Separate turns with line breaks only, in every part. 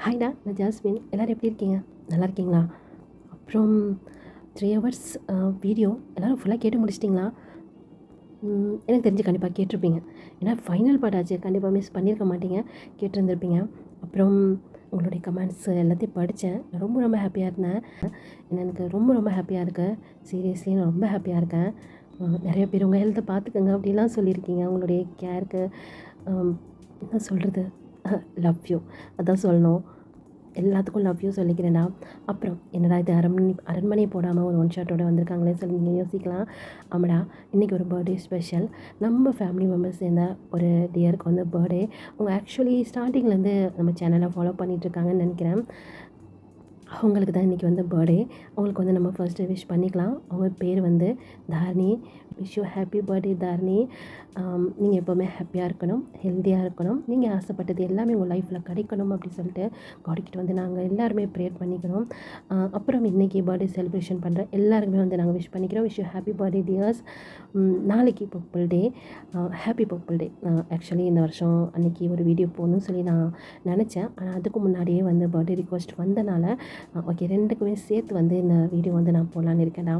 ஹாய்டா, நான் ஜாஸ்மின். எல்லோரும் எப்படி இருக்கீங்க? நல்லா இருக்கீங்களா? அப்புறம் 3 ஹவர்ஸ் வீடியோ எல்லோரும் ஃபுல்லாக கேட்டு முடிச்சிட்டிங்களா? எனக்கு தெரிஞ்சு கண்டிப்பாக கேட்டிருப்பீங்க. ஏன்னா ஃபைனல் பார்ட் ஆச்சு. கண்டிப்பாக மிஸ் பண்ணியிருக்க மாட்டீங்க. கேட்டிருந்துருப்பீங்க. அப்புறம் உங்களுடைய கமெண்ட்ஸ் எல்லாத்தையும் படித்தேன். நான் ரொம்ப ரொம்ப ஹாப்பியாக இருந்தேன். எனக்கு ரொம்ப ரொம்ப ஹாப்பியாக இருக்குது. சீரியஸ்லி நான் ரொம்ப ஹாப்பியாக இருக்கேன். நிறைய பேர் உங்கள் ஹெல்த்தை பார்த்துக்கங்க அப்படிலாம் சொல்லியிருக்கீங்க. உங்களுடைய கேருக்கு என்ன சொல்கிறது, லவ் யூ அதான் சொல்லணும். எல்லாத்துக்கும் லவ் யூ சொல்லிக்கிறேன்டா. அப்புறம் என்னடா இது அரண்மனை போடாமல் ஒரு ஒன் ஷாட்டோட வந்திருக்காங்களே சொல்லி நீங்கள் யோசிக்கலாம். ஆமாடா, இன்றைக்கி ஒரு பர்த்டே ஸ்பெஷல். நம்ம ஃபேமிலி மெம்பர்ஸ் சேர்ந்த ஒரு டியருக்கு வந்து பர்த்டே. அவங்க ஆக்சுவலி ஸ்டார்டிங்லேருந்து நம்ம சேனலை ஃபாலோ பண்ணிகிட்ருக்காங்கன்னு நினைக்கிறேன். அவங்களுக்கு தான் இன்றைக்கி வந்து பர்த்டே. அவங்களுக்கு வந்து நம்ம ஃபர்ஸ்ட்டு விஷ் பண்ணிக்கலாம். அவங்க பேர் வந்து Dharani. Wish you happy birthday Dharani. நீங்கள் எப்போவுமே ஹாப்பியாக இருக்கணும், ஹெல்த்தியாக இருக்கணும், நீங்கள் ஆசைப்பட்டது எல்லாமே உங்கள் லைஃப்பில் கிடைக்கணும் அப்படின்னு சொல்லிட்டு காட்கிட்ட வந்து நாங்கள் எல்லாருமே ப்ரேயர் பண்ணிக்கிறோம். அப்புறம் இன்றைக்கி பர்த்டே செலிப்ரேஷன் பண்ணுற எல்லாருக்குமே வந்து நாங்கள் விஷ் பண்ணிக்கிறோம். Wish you happy birthday dears. நாளைக்கு purple day. Happy purple day. Actually இந்த வருஷம் அன்றைக்கி ஒரு வீடியோ போகணும்னு சொல்லி நான் நினச்சேன். ஆனால் அதுக்கு முன்னாடியே வந்து பர்த்டே ரிக்வெஸ்ட் வந்தனால ஓகே 2க்குமே சேர்த்து வந்து இந்த வீடியோ வந்து நான் போடலான்னு இருக்கேன்டா.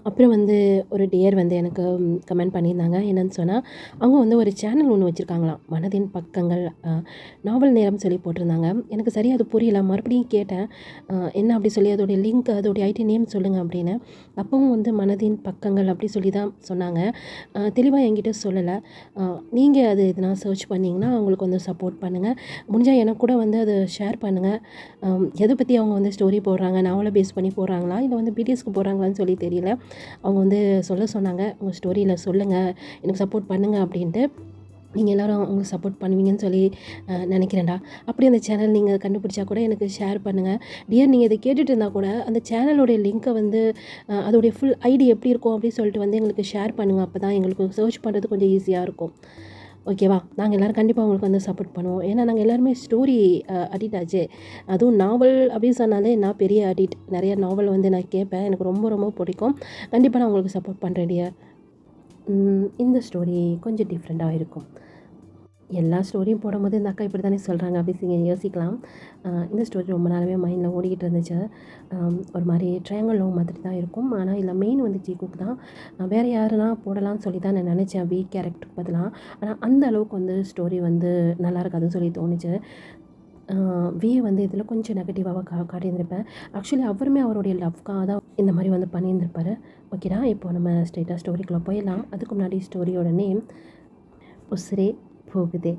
அப்புறம் வந்து ஒரு டியர் வந்து எனக்கு கமெண்ட் பண்ணியிருந்தாங்க. என்னன்னு சொன்னால், அவங்க வந்து ஒரு சேனல் ஒன்று வச்சுருக்காங்களாம். மனதின் பக்கங்கள் நாவல் நேரம் சொல்லி போட்டிருந்தாங்க. எனக்கு சரியாக அது புரியல. மறுபடியும் கேட்டேன், என்ன அப்படி சொல்லி அதோடைய லிங்க் அதோடைய ஐடி நேம் சொல்லுங்கள் அப்படின்னு. அப்பவும் வந்து மனதின் பக்கங்கள் அப்படி சொல்லி தான் சொன்னாங்க. தெளிவாக என்கிட்ட சொல்லலை. நீங்கள் அது எதுனா சர்ச் பண்ணிங்கன்னா அவங்களுக்கு வந்து சப்போர்ட் பண்ணுங்கள். முடிஞ்சால் எனக்கு கூட வந்து அதை ஷேர் பண்ணுங்கள். எதை பற்றி அவங்க வந்து ஸ்டோரி போடுறாங்க, நாவலை பேஸ் பண்ணி போடுறாங்களா இல்லை வந்து பிடிஎஸ்க்கு போடுறாங்களான்னு சொல்லி தெரியல. அவங்க வந்து சொன்னாங்க, உங்கள் ஸ்டோரியில் சொல்லுங்கள், எனக்கு சப்போர்ட் பண்ணுங்கள் அப்படின்ட்டு. நீங்கள் எல்லோரும் அவங்களுக்கு சப்போர்ட் பண்ணுவீங்கன்னு சொல்லி நினைக்கிறேன்டா. அப்படி அந்த சேனல் நீங்கள் கண்டுபிடிச்சா கூட எனக்கு ஷேர் பண்ணுங்கள். டியர், நீங்கள் இதை கேட்டுட்டு இருந்தால் கூட அந்த சேனலோடைய லிங்க்கை வந்து அதோடைய ஃபுல் ஐடி எப்படி இருக்கும் அப்படின்னு சொல்லிட்டு வந்து எங்களுக்கு ஷேர் பண்ணுங்கள். அப்போ தான் எங்களுக்கு சர்ச் பண்ணுறது கொஞ்சம் ஈஸியாக இருக்கும். ஓகேவா? நாங்கள் எல்லோரும் கண்டிப்பாக உங்களுக்கு வந்து சப்போர்ட் பண்ணுவோம். ஏன்னா நாங்கள் எல்லாருமே ஸ்டோரி அடிக்ட் ஆச்சு. அதுவும் நாவல் அப்படின்னு சொன்னாலே நான் பெரிய அடிக்ட். நிறைய நாவல் வந்து நான் கேட்பேன். எனக்கு ரொம்ப ரொம்ப பிடிக்கும். கண்டிப்பாக நான் உங்களுக்கு சப்போர்ட் பண்ணுறேன் டியர். இந்த ஸ்டோரி கொஞ்சம் டிஃப்ரெண்ட்டாக இருக்கும். எல்லா ஸ்டோரியும் போடும்போது இந்த அக்கா இப்படி தானே சொல்கிறாங்க அப்படின்னு நீங்கள் யோசிக்கலாம். இந்த ஸ்டோரி ரொம்ப நாளாகவே மைண்டில் ஓடிக்கிட்டு இருந்துச்சு. ஒரு மாதிரி ட்ரையாங்கிள் லவ் மாதிரி தான் இருக்கும். ஆனால் இதில் மெயின் வந்து ஜீகுக் தான். வேறு யாருன்னா போடலாம்னு சொல்லி தான் நான் நினச்சேன் வீக் கேரக்டருக்கு பதிலாக. ஆனால் அந்த அளவுக்கு வந்து ஸ்டோரி வந்து நல்லா இருக்காதுன்னு சொல்லி தோணுச்சு. வந்து இதில் கொஞ்சம் நெகட்டிவாக காட்டியிருந்திருப்பேன். ஆக்சுவலி அவருமே அவருடைய லவ்க்காக தான் இந்த மாதிரி வந்து பண்ணியிருந்திருப்பாரு. ஓகேடா, இப்போ நம்ம ஸ்ட்ரெயிட்டாக ஸ்டோரிக்குள்ளே போயிடலாம். அதுக்கு முன்னாடி ஸ்டோரியோட நேம் உசுரே போகுதே.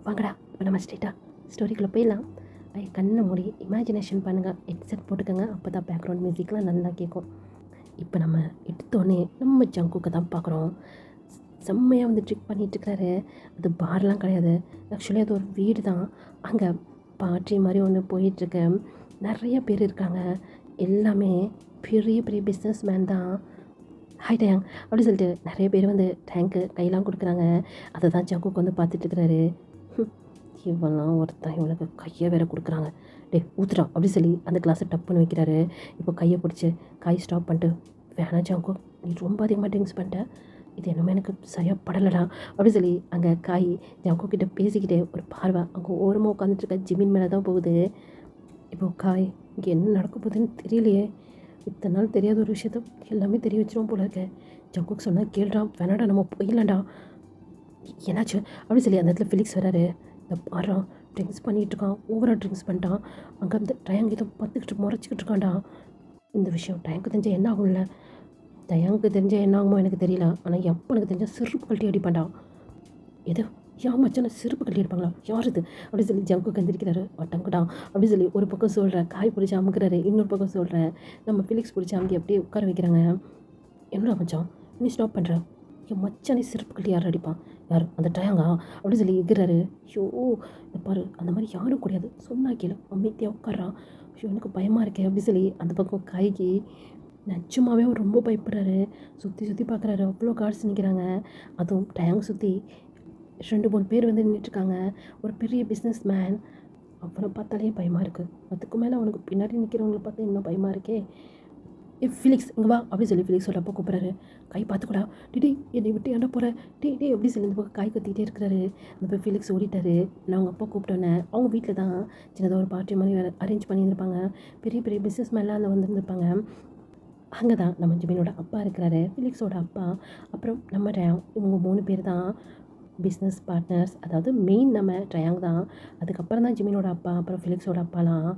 வாங்கடா, இப்போ நம்ம ஸ்ட்ரெயிட்டாக ஸ்டோரிக்குள்ளே போயிடலாம். கண்ணை மூடி இமேஜினேஷன் பண்ணுங்கள். ஹெட்செட் போட்டுக்கோங்க. அப்போ தான் பேக்ரவுண்ட் மியூசிக்லாம் நல்லா கேட்கும். இப்போ நம்ம எடுத்தோடனே நம்ம ஜங்குக்கை தான் பார்க்குறோம். செம்மையாக வந்து ட்ரிக் பண்ணிகிட்ருக்காரு. அது பார்லாம் கிடையாது. ஆக்சுவலி அது ஒரு வீடு தான். அங்கே பார்ட்டி மாதிரி ஒன்று போயிட்டுருக்கு. நிறைய பேர் இருக்காங்க. எல்லாமே பெரிய பெரிய பிஸ்னஸ் மேன் தான். ஹாய் டேங் அப்படி சொல்லிட்டு நிறைய பேர் வந்து டேங்க்கு கையெல்லாம் கொடுக்குறாங்க. அதை தான் ஜங்குக்கு வந்து பார்த்துட்ருக்குறாரு. இவெல்லாம் ஒருத்தன் இவனுக்கு கையை வேற கொடுக்குறாங்க. டே ஊத்துறா அப்படி சொல்லி அந்த கிளாஸை டப்புன்னு வைக்கிறாரு. இப்போ கையை பிடிச்சி காய் ஸ்டாப் பண்ணிட்டு, வேணா ஜங்கு, நீ ரொம்ப அதிகமாக ட்ரிங்க்ஸ் பண்ணிட்ட, இது என்னமே எனக்கு சரியாக படலடா அப்படி சொல்லி அங்கே காய் ஜங்கு கிட்டே பேசிக்கிட்டே ஒரு பார்வை அங்கே ஓரமாக உட்காந்துட்ருக்க ஜிமின் மேலே தான் போகுது. இப்போ காய் இங்கே என்ன நடக்க போகுதுன்னு தெரியலையே. இத்தனை நாள் தெரியாத ஒரு விஷயத்த எல்லாமே தெரிய வச்சிரும் போல இருக்கேன். ஜங்குக்கு சொன்னால் கேள்றான், வேணாடா நம்ம போயிடலாம்டா. என்னாச்சு அப்படி சொல்லி அந்த இடத்துல ஃபிலிக்ஸ் வராரு. இந்த பாடுறான், ட்ரிங்க்ஸ் பண்ணிகிட்ருக்கான், ஓவராக ட்ரிங்க்ஸ் பண்ணிட்டான். அங்கே அந்த டயங்கு இதை பார்த்துக்கிட்டு முறைச்சிக்கிட்டு இருக்கான்டா. இந்த விஷயம் டயங்கு தெரிஞ்சால் என்ன ஆகும்ல? டயங்கு தெரிஞ்சால் என்ன ஆகுமோ எனக்கு தெரியல. ஆனால் எப்போ எனக்கு தெரிஞ்சால் செருப்பு கழட்டி அடிப்பான்டா. எது ஏன் மச்சான செருப்பு கழட்டி அடிப்பாங்களா? யார் இது அப்படி சொல்லி ஜங்கு கந்திரிக்கிறாரு. அட்டங்கடா அப்படி சொல்லி ஒரு பக்கம் சொல்கிறேன், காய் பிடிச்சி அமுக்கிறாரு. இன்னொரு பக்கம் சொல்கிறேன், நம்ம ஃபிலிக்ஸ் பிடிச்சி அமுக்கி அப்படியே உட்கார வைக்கிறாங்க. என்னடா மச்சான் நீ ஸ்டாப் பண்ணுற? என் மச்சானே செருப்பு கழட்டி யார் அடிப்பான்? யார் அந்த டயங்கா அப்படி சொல்லி எகிறாரு. ஐயோ இந்த பாரு, அந்த மாதிரி யாரும் கிடையாது, சொன்னா கேளு, அமைதியாக உட்காரான். ஐயோ எனக்கு பயமாக இருக்கே அப்படி சொல்லி அந்த பக்கம் காய்க்கு நிஜமாவே அவர் ரொம்ப பயப்படுறாரு. சுற்றி சுற்றி பார்க்குறாரு. அவ்வளோ கார்ட்ஸ் நிற்கிறாங்க. அதுவும் டயங் சுற்றி 2-3 பேர் வந்து நின்றுட்டுருக்காங்க. ஒரு பெரிய பிஸ்னஸ் மேன். அவனை பார்த்தாலே பயமாக இருக்குது. அதுக்கு மேலே அவனுக்கு பின்னாடி நிற்கிறவங்கள பார்த்தா இன்னும் பயமாக இருக்கே. ஃபிலிக்ஸ் இங்கே வா அப்படின்னு சொல்லி ஃபிலிக்ஸோட அப்பா கூப்பிட்றாரு. கை பார்த்துக்கூடா, டிடி என்னை விட்டு ஏன்டா போகிற, டே எப்படி சொல்லி இந்த பக்கம் காய் கத்திக்கிட்டே இருக்கிறாரு. அந்த போய் ஃபிலிக்ஸ் ஓடிட்டாரு. இல்லை அவங்க அப்பா கூப்பிட்டோன்னே அவங்க வீட்டில் தான் சின்னதாக ஒரு பார்ட்டி மாதிரி வேறு அரேஞ்ச் பண்ணியிருந்திருப்பாங்க. பெரிய பெரிய பிஸ்னஸ் மேலாம் அதில் வந்துருந்துருப்பாங்க. அங்கே தான் நம்ம ஜிமினோட அப்பா இருக்கிறாரு, ஃபிலிக்ஸோட அப்பா. அப்புறம் நம்ம டயாங், இவங்க 3 பேர் தான் பிஸ்னஸ் பார்ட்னர்ஸ். அதாவது மெயின் நம்ம டயாங் தான். அதுக்கப்புறம் தான் ஜிமினோட அப்பா, அப்புறம் ஃபிலிக்ஸோட அப்பாலாம்.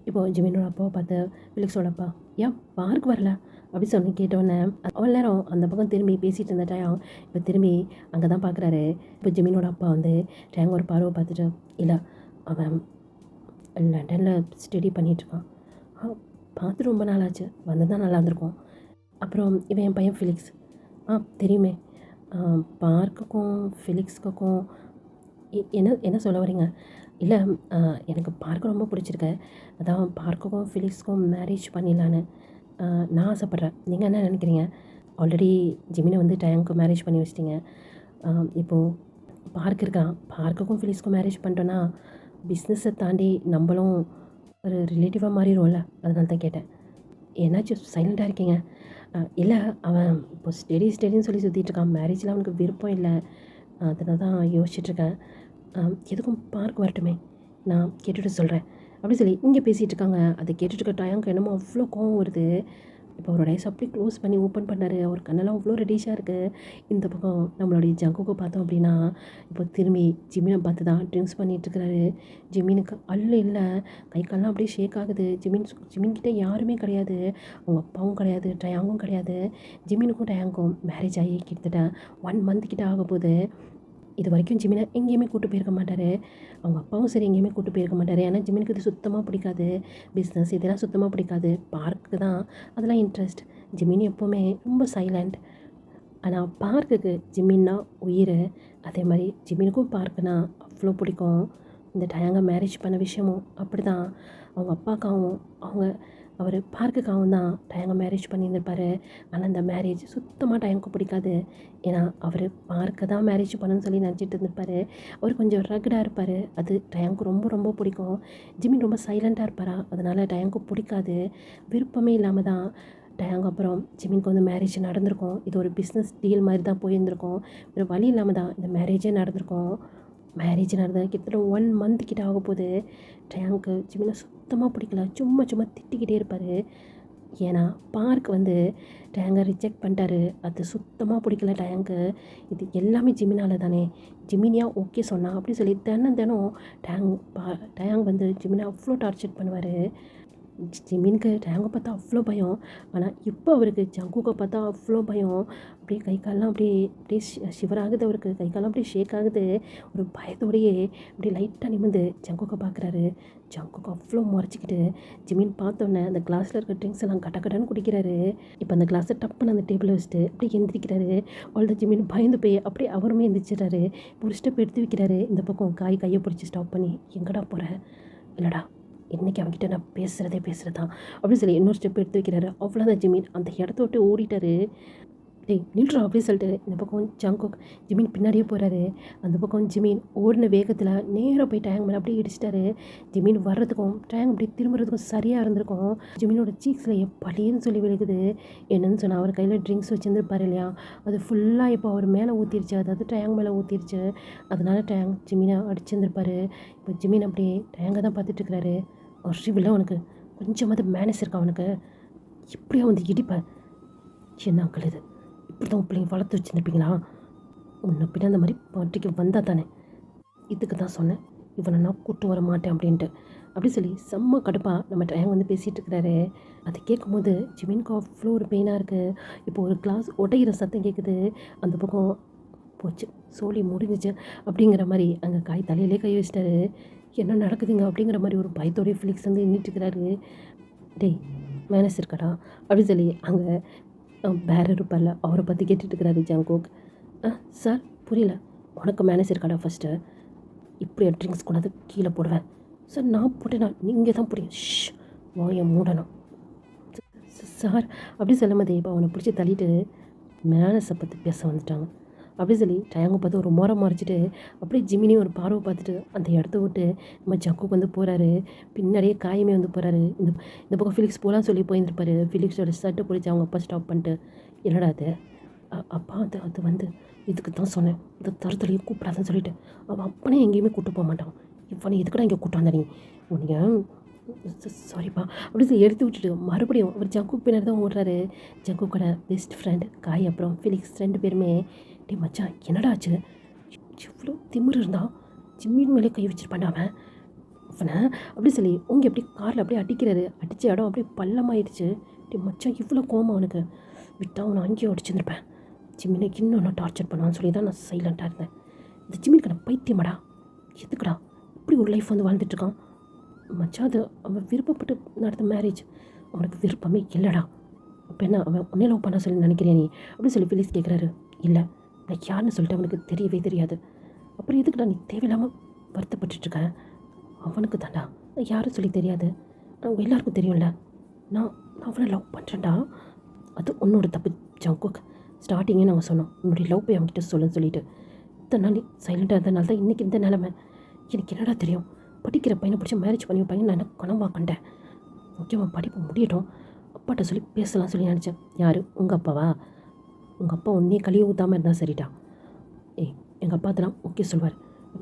இப்போது ஜிமினோட அப்பாவை பார்த்து ஃபிலிக்ஸோட அப்பா, ஏன் பார்க் வரல அப்படி சொல்லி கேட்டோன்னே அவ்வளோ நேரம் அந்த பக்கம் திரும்பி பேசிகிட்டு இருந்த டயாங் இப்போ திரும்பி அங்கே தான் பார்க்குறாரு. இப்போ ஜிமினோட அப்பா வந்து டயாங் ஒரு பார்வை பார்த்துட்டு, இல்லை அவன் லண்டனில் ஸ்டடி பண்ணிகிட்ருக்கான், பார்த்து ரொம்ப நாள் ஆச்சு, வந்து தான் நல்லா இருந்திருக்கும். அப்புறம் இவன் என் பையன் ஃபிலிக்ஸ், தெரியுமே. பார்க்குக்கும் ஃபிலிக்ஸ்க்கும் என்ன என்ன சொல்ல வரீங்க? இல்லை, எனக்கு பார்க்க ரொம்ப பிடிச்சிருக்கு, அதான் பார்க்குக்கும் ஃபிலிக்ஸ்க்கும் மேரேஜ் பண்ணிடலான்னு நான் ஆசைப்பட்றேன். நீங்கள் என்ன நினைக்கிறீங்க? ஆல்ரெடி ஜிமினை வந்து டயாங்க்கு மேரேஜ் பண்ணி வச்சிட்டிங்க. இப்போது பார்க் இருக்கான், பார்க்குக்கும் ஃபிலிக்ஸ்க்கும் மேரேஜ் பண்ணிட்டோன்னா பிஸ்னஸை தாண்டி நம்மளும் ஒரு ரிலேட்டிவாக மாறிடும்ல, அதனால தான் கேட்டேன். என்னாச்சும் சைலண்ட்டாக இருக்கீங்க? இல்லை, அவன் இப்போ ஸ்டடின்னு சொல்லி சுற்றிட்டுருக்கான், மேரேஜில் அவனுக்கு விருப்பம் இல்லை, அதனால தான் யோசிச்சுட்ருக்கேன். எதுக்கும் பார்க் வரட்டுமே, நான் கேட்டுட்டு சொல்கிறேன் அப்படி சொல்லி இங்கே பேசிகிட்டு இருக்காங்க. அதை கேட்டுட்டு இருக்க டயாங்க்கு என்னமோ அவ்வளோ கோவம் வருது. இப்போ அவரோட ஐஸ் அப்படியே க்ளோஸ் பண்ணி ஓப்பன் பண்ணார். அவர் கண்ணெல்லாம் அவ்வளோ ரெடிஷாக இருக்குது. இந்த பக்கம் நம்மளுடைய ஜங்குக்கு பார்த்தோம் அப்படின்னா இப்போ திரும்பி ஜிமினை பார்த்து தான் ட்ரிங்க்ஸ் பண்ணிகிட்ருக்கிறாரு. ஜிமினுக்கு இல்லை, கை கால்லாம் அப்படியே ஷேக் ஆகுது. ஜிமின்கிட்ட யாருமே கிடையாது, அவங்க அப்பாவும் கிடையாது, டயாங்கும் கிடையாது. ஜிமினுக்கும் டயாங்கும் மேரேஜ் ஆகி கிட்டத்தட்ட 1 மந்த் கிட்ட ஆக போகுது. இது வரைக்கும் ஜிமினை எங்கேயுமே கூட்டு போயிருக்க மாட்டார். அவங்க அப்பாவும் சரி எங்கேயுமே கூட்டு போயிருக்க மாட்டார். ஏன்னா ஜிமினுக்கு இது சுத்தமாக பிடிக்காது, பிஸ்னஸ் இதெல்லாம் சுத்தமாக பிடிக்காது. பார்க்கு தான் அதெல்லாம் இன்ட்ரெஸ்ட். ஜிமின் எப்போவுமே ரொம்ப சைலண்ட். ஆனால் பார்க்குக்கு ஜிமின்னா உயிர். அதே மாதிரி ஜிமினுக்கும் பார்க்குனா அவ்வளோ பிடிக்கும். இந்த டயாங்கை மேரேஜ் பண்ண விஷயமும் அப்படி தான். அவங்க அப்பாக்காகவும் அவர் பார்க்குக்காகவும் தான் டயாங்கை மேரேஜ் பண்ணியிருந்திருப்பார். ஆனால் அந்த மேரேஜ் சுத்தமாக டயாங்க்கு பிடிக்காது. ஏன்னா அவர் பார்க்க தான் மேரேஜ் பண்ணணும்னு சொல்லி நினச்சிட்டு இருந்திருப்பார். அவர் கொஞ்சம் ரகடாக இருப்பார், அது டயாங்க்கு ரொம்ப ரொம்ப பிடிக்கும். ஜிமின் ரொம்ப சைலண்ட்டாக இருப்பாரா, அதனால் டயாங்க்கு பிடிக்காது. விருப்பமே இல்லாமல் தான் டயாங் அப்புறம் ஜிமினுக்கு வந்து மேரேஜ் நடந்திருக்கும். இது ஒரு பிஸ்னஸ் டீல் மாதிரி தான் போயிருந்திருக்கும். வேறு வழி இல்லாமல் தான் இந்த மேரேஜே நடந்திருக்கும். மேரேஜ் நடந்தது கிட்டத்தட்ட 1 மந்த் கிட்ட ஆக போகுது. டயாங்க்கு ஜிமினை சுத்தமாக பிடிக்கல, சும்மா திட்டிக்கிட்டே இருப்பார். ஏன்னா பார்க் வந்து டயாங்கை ரிஜெக்ட் பண்ணிட்டாரு, அது சுத்தமாக பிடிக்கல டயாங்க்கு. இது எல்லாமே ஜிமினால் தானே, ஜிமினியா ஓகே சொன்னா அப்படி சொல்லி தினம் டயாங் வந்து ஜிமினை அவ்வளோ டார்ச்சர் பண்ணுவார். ஜிமினுக்கு டயாங்கை பார்த்தா அவ்வளோ பயம். ஆனால் இப்போ அவருக்கு ஜங்குக்கை பார்த்தா அவ்வளோ பயம். அப்படியே கை காலெலாம் அப்படியே ஷிவர் ஆகுது. அவருக்கு கை காலெலாம் அப்படியே ஷேக் ஆகுது. ஒரு பயத்தோடையே அப்படியே லைட்டாக நிமிர்ந்து ஜங்குக்கை பார்க்குறாரு. ஜங்குக்கு அவ்வளோ முறைச்சிக்கிட்டு ஜிமின் பார்த்தோன்னே அந்த கிளாஸில் இருக்க ட்ரிங்க்ஸ் எல்லாம் கடன்னு குடிக்கிறாரு. இப்போ அந்த கிளாஸை டப்புன்னு அந்த டேபிளில் வச்சுட்டு அப்படியே எந்திரிக்கிறாரு. அவ்வளோ ஜிமின் பயந்து போய் அப்படியே அவருமே எந்திரிச்சிட்றாரு. ஒரு ஸ்டெப் எடுத்து வைக்கிறாரு. இந்த பக்கம் கையை பிடிச்சி ஸ்டாப் பண்ணி, எங்கடா போகிற? இல்லைடா, இன்றைக்கி அவன்கிட்ட நான் பேசுகிறது தான் அப்படின்னு சொல்லி இன்னொரு ஸ்டெப் எடுத்து வைக்கிறாரு. அவ்வளோதான், ஜிமின் அந்த இடத்த விட்டு ஓடிட்டார். டேய் நில்றா அப்படின்னு சொல்லிட்டு இந்த பக்கம் ஜங்குக் ஜிமின் பின்னாடியே போகிறாரு. அந்த பக்கம் ஜிமின் ஓடின வேகத்தில் நேராக போய் டயாங் மேலே அப்படியே இடிச்சிட்டாரு. ஜிமின் வர்றதுக்கும் டயாங் அப்படி திரும்புறதுக்கும் சரியாக இருந்திருக்கும். ஜிமினோட சீக்ஸில் எப்படின்னு சொல்லி விழுகுது. என்னன்னு சொன்னால் அவர் கையில் ட்ரிங்க்ஸ் வச்சுருந்துருப்பார் இல்லையா, அது ஃபுல்லாக இப்போ அவர் மேலே ஊற்றிருச்சு, அதாவது டயாங் மேலே ஊற்றிருச்சு. அதனால டயாங் ஜிமினை அடிச்சிருந்துருப்பார். இப்போ ஜிமின் அப்படியே டயாங்கை தான் பார்த்துட்ருக்கிறாரு. அறிவில்லை அவனுக்கு, கொஞ்சமாவது மேனஸ் இருக்கா அவனுக்கு, இப்படியா வந்து இடிப்பேன். என்ன அங்கிள் இது, இப்படி தான் பிள்ளைங்க வளர்த்து வச்சுருப்பீங்களா? உன்னை பின்ன அந்த மாதிரி பாட்டிக்கு வந்தால் தானே, இதுக்கு தான் சொன்னேன் இவனை நான் கூட்டு வர மாட்டேன் அப்படின்ட்டு அப்படி சொல்லி செம்ம கடுப்பாக நம்ம டயாங் வந்து பேசிகிட்டு இருக்கிறாரு. அதை கேட்கும்போது ஜிமினுக்கு அவ்வளோ ஒரு பெயினாக இருக்குது. இப்போ ஒரு கிளாஸ் உடையிற சத்தம் கேட்குது. அந்த பக்கம் போச்சு, சோழி முடிஞ்சிச்சு அப்படிங்கிற மாதிரி அங்கே தலையிலே கை வச்சிட்டாரு. என்ன நடக்குதுங்க அப்படிங்கிற மாதிரி ஒரு பயத்தோடைய ஃபிலிக்ஸ் வந்து நின்றுட்டுருக்கிறாரு. டேய் மேனஸ் இருக்காடா அப்படின்னு சொல்லி அங்கே வேறு இருப்பார்ல அவரை பற்றி கேட்டுட்ருக்கிறாரு ஜங்குக். சார் புரியல, உனக்கு மேனஸ் இருக்காடா ஃபஸ்ட்டு, இப்படி ட்ரிங்க்ஸ் கொண்டாந்து கீழே போடுவேன் சார். நான் போட்டேனா, நீங்கள் தான் புரியும், வாயை மூடணும் சார் அப்படி சொல்லும் போதே இப்போ அவனை பிடிச்சி தள்ளிட்டு மேனஸை பற்றி பேச வந்துட்டாங்க. அப்படி சொல்லி டயாங்கை பார்த்து ஒரு முறை முறைச்சிட்டு அப்படியே ஜிமினியும் ஒரு பார்வை பார்த்துட்டு அந்த இடத்த விட்டு நம்ம ஜங்குக்கு வந்து போகிறாரு. பின்னாடியே காயமே வந்து போகிறாரு. இந்த பக்கம் ஃபிலிக்ஸ் போகலான்னு சொல்லி போயிருந்துருப்பாரு. ஃபிலிக்ஸோட ஷர்ட்டை பிடிச்சி அவங்க அப்பா ஸ்டாப் பண்ணிட்டு, என்னடா அது அப்பா அது வந்து இதுக்கு தான் சொன்னேன், இந்த தரத்துலையும் கூப்பிடாதுன்னு சொல்லிட்டு அவன் அப்பனே எங்கேயுமே கூப்பிட்டு போக மாட்டான். இவனை எதுக்கடா இங்கே கூப்பிட்டு வந்த நீ உன்னைய சாரிப்பா அப்படி சொல்லி எடுத்து விட்டுட்டு மறுபடியும் அவர் ஜங்குக்கு பின்னாடி தான் ஓடுறாரு. ஜங்குக்கோட பெஸ்ட் ஃப்ரெண்ட் காய் அப்புறம் ஃபிலிக்ஸ் 2 பேருமே டே மச்சான் என்னடா ஆச்சு, இவ்வளோ திமிரு இருந்தால் ஜிம்மின் மேலே கை வச்சிருப்பான் அவன் அவனை அப்படி சொல்லி உங்க எப்படி காரில் அப்படியே அடிக்கிறாரு. அடித்த இடம் அப்படியே பள்ளமாயிடுச்சு. டே மச்சான் இவ்வளோ கோவம் அவனுக்கு, விட்டா அவனை அங்கேயும் அடிச்சிருந்துருப்பேன். ஜிம்மினுக்கு இன்னும் நான் டார்ச்சர் பண்ணுவான்னு சொல்லி தான் நான் சைலண்ட்டாக இருந்தேன். இந்த ஜிம்மினுக்கு நான் பைத்தியமாடா, எதுக்குடா இப்படி ஒரு லைஃப் வந்து வாழ்ந்துட்டுருக்கான் மச்சான். அது அவன் விருப்பப்பட்டு நடந்த மேரேஜ், அவனுக்கு விருப்பமே இல்லைடா. அப்போ என்ன அவன் உன்னே லவ் பண்ண சொல்லி நினைக்கிறியா நீ அப்படின்னு சொல்லி ஃபிலிக்ஸ் கேட்குறாரு. இல்லை நான் யாருன்னு சொல்லிட்டு அவனுக்கு தெரியவே தெரியாது. அப்புறம் எதுக்குடா நீ தேவையில்லாமல் வருத்தப்பட்டுருக்கேன், அவனுக்கு தாண்டா நான் யாரும் சொல்லி தெரியாது, அவங்க எல்லாருக்கும் தெரியும்ல, நான் அவனை லவ் பண்ணுறேன்டா. அது உன்னோட தப்பு ஜங்குக். ஸ்டார்டிங்கே நாங்கள் சொன்னோம் உன்னுடைய லவ் போய் அவங்ககிட்ட சொல்லுன்னு சொல்லிட்டு. இத்தனை நாள் சைலண்ட்டாக இருந்தனால தான் இன்றைக்கி இந்த நிலமை. எனக்கு என்னடா தெரியும், படிக்கிற பையனை பிடிச்சி மேரேஜ் பண்ணி பையன் நான் கனவாக கண்டேன். முக்கியமாக படிப்பு முடியட்டும் அப்பாட்ட சொல்லி பேசலாம் சொல்லி நினச்சேன். யார் உங்கள் அப்பாவா? உங்கள் அப்பா ஒன்றே கழிவு ஊற்றாமல் இருந்தால் சரிடா. எங்கள் அப்பா அதெல்லாம் ஓகே சொல்வார்,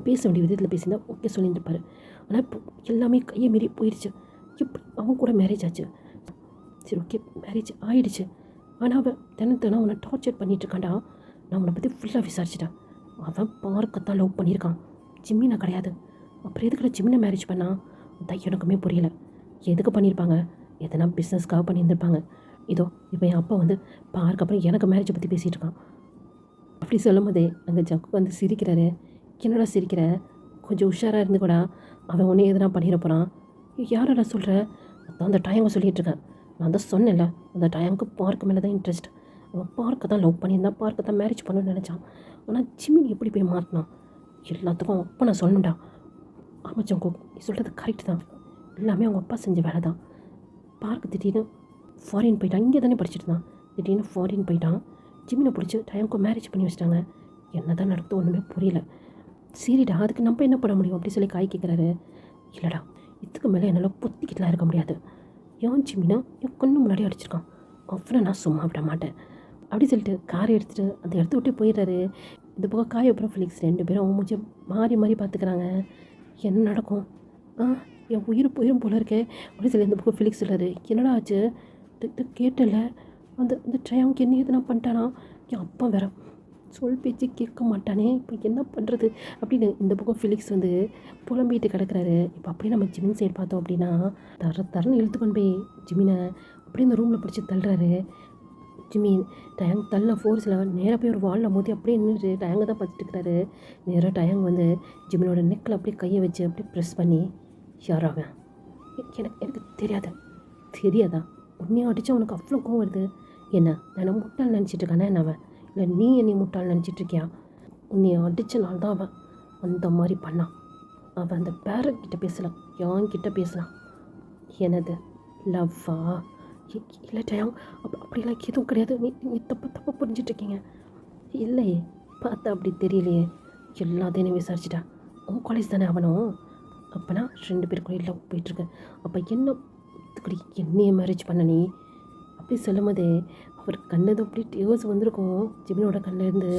பேச வேண்டிய விதத்தில் பேசியிருந்தா ஓகே சொல்லியிருப்பார். ஆனால் இப்போ எல்லாமே கையை மீறி போயிடுச்சு. எப்படி அவன் கூட மேரேஜ் ஆச்சு, சரி ஓகே மேரேஜ் ஆகிடுச்சு. ஆனால் அவன் தினம் அவனை டார்ச்சர் பண்ணிகிட்ருக்கான்டா. நான் அவனை பற்றி ஃபுல்லாக விசாரிச்சிட்டேன். அவன் பார்க்கத்தான் லவ் பண்ணியிருக்கான், ஜிம்மினா கிடையாது. அப்புறம் எதுக்குள்ள ஜிம்மினை மேரேஜ் பண்ணால் அதான் எனக்குமே புரியலை. எதுக்கு பண்ணியிருப்பாங்க, எதனா பிஸ்னஸ்க்காக பண்ணியிருந்திருப்பாங்க. இதோ இப்போ என் அப்பா வந்து பார்க்க அப்புறம் எனக்கு மேரேஜை பற்றி பேசிகிட்டு இருக்கான். அப்படி சொல்லும் போதே அங்கே ஜக்கு வந்து சிரிக்கிறாரு. என்னடா சிரிக்கிற, கொஞ்சம் உஷாராக இருந்து கூட அவன் ஒன்றே எதனா பண்ணிட போகிறான். யாரடா சொல்கிற, அதான் அந்த டயங்க சொல்லிகிட்ருக்கேன். நான் தான் சொன்னேன்ல அந்த டயங்க்கு பார்க்க மேலே தான் இன்ட்ரெஸ்ட். அவன் பார்க்க தான் லவ் பண்ணியிருந்தான், பார்க்க தான் மேரேஜ் பண்ணணும்னு நினச்சான். ஆனால் ஜிம்மினி எப்படி போய் மாட்டினான் எல்லாத்துக்கும் அவன் அப்பா நான் சொல்லணும்டா. ஆமாம் ஜங்கு நீ சொல்கிறது கரெக்டு தான், எல்லாமே அவங்க அப்பா செஞ்ச வேலை தான். பார்க்க திடீர்னு ஃபாரின் போயிட்டான், இங்கே தானே படிச்சுட்டு தான், திடீர்னு ஃபாரின் போயிட்டான். ஜிம்மினை பிடிச்சி டயங்க்கு மேரேஜ் பண்ணி வச்சிட்டாங்க. என்ன தான் நடக்குதோ ஒன்றுமே புரியல. சரிடா அதுக்கு நம்ம என்ன பண்ண முடியும் அப்படி சொல்லி காய் கேட்குறாரு. இல்லைடா இதுக்கு மேலே என்னால் பொத்திக்கிட்டுலாம் இருக்க முடியாது. ஏன் ஜிம்மினா என் கண்ணு முன்னாடி அடிச்சிருக்கான், அவனை நான் சும்மா விட மாட்டேன் அப்படி சொல்லிட்டு காரை எடுத்துகிட்டு அந்த இடத்த விட்டு போயிடுறாரு. இந்த பக்கம் காய் அப்புறம் ஃபிலிக்ஸ் 2 பேரும் அவங்க மூஞ்சி மாறி மாறி பார்த்துக்கிறாங்க. என்ன நடக்கும், என் உயிர் போயிடும் போல இருக்கே அப்படின்னு சொல்லி இந்த பக்கம் ஃபிலிக்ஸ் சொல்கிறாரு. என்னடா ஆச்சு, இது கேட்டல அந்த அந்த ட்ரையாவுக்கு என்ன எதுனா பண்ணிட்டானா, என் அப்பா வேற சொல் பேச்சு கேட்க மாட்டானே, இப்போ என்ன பண்ணுறது அப்படின்னு இந்த பக்கம் ஃபிலிக்ஸ் வந்து புலம்பிட்டு கிடக்கிறாரு. இப்போ அப்படியே நம்ம ஜிமின் சைடு பார்த்தோம் அப்படின்னா தரன்னு இழுத்து கொண்டு போய் ஜிமினை அப்படியே இந்த ரூமில் பிடிச்சி தள்ளுறாரு. ஜிமின் டயங் தள்ள ஃபோர்ஸில் நேராக போய் ஒரு வாலில் மோதி அப்படியே நின்றுட்டு டயங்கை தான் பார்த்துட்டு இருக்கிறாரு. நேராக டயங் வந்து ஜிமினோட நெக்கில் அப்படியே கையை வச்சு அப்படியே ப்ரெஸ் பண்ணி, யாராவன் எனக்கு தெரியாதா உன்னையும் அடித்தா உனக்கு அவ்வளோ கோவம் வருது, என்ன நான் முட்டாள் நினச்சிட்டு இருக்கானே என்ன அவன், இல்லை நீ என்னை முட்டாள் நினச்சிட்ருக்கியா, உன்னை அடித்த நாள் தான் அவன் அந்த மாதிரி பண்ணான். அவன் அந்த பேரக்கிட்ட பேசலாம், யான்கிட்ட பேசலாம். எனது லவ்வா இல்லை டயம் அப்படிலாம் எதுவும் கிடையாது, நீ தப்பு புரிஞ்சிட்ருக்கீங்க. இல்லையே பார்த்தா அப்படி தெரியலையே, எல்லாத்தையும் விசாரிச்சிட்டா. உன் காலேஜ் தானே அவனும், அப்போனா 2 பேருக்குள்ளே லவ் போயிட்டுருக்கு. அப்போ என்ன இதுக்குடி என்னையே மேரேஜ் பண்ண நீ அப்படி சொல்லும் போதே அவர் கண்ணது அப்படி டியோஸ் வந்திருக்கும் ஜிமினோட கண்ணிலேருந்து.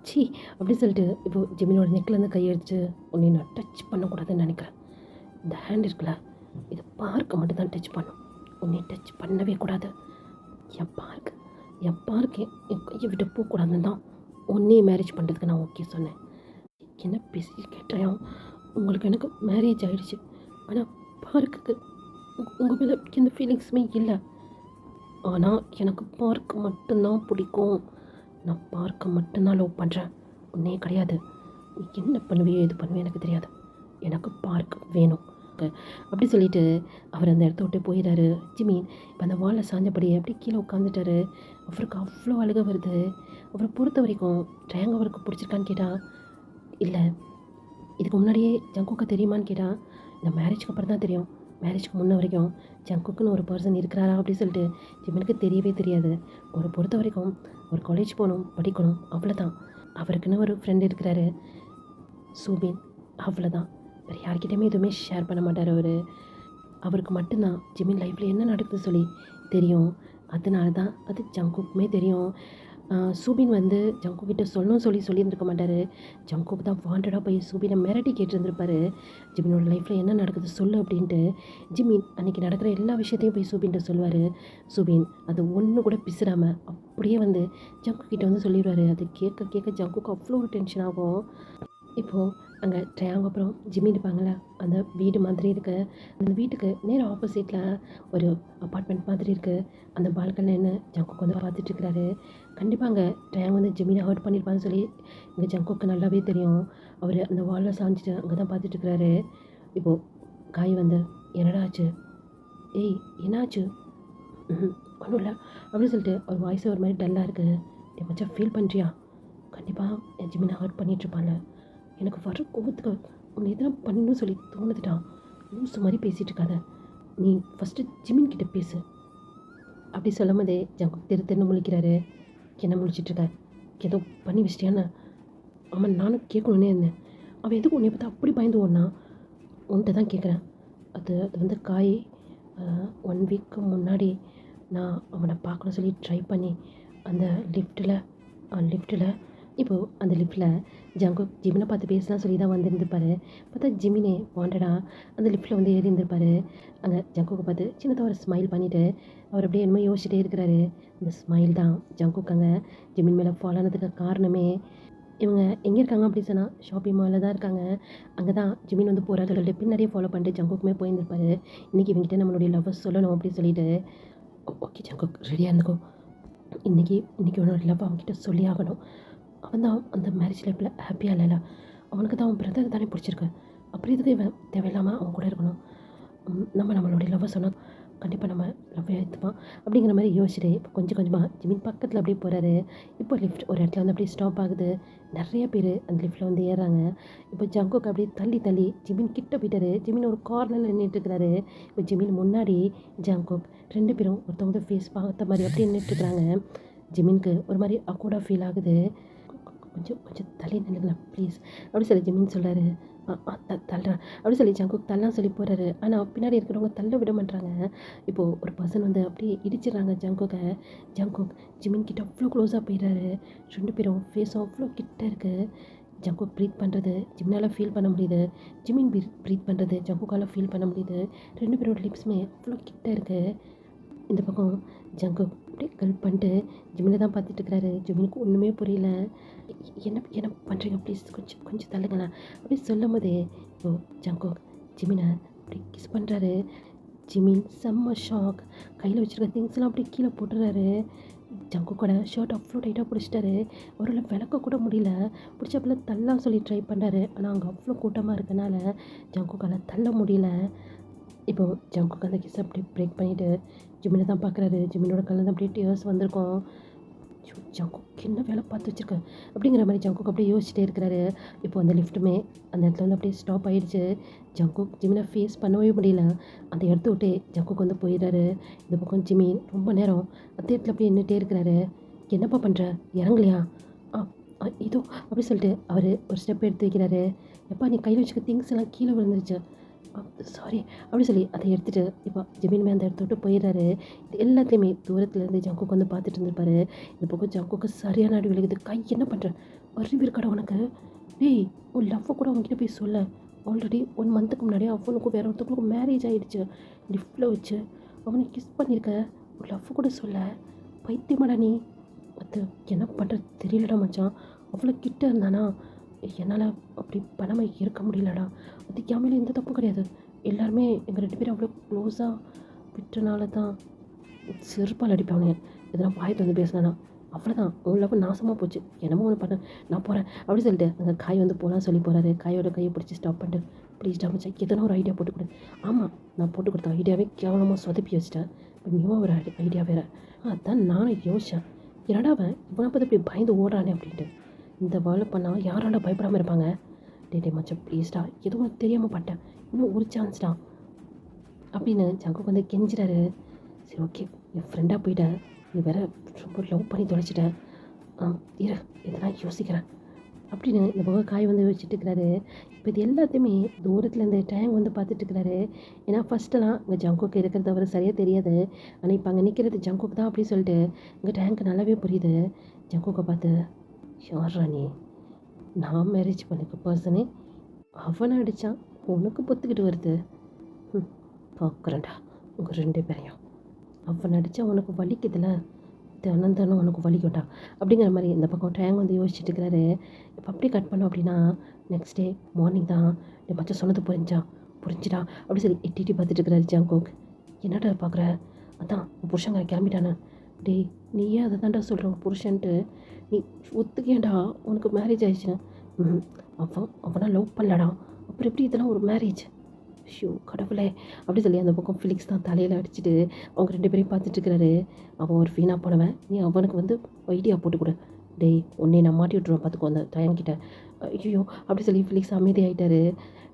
சி அப்படி சொல்லிட்டு இப்போது ஜிமினோட நெக்லேருந்து கையெடுத்து உன்னை நான் டச் பண்ணக்கூடாதுன்னு நினைக்கிறேன். இந்த ஹேண்ட் இருக்குல்ல இதை பார்க்க மட்டும் தான் டச் பண்ணும், உன்னை டச் பண்ணவே கூடாது. என் பார்க்க என் கையை விட்டு போகக்கூடாதுன்னு தான் உன்னையே மேரேஜ் பண்ணுறதுக்கு நான் ஓகே சொன்னேன். என்ன பேசி கேட்டாயும் உங்களுக்கு எனக்கு மேரேஜ் ஆகிடுச்சு, ஆனால் பார்க்குக்கு உங்கள் மேலே எந்த ஃபீலிங்ஸுமே இல்லை. ஆனால் எனக்கு பார்க்க மட்டும்தான் பிடிக்கும், நான் பார்க்க மட்டும்தான் லவ் பண்ணுறேன், உன்னே கிடையாது. நீ என்ன பண்ணுவியோ எது பண்ணுவியோ எனக்கு தெரியாது, எனக்கு பார்க்க வேணும் அப்படி சொல்லிட்டு அவர் அந்த இடத்த விட்டு போயிடாரு. ஜிமின் இப்போ அந்த வாலில் சாஞ்சபடி அப்படி கீழே உட்காந்துட்டாரு. அவருக்கு அவ்வளோ அழுக வருது. அவரை பொறுத்த வரைக்கும் ட்ரையாங்க அவருக்கு பிடிச்சிருக்கான்னு கேட்டால் இல்லை, இதுக்கு முன்னாடியே ஜங்குக்கா தெரியுமான்னு கேட்டால் இந்த மேரேஜ்க்கு அப்புறம் தான் தெரியும். மேரேஜ்க்கு முன்ன வரைக்கும் ஜங்குக்குன்னு ஒரு பர்சன் இருக்கிறாரா அப்படின்னு சொல்லிட்டு ஜிமினுக்கு தெரியவே தெரியாது. ஒரு பொறுத்த வரைக்கும் ஒரு காலேஜ் போகணும், படிக்கணும், அவ்வளோதான். அவருக்குன்னு ஒரு ஃப்ரெண்ட் இருக்கிறாரு, சூபின், அவ்வளோதான். வேறு யார்கிட்டையுமே எதுவுமே ஷேர் பண்ண மாட்டார் அவர். அவருக்கு மட்டும்தான் ஜிமின் லைஃப்பில் என்ன நடக்குதுன்னு சொல்லி தெரியும். அதனால தான் அது ஜங்குக்குமே தெரியும். சூபின் வந்து ஜங்குக் கிட்ட சொல்லியிருந்திருக்க மாட்டார். ஜங்குக் தான் வாண்டடாக போய் சூபினை மிரட்டி கேட்டிருந்திருப்பாரு, ஜிமினோட லைஃப்பில் என்ன நடக்குது சொல்லு அப்படின்ட்டு. ஜிமின் அன்றைக்கி நடக்கிற எல்லா விஷயத்தையும் போய் சூபின்கிட்ட சொல்லுவார். சூபின் அது ஒன்று கூட பிசுறாமல் அப்படியே வந்து ஜங்குக் கிட்ட வந்து சொல்லிடுவார். அது கேட்க கேட்க ஜங்குக்கு அவ்வளோ ஒரு டென்ஷன் ஆகும். இப்போது அங்கே ட்ரையாங் அப்புறம் ஜிம்மி இருப்பாங்கள, அந்த வீடு மாதிரி இருக்குது. அந்த வீட்டுக்கு நேராக ஆப்போசிட்டில் ஒரு அப்பார்ட்மெண்ட் மாதிரி இருக்குது. அந்த பால்கனில் என்ன ஜங்குக் வந்து பார்த்துட்ருக்கிறாரு. கண்டிப்பாக அங்கே ட்ரையாங் வந்து ஜிம்மினை ஹர்ட் பண்ணியிருப்பான்னு சொல்லி இங்கே ஜங்குக்கு நல்லாவே தெரியும். அவர் அந்த வாலில் சாஞ்சிட்டு அங்கே தான் பார்த்துட்ருக்கிறாரு. இப்போது காய் வந்து என்னடா ஆச்சு, ஏய் என்னாச்சு, ஒன்றும் இல்லை அப்படின்னு சொல்லிட்டு அவர் வாய்ஸ் ஒரு மாதிரி டல்லாக இருக்குது. நீ மச்சா ஃபீல் பண்ணுறியா, கண்டிப்பாக என் ஜிம்மினை ஹர்ட் பண்ணிகிட்ருப்பான்ல, எனக்கு வர கோபத்துக்கு உன்னை எதனா பண்ணணும்னு சொல்லி தோணுதுடா, லூசு மாதிரி பேசிகிட்டு இருக்காத, நீ ஃபஸ்ட்டு ஜிமின் கிட்ட பேசு அப்படி சொல்லும் போதே ஜங்குக் தெரு முழிக்கிறாரு. என்ன முழிச்சிட்ருக்க, ஏதோ பண்ணி வச்சிட்டியான்னு? ஆமாம், நானும் கேட்கணுன்னே இருந்தேன். அவன் எதுக்கு உன்னை பார்த்தா அப்படி பயந்து ஓடனா, உன்கிட்ட தான் கேட்குறேன். அது வந்து காய் 1 வீக்கு முன்னாடி நான் அவனை பார்க்கணும் சொல்லி ட்ரை பண்ணி அந்த லிஃப்ட்டில் இப்போது அந்த லிஃப்ட்டில் ஜங்குக் ஜிமினை பார்த்து பேசலாம் சொல்லி தான் வந்திருந்துருப்பார். பார்த்தா ஜிமினே வாண்டடாக அந்த லிஃப்ட்டில் வந்து ஏறி இருந்திருப்பார். அங்கே ஜங்குக்கை பார்த்து சின்னதாக ஒரு ஸ்மைல் பண்ணிவிட்டு அவர் அப்படியே என்னமோ யோசிச்சுட்டே இருக்கிறாரு. அந்த ஸ்மைல் தான் ஜங்குக் அங்கே ஜிமின் மேலே ஃபாலோ ஆனதுக்கு காரணமே. இவங்க எங்கே இருக்காங்க அப்படின்னு சொன்னால் ஷாப்பிங் மாலில் தான் இருக்காங்க. அங்கே தான் ஜிமின் வந்து போகிறாரு சொல்லிட்டு பின்னாடியே ஃபாலோ பண்ணிட்டு ஜங்குக்குமே போயிருந்திருப்பாரு. இன்றைக்கி இவங்ககிட்ட நம்மளுடைய லவ்வை சொல்லணும் அப்படின்னு சொல்லிட்டு, ஓகே ஜங்குக் ரெடியாக இருந்துக்கோ, இன்றைக்கி உன்னோட லவ் அவங்ககிட்ட சொல்லி ஆகணும். அவன் தான் அந்த மேரேஜ் லைஃப்பில் ஹாப்பியாக இல்லைல்ல, அவனுக்கு தான் அவன் பிரதர் தானே பிடிச்சிருக்கு, அப்புறம் இதுக்கு இவன் தேவையில்லாமல் அவன் கூட இருக்கணும். நம்மளுடைய லவ்வை சொன்னால் கண்டிப்பாக நம்ம லவ்வை ஏற்றுப்பான் அப்படிங்கிற மாதிரி யோசிச்சுட்டு இப்போ கொஞ்சம் கொஞ்சமாக ஜிமின் பக்கத்தில் அப்படியே போகிறாரு. இப்போ லிஃப்ட் ஒரு இடத்துல வந்து அப்படியே ஸ்டாப் ஆகுது. நிறைய பேர் அந்த லிஃப்ட்டில் வந்து ஏறுறாங்க. இப்போ ஜங்குக்கு அப்படியே தள்ளி ஜிமின் கிட்ட போயிட்டாரு. ஜிமின் ஒரு கார்னரில் நின்றுட்டுருக்கிறாரு. இப்போ ஜிமின் முன்னாடி ஜங்குக் 2 பேரும் ஒருத்தவங்க ஃபேஸ் பார்த்த மாதிரி அப்படியே நின்றுட்டுருக்குறாங்க. ஜிமினுக்கு ஒரு மாதிரி அக்கோடாக ஃபீல் ஆகுது. கொஞ்சம் தள்ளி நில்லுங்களேன் ப்ளீஸ் அப்படி சொல்லி ஜிமின் சொல்கிறாரு. தள்ளுறேன் அப்படி சொல்லி ஜங்குக் தள்ளலாம் சொல்லி போகிறாரு. ஆனால் பின்னாடி இருக்கிறவங்க தள்ள விட மாட்டாங்க. இப்போது ஒரு பர்சன் வந்து அப்படியே இடிச்சிடுறாங்க ஜங்குக் ஜிமின் கிட்ட அவ்வளோ க்ளோஸாக போயிடுறாரு. 2 பேரும் ஃபேஸும் அவ்வளோ கிட்ட இருக்குது. ஜங்குக் ப்ரீத் பண்ணுறது ஜிமினால் ஃபீல் பண்ண முடியுது. ஜிமின் ப்ரீத் பண்ணுறது ஜங்குக்கால் ஃபீல் பண்ண முடியுது. 2 பேரோட லிப்ஸுமே அவ்வளோ கிட்ட இருக்குது. இந்த பக்கம் ஜங்குக் அப்படியே கல்ப் பண்ணிட்டு ஜிமினை தான் பார்த்துட்ருக்கிறாரு. ஜிமினுக்கு ஒன்றுமே புரியல. என்ன பண்ணுறீங்க ப்ளீஸ், கொஞ்சம் தள்ளுங்களேன் அப்படி சொல்லும் போதே இப்போ ஜங்குக் ஜிமினை அப்படி கிஸ் பண்ணுறாரு. ஜிமின் செம்ம ஷாக், கையில் வச்சுருக்க திங்ஸ்லாம் அப்படி கீழே போட்டுறாரு. ஜங்குக்கோட ஷர்ட் அவ்வளோ டைட்டாக பிடிச்சிட்டாரு. அவரால் விளக்க கூட முடியல. பிடிச்சப்பல தள்ளலாம் சொல்லி ட்ரை பண்ணுறாரு. ஆனால் அங்கே அவ்வளோ கூட்டமாக இருக்கனால ஜங்குக்கால் தள்ள முடியல. இப்போது ஜங்குக் அந்த கிஸ் அப்படியே பிரேக் பண்ணிவிட்டு ஜிமினை தான் பார்க்குறாரு. ஜிமினோட கண்ணில் தான் அப்படியே டியர்ஸ் வந்திருக்கும். ஜங்குக் என்ன வேலை பார்த்து வச்சுருக்கேன் அப்படிங்கிற மாதிரி ஜங்குக் அப்படியே யோசிச்சுட்டே இருக்கிறாரு. இப்போ அந்த லிஃப்ட்டுமே அந்த இடத்துல வந்து அப்படியே ஸ்டாப் ஆகிடுச்சு. ஜங்குக் ஜிமினை ஃபேஸ் பண்ணவே முடியல. அந்த இடத்த விட்டு ஜங்குக் வந்து போயிடுறாரு. இந்த பக்கம் ஜிமின் ரொம்ப நேரம் அந்த இடத்துல அப்படியே நின்றுட்டே இருக்கிறாரு. என்னப்பா பண்ணுற, இறங்கலையா? இதோ அப்படி சொல்லிட்டு அவர் ஒரு ஸ்டெப் எடுத்து வைக்கிறாரு. எப்பா நீ கையில் வச்சுக்க திங்ஸ் எல்லாம் கீழே விழுந்துருச்சு, சாரி அப்படி சொல்லி அதை எடுத்துகிட்டு இப்போ ஜிமினுமே அந்த இடத்த விட்டு போயிடுறாரு. இது எல்லாத்தையுமே தூரத்துலேருந்து ஜங்குக் வந்து பார்த்துட்டு இருந்திருப்பாரு. இந்த பக்கம் ஜங்குக்கு சரியான அடி விழுகுது. கை என்ன பண்ணுற, அறிவு இருக்கடா உனக்கு, டேய் உன் லவ்வை கூட அவங்ககிட்ட போய் சொல்ல. ஆல்ரெடி 1 மந்த்துக்கு முன்னாடியே அவனுக்கும் வேற ஒருத்தவங்களுக்கும் மேரேஜ் ஆகிடுச்சு. லிஃப்ட்டில் வச்சு அவனை கிஸ் பண்ணியிருக்க, உன் லவ்வை கூட சொல்ல. பைத்தியமாடா நீ, அது என்ன பண்ணுறது தெரியலடா மச்சான், அவ்வளோ கிட்ட இருந்தானா என்னால் அப்படி பண்ணாமல் இருக்க முடியலடா. அது என் மேலே எந்த தப்பும் கிடையாது. எல்லாருமே எங்கள் 2 பேரும் அவ்வளோ க்ளோஸாக விட்டனால தான். செருப்பால் அடிப்பவனுங்க எதனா வாயத்து வந்து பேசினானா அவ்வளோதான், உன் லவ் நாசமாக போச்சு, என்னமோ ஒன்று பண்ண, நான் போகிறேன் அப்படி சொல்லிட்டு அங்கே காய் வந்து போகலாம் சொல்லி போகிறாரு. காயோட கையை பிடிச்சி ஸ்டாப் பண்ணிட்டு ப்ளீஸ் மச்சா எதனா ஒரு ஐடியா போட்டு கொடு. ஆமாம், நான் போட்டு கொடுத்த ஐடியாவே கேவலமாக சொதப்பி வச்சிட்டேன். இப்போ நியூவாக ஒரு ஐடியா வேறு. அதான் நானும் யோசித்தேன், என்னடா அவன் இவனை பார்த்து இப்படி பயந்து ஓடுறானே அப்படின்ட்டு. இந்த வேலை பண்ணால் யாராண்டா பயப்படாமல் இருப்பாங்க. டே மச்சான் ப்ளீஸ்டா, எதுவும் தெரியாமல் பட்டேன், இன்னும் ஒரு சான்ஸ்டா. அப்படின்னு ஜங்குக்கு வந்து கெஞ்சுறாரு. சரி ஓகே, என் ஃப்ரெண்டாக போயிட்ட, நீ வேற ரொம்ப லவ் பண்ணி தொலைச்சிட்ட, இரு இதெல்லாம் யோசிக்கிறேன் அப்படின்னு இந்த பக்கம் காய் வந்து யோசிச்சுட்டு இருக்கிறாரு. இப்போ இது எல்லாத்தையுமே தூரத்துலேருந்து டேங்க் வந்து பார்த்துட்ருக்கிறாரு. ஏன்னா ஃபஸ்ட்டெல்லாம் இங்கே ஜங்குக்கு இருக்கிறது அவர் சரியாக தெரியாது. ஆனால் இப்போ அங்கே நிற்கிறது ஜங்குக்கு தான் அப்படின்னு சொல்லிட்டு இங்கே டேங்க்கு நல்லாவே புரியுது. ஜங்குக்கை பார்த்து, யார்ரா நீ? நான் மேரேஜ் பண்ணிக்க பர்சனே அவனை அடித்தான், உனக்கு பொத்துக்கிட்டு வருது. பார்க்குறேன்டா உங்கள் 2 பேரையும். அவனை அடித்தா உனக்கு வலிக்குதுல்ல, தினம் தினம் உனக்கு வலிக்கும்டா அப்படிங்கிற மாதிரி இந்த பக்கம் டேங்க் வந்து யோசிச்சுட்டு இருக்கிறாரு. இப்போ அப்படியே கட் பண்ணோம் அப்படின்னா நெக்ஸ்ட் டே மார்னிங் தான் என் மச்சம் சொன்னது புரிஞ்சுடா அப்படி சொல்லி எட்டி பார்த்துட்டு இருக்கிறாரு ஜங்குக். என்னடா பார்க்குற? அதான் உன் புருஷங்க கிளம்பிட்டானே. டேய், நீ ஏன் அதை தாண்டா சொல்கிற புருஷன்ட்டு? நீ ஒத்துக்கேண்டா உனக்கு மேரேஜ் ஆயிடுச்சுன்னு. அவனா லவ் பண்ணலடா, அப்புறம் எப்படி இதெல்லாம் ஒரு மேரேஜ்? ஷோ கடவுளே அப்படி சொல்லி அந்த பக்கம் ஃபிலிக்ஸ் தான் தலையில் அடிச்சுட்டு அவங்க 2 பேரையும் பார்த்துட்ருக்கிறாரு. அவன் ஒரு வீணாக போனவன், நீ அவனுக்கு வந்து ஐடியா போட்டு கொடு. டேய், உன்னை நான் மாட்டி விட்ருவேன் பார்த்துக்கோ அந்த தயங்கிட்ட. ஐயோ அப்படி சொல்லி ஃபிலிக்ஸ் அமைதியாகிட்டாரு.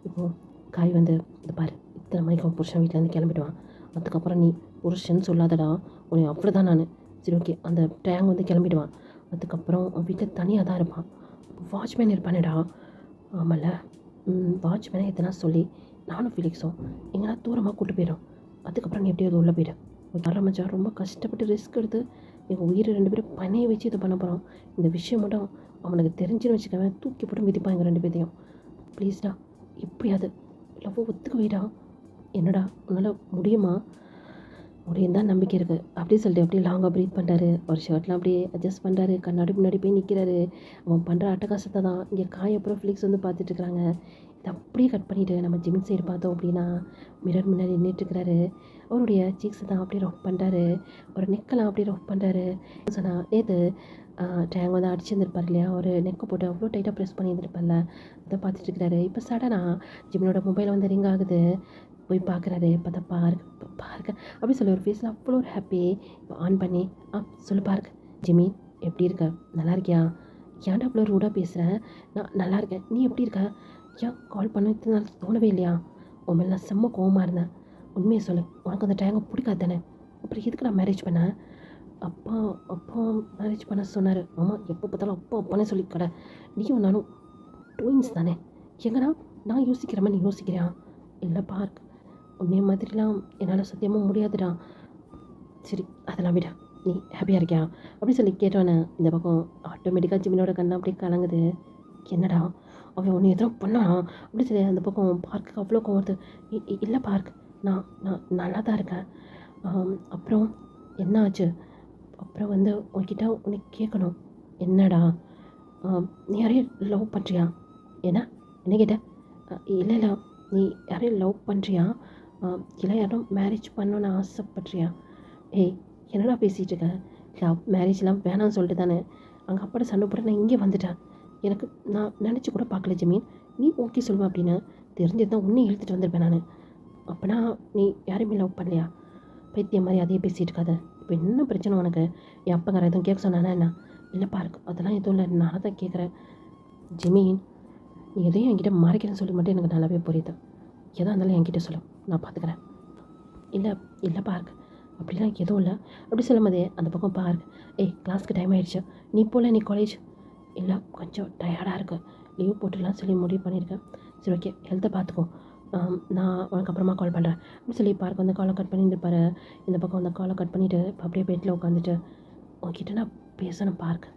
இப்போது காய் வந்து இந்த பாரு, இத்தனை மணிக்கு அவன் புருஷன் வீட்டிலேருந்து கிளம்பிடுவான், அதுக்கப்புறம் நீ புருஷன் சொல்லாதடா, உன்னை அவ்வளோ தான் நான். சரி ஓகே, அந்த டேங் வந்து கிளம்பிடுவான், அதுக்கப்புறம் அவன் வீட்டில் தனியாக தான் இருப்பான். வாட்ச்மேன் இருப்பானேடா. ஆமாம்ல, வாட்ச்மேனை எத்தனை சொல்லி நானும் ஃபிலிக்ஸும் எங்கன்னா தூரமாக கூட்டு போயிடும், அதுக்கப்புறம் நீ எப்படியாவது உள்ளே போயிடும். வர மச்சான் ரொம்ப கஷ்டப்பட்டு ரிஸ்க் எடுத்து எங்கள் உயிரை 2 பேரும் பணையை வச்சு இது பண்ண போகிறோம். இந்த விஷயம் மட்டும் அவனுக்கு தெரிஞ்சுன்னு வச்சுக்கவன் தூக்கி போட்டு மிதிப்பான் எங்கள் 2 பேர்த்தையும். ப்ளீஸ்டா எப்படியாவது லவ் ஒத்துக்க வைடா. என்னடா உன்னால் முடியுமா? முடியும் தான் நம்பிக்கை இருக்குது அப்படின்னு சொல்லிட்டு அப்படியே லாங்காக ப்ரீத் பண்ணுறாரு. ஒரு ஷர்ட்லாம் அப்படியே அட்ஜஸ்ட் பண்ணுறாரு. கண்ணாடி முன்னாடி போய் நிற்கிறாரு. அவன் பண்ணுற அட்டகாசத்தை தான் இங்கே அப்புறம் ஃபிலிக்ஸ் வந்து பார்த்துட்ருக்குறாங்க. இதை அப்படியே கட் பண்ணிவிட்டு நம்ம ஜிமின் சைடு பார்த்தோம் அப்படின்னா மிரர் முன்னாடி நின்றுட்டுருக்கிறாரு. அவருடைய சீக்ஸை தான் அப்படியே ரஃப் பண்ணுறாரு, ஒரு நெக்கெல்லாம் அப்படியே ரஃப் பண்ணுறாரு. சொன்னால் நேற்று டேங் வந்து அடிச்சுருந்துருப்பார் இல்லையா, ஒரு நெக்கை போட்டு அவ்வளோ டைட்டாக ப்ரெஸ் பண்ணியிருந்துருப்பார்ல, அதை பார்த்துட்ருக்கிறாரு. இப்போ சடனாக ஜிமினோட மொபைல் வந்து ரிங் ஆகுது. போய் பார்க்குறாரு. பார்த்தா பாருங்க அப்படி சொல்லி ஒரு ஃபேஸில் அவ்வளோ ஒரு ஹாப்பி. இப்போ ஆன் பண்ணி சொல்லு பாருங்க, ஜிமி எப்படி இருக்க, நல்லா இருக்கியா? ஏன்டா அவ்வளோ ரூடாக பேசுகிறேன்? நான் நல்லா இருக்கேன், நீ எப்படி இருக்க? ஏன் கால் பண்ண தோணவே இல்லையா? உன் மேலே நான் செம்ம கோவமாக இருந்தேன். உண்மையை சொல்லு, உனக்கு அந்த டேங்கை பிடிக்காது தானே? அப்புறம் எதுக்கு நான் மேரேஜ் பண்ணேன்? அப்பா அப்பா மேரேஜ் பண்ண சொன்னார். ஆமாம், எப்போ பார்த்தாலும் அப்பா அப்பானே சொல்லி கடை. நீயும் நானும் ட்வின்ஸ் தானே? எங்கன்னா நான் யோசிக்கிற மாதிரி நீ யோசிக்கிறியா? இல்லை பார்க், உன்னே மாதிரிலாம் என்னால் சத்தியமாக முடியாதுடா. சரி அதெல்லாம் விட, நீ ஹாப்பியாக இருக்கியா அப்படி சொல்லி கேட்டோன்னே இந்த பக்கம் ஆட்டோமேட்டிக்காக ஜிமினோட கண்ணை அப்படியே கலங்குது. என்னடா அவன் ஒன்று எதோ பண்ணான் அப்படி சொல்லி அந்த பக்கம் பார்க்குக்கு அவ்வளோ கோவம் வருது. இல்லை பார்க், நான் நான் நல்லா தான் இருக்கேன். அப்புறம் என்ன ஆச்சு? அப்புறம் வந்து உன்கிட்ட உனக்கு கேட்கணும். என்னடா, நீ யாரையும் லவ் பண்ணுறியா? ஏன்னா என்ன கேட்ட? இல்லை இல்லை, நீ யாரையும் லவ் பண்ணுறியா? இல்லை யாரும் மேரேஜ் பண்ணணுன்னு ஆசைப்படுறியா? ஏய் என்னடா பேசிகிட்டு இருக்கேன்? லவ் மேரேஜ்லாம் வேணாம்னு சொல்லிட்டு தானே அங்கே அப்பாட்ட சண்டை போட்டு நான் இங்கே வந்துட்டேன். எனக்கு நான் நினச்சி கூட பார்க்கல ஜமீன், நீ ஓகே சொல்லுவேன் அப்படின்னு தெரிஞ்சது தான் உன்னை இழுத்துட்டு வந்திருப்பேன் நான். அப்போனா நீ யாரையுமே லவ் பண்ணலையா? பைத்தியம் மாதிரி அதையே பேசிகிட்டு இருக்காத. இப்போ என்ன பிரச்சனை உனக்கு? என் அப்பங்கார எதுவும் கேட்க சொன்னானா என்ன? இல்லைப்பா இருக்கு, அதெல்லாம் எதுவும் இல்லை, நான் தான் கேட்குறேன். ஜெமீன், நீ எதையும் என்கிட்ட மறைக்கிறேன்னு சொல்லி மட்டும் எனக்கு நல்லாவே புரியுது. எதாக இருந்தாலும் என்கிட்ட சொல்லும், நான் பார்த்துக்கிறேன். இல்லை இல்லை பார்க், அப்படிலாம் எதுவும் இல்லை அப்படி சொல்லும் போதே அந்த பக்கம் பார்க், ஏய் கிளாஸ்க்கு டைம் ஆகிடுச்சு, நீ போகல, நீ காலேஜ்? இல்லை கொஞ்சம் டயர்டாக இருக்குது, லீவ் போட்டுலாம் சொல்லி முடிவு பண்ணியிருக்கேன். சரி ஓகே, ஹெல்த்தை பார்த்துக்கோ, நான் உனக்கு அப்புறமா கால் பண்ணுறேன் அப்படின்னு சொல்லி பார்க் வந்து காலை கட் பண்ணியிருப்பார். இந்த பக்கம் அந்த காலை கட் பண்ணிவிட்டு அப்படியே பெட்டில் உட்காந்துட்டு, உன்கிட்ட நான் பேசணும் பார்க்.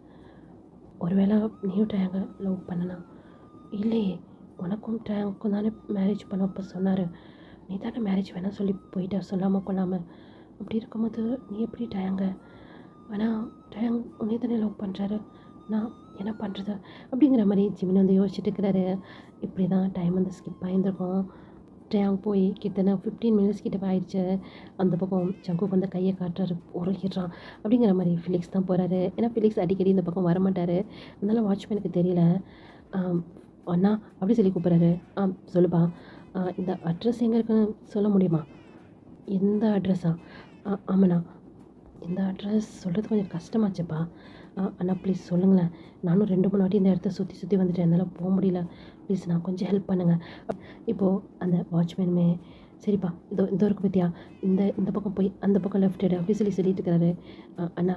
ஒருவேளை நீயும் டேங்க லவ் பண்ணனா? இல்லையே, உனக்கும் டேங்க்கும் தானே மேரேஜ் பண்ணப்போ சொன்னார், நீ தானே மேரேஜ் வேணாம் சொல்லி போயிட்ட சொல்லாமல் கொள்ளாமல். அப்படி இருக்கும்போது நீ எப்படி டேங்க? ஆனால் டேங் உன்னே தானே லவ் பண்ணுறாரு, நான் என்ன பண்ணுறது அப்படிங்கிற மாதிரி ஜிமின் வந்து யோசிச்சுட்டு இருக்கிறாரு. இப்படி தான் டைம் வந்து ஸ்கிப் ஆகியிருந்திருக்கோம். டேங் போய் கிட்டத்தட்ட 15 மினிட்ஸ் கிட்ட ஆயிடுச்சு. அந்த பக்கம் ஜங்குக்கு வந்து கையை காட்டுறாரு, உருகிடுறான் அப்படிங்கிற மாதிரி ஃபிலிக்ஸ் தான் போகிறாரு. ஏன்னா ஃபிலிக்ஸ் அடிக்கடி இந்த பக்கம் வரமாட்டார், அதனால் வாட்ச்மேனுக்கு தெரியல. அண்ணா அப்படி சொல்லி கூப்பிட்றாரு. சொல்லுப்பா, இந்த அட்ரஸ் எங்கே இருக்குன்னு சொல்ல முடியுமா? எந்த அட்ரஸா? ஆமாண்ணா, இந்த அட்ரஸ் சொல்கிறது கொஞ்சம் கஷ்டமாச்சுப்பா. அண்ணா ப்ளீஸ் சொல்லுங்களேன், நானும் 2-3 வாட்டி இந்த இடத்த சுற்றி வந்துட்டேன், என்னால் போக முடியல, ப்ளீஸ் நான் கொஞ்சம் ஹெல்ப் பண்ணுங்கள். இப்போது அந்த வாட்ச்மேனுமே சரிப்பா இதோ இந்த இருக்கு பார்த்தியா, இந்த பக்கம் போய் அந்த பக்கம் லெஃப்ட் எடு அப்படி சொல்லிட்டு இருக்கிறாரு. அண்ணா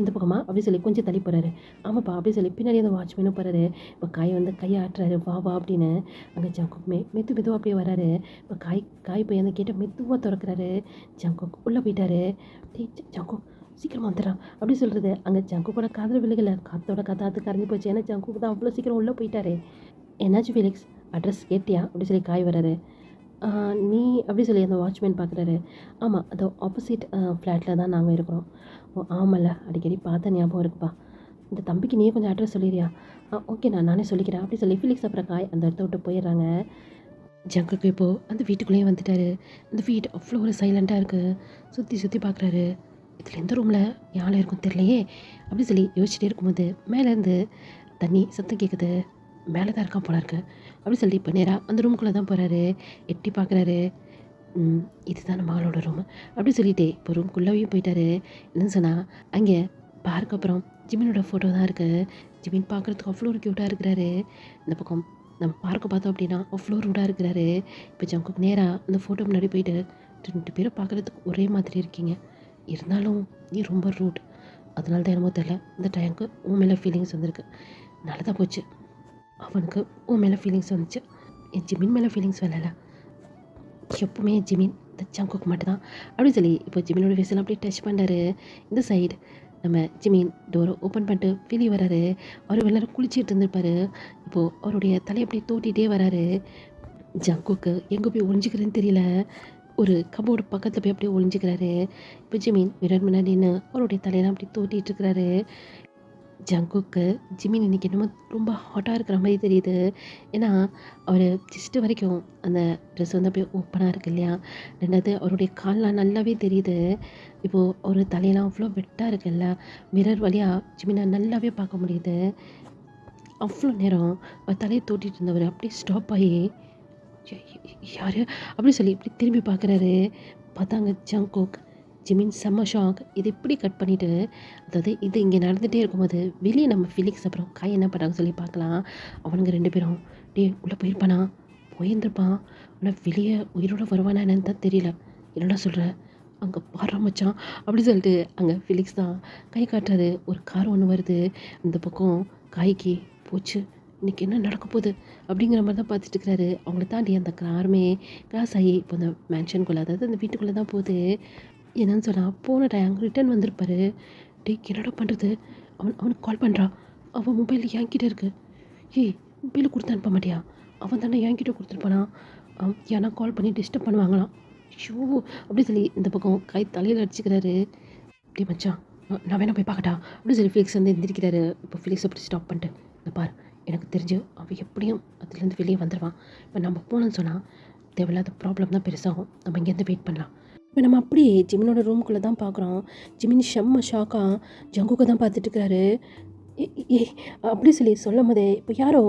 இந்த பக்கமா அப்படி சொல்லி கொஞ்சம் தள்ளி போகிறாரு. ஆமாப்பா அப்படி சொல்லி பின்னாடி அந்த வாட்ச்மேனும் போகிறாரு. இப்போ காய் வந்து கையை ஆட்டுறாரு, வா வா அப்படின்னு. அங்கே ஜங்குக் மெதுவாக அப்படியே வராரு. இப்போ காய் போய் அந்த கேட்டை மெதுவாக திறக்கிறாரு. ஜங்குக் உள்ளே போயிட்டாரு. டேய் ஜங்குக் சீக்கிரமாக வந்துடுறான் அப்படி சொல்கிறது. அங்கே ஜங்குக்கோட காதில் விழுகலை, காத்தோட காற்று கரைஞ்சி போச்சு. ஏன்னா ஜங்குக் தான் அவ்வளோ சீக்கிரம் உள்ளே போயிட்டாரு. என்னாச்சு ஃபீலிக்ஸ், அட்ரஸ் கேட்டியா அப்படி சொல்லி காய் வராரு. நீ அப்படி சொல்லி அந்த வாட்ச்மேன் பார்க்குறாரு. ஆமாம் அது ஆப்போசிட் ஃப்ளாட்டில் தான் நாங்கள் இருக்கிறோம். ஓ ஆமாம்ல, அடிக்கடி பார்த்த ஞாபகம் இருக்குப்பா. இந்த தம்பிக்கு நீ கொஞ்சம் அட்ரஸ் சொல்லிடுறியா? ஓகே நானே சொல்லிக்கிறேன் அப்படி சொல்லி ஃபீலிக்ஸ் அப்புறம் காய் அந்த இடத்த விட்டு போயிடுறாங்க. ஜங்குக்கு இப்போது அந்த வீட்டுக்குள்ளேயே வந்துட்டார். அந்த வீடு அவ்வளோ ஒரு சைலண்ட்டாக இருக்குது. சுற்றி பார்க்குறாரு. இதில் எந்த ரூமில் யாழை இருக்கும் தெரியலையே அப்படி சொல்லி யோசிச்சுட்டே இருக்கும்போது மேலேருந்து தண்ணி சத்தம் கேட்குது. மேலே தான் இருக்கான் போல இருக்கு அப்படி சொல்லி இப்போ நேராக அந்த ரூமுக்குள்ளே தான் போகிறாரு. எட்டி பார்க்குறாரு. இதுதான் நம்ம மகளோட ரூமு அப்படி சொல்லிட்டு இப்போ ரூம்குள்ளேயும் போயிட்டாரு. என்னன்னு சொன்னால் அங்கே பார்க்க அப்புறம் ஜிமினோட ஃபோட்டோ தான் இருக்குது. ஜிமின் பார்க்குறதுக்கு அவ்வளோ ஒரு க்யூட்டாக இருக்கிறாரு. இந்த பக்கம் நம்ம பார்க்க பார்த்தோம் அப்படின்னா அவ்வளோ ரூடாக இருக்கிறாரு. இப்போ ஜங்குக்கு நேராக அந்த ஃபோட்டோ முன்னாடி போயிட்டு 2 பேரும் பார்க்குறதுக்கு ஒரே மாதிரி இருக்கீங்க, இருந்தாலும் நீ ரொம்ப ரூட், அதனால தான் என்னமோ தெரியல இந்த டைமுக்கு உன் மேலே ஃபீலிங்ஸ் வந்திருக்கு. நல்லதாக போச்சு, அவனுக்கு உன் மேலே ஃபீலிங்ஸ் வந்துச்சு, என் ஜிமின் மேலே ஃபீலிங்ஸ் வரல. எப்பவுமே ஜிமின் இந்த ஜங்குக்கு மட்டும்தான் அப்படின்னு சொல்லி இப்போ ஜிமினோட ஃபேஸெல்லாம் அப்படியே டச் பண்ணுறாரு. இந்த சைடு நம்ம ஜிமின் டோரை ஓப்பன் பண்ணிட்டு வெளியே வராரு. அவர் வெளில குளிச்சிட்டு இருந்திருப்பாரு. இப்போது அவருடைய தலையை அப்படியே தோட்டிகிட்டே வராரு. ஜங்குக்கு எங்கே போய் ஒழிஞ்சிக்கிறேன்னு தெரியல. ஒரு கபோர்டு பக்கத்தில் போய் அப்படியே ஒழிஞ்சிக்கிறாரு. இப்போ ஜிமின் மிரர் முன்னாடி நின்று அவருடைய தலையெல்லாம் அப்படி தோட்டிகிட்டு இருக்கிறாரு. ஜங்குக்கு ஜிமின் இன்றைக்கி என்னமோ ரொம்ப ஹாட்டாக இருக்கிற மாதிரி தெரியுது. ஏன்னா அவர் ஜஸ்ட்டு வரைக்கும் அந்த ட்ரெஸ் வந்து அப்படியே ஓப்பனாக இருக்கு இல்லையா. ரெண்டாவது அவருடைய கால்லாம் நல்லாவே தெரியுது. இப்போது அவர் தலையெல்லாம் அவ்வளோ வெட்டாக இருக்குல்ல, மிரர் வழியாக ஜிமினை நல்லாவே பார்க்க முடியுது. அவ்வளோ நேரம் அவர் தலையை தோட்டிகிட்டு இருந்தவர் அப்படியே ஸ்டாப் ஆகி யார் அப்படி சொல்லி இப்படி திரும்பி பார்க்குறாரு. பார்த்தாங்க ஜங்குக். ஜிமின் செம்ம ஷாக். இது இப்படி கட் பண்ணிவிட்டு, அதாவது இது இங்கே நடந்துகிட்டே இருக்கும்போது வெளியே நம்ம ஃபீலிக்ஸ் அப்புறம் காய் என்ன பண்ணுறாங்க சொல்லி பார்க்கலாம். அவனுங்க 2 பேரும் உள்ளே போயிருப்பானா, போயிருந்துருப்பான், ஆனால் வெளியே உயிரோட வருவானா என்னன்னு தான் தெரியல. என்னடா சொல்கிற, அங்கே பாடுற மச்சான் அப்படி சொல்லிட்டு அங்கே ஃபீலிக்ஸ் தான் கை காட்டுறாரு. ஒரு கார் ஒன்று வருது. அந்த பக்கம் காய்க்கு போச்சு, இன்றைக்கி என்ன நடக்க போகுது அப்படிங்கிற மாதிரி தான் பார்த்துட்டு இருக்கிறாரு. அவங்கள தாண்டி அந்த காருமே கிராஸ் ஆகி இப்போ அந்த மேன்ஷனுக்குள்ளே, அதாவது அந்த வீட்டுக்குள்ளே தான் போகுது. என்னன்னு சொன்னால் போன டைம் ரிட்டர்ன் வந்திருப்பாரு. என்னடா பண்ணுறது, அவனுக்கு கால் பண்ணுறான். அவன் மொபைல் என்கிட்ட இருக்குது. மொபைலில் கொடுத்து அனுப்ப மாட்டியா, அவன் தானே என்கிட்ட கொடுத்துருப்பானா, ஏன்னா கால் பண்ணி டிஸ்டர்ப் பண்ணுவாங்களாம். ஷோ அப்படி சொல்லி இந்த பக்கம் கை தலையில் அடிச்சுக்கிறாரு. மச்சான் நான் வேணா போய் பார்க்கட்டா அப்படி சொல்லி ஃபிலிக்ஸ் வந்து எந்திரிக்கிறாரு. இப்போ ஃபிலிக்ஸ் அப்படி ஸ்டாப் பண்ணிட்டு, இந்த பார் எனக்கு தெரிஞ்சு அவன் எப்படியும் அதுலேருந்து வெளியே வந்துடுவான். இப்போ நம்ம போனோன்னு சொன்னால் தேவையில்லாத ப்ராப்ளம் தான் பெருசாகும். நம்ம இங்கேருந்து வெயிட் பண்ணலாம். இப்போ நம்ம அப்படியே ஜிமினோட ரூம்குள்ளே தான் பார்க்குறோம். ஜிமின் செம்ம ஷாக்காக ஜங்குக்கை தான் பார்த்துட்ருக்காரு. அப்படி சொல்லி சொல்லும் போதே இப்போ யாரோ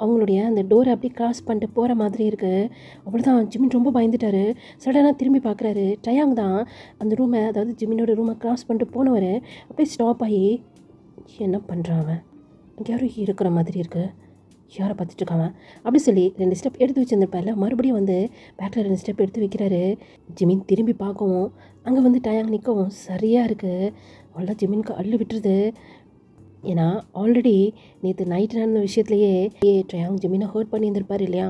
அவங்களுடைய அந்த டோரை அப்படியே கிராஸ் பண்ணிட்டு போகிற மாதிரி இருக்குது. அவ்வளோதான், ஜிமின் ரொம்ப பயந்துட்டார். சடனாக திரும்பி பார்க்குறாரு. டயாங் தான் அந்த ரூமை, அதாவது ஜிமினோட ரூமை கிராஸ் பண்ணிட்டு போனவர் அப்படியே ஸ்டாப் ஆகி என்ன பண்ணுறான் அவன், இங்கே யாரும் இருக்கிற மாதிரி இருக்குது, யாரை பார்த்துட்ருக்காங்க அப்படி சொல்லி 2 ஸ்டெப் எடுத்து வச்சுருந்துருப்பார்ல, மறுபடியும் வந்து பேக்கில் 2 ஸ்டெப் எடுத்து வைக்கிறாரு. ஜிமின் திரும்பி பார்க்கவும் அங்கே வந்து டயாங் நிற்கவும் சரியாக இருக்குது. அவ்வளோ ஜிமின்க்கு அள்ளு விட்டுருது. ஏன்னா ஆல்ரெடி நேற்று நைட்டு நடந்த விஷயத்துலையே டயாங் ஜிமினை ஹர்ட் பண்ணியிருந்திருப்பார் இல்லையா.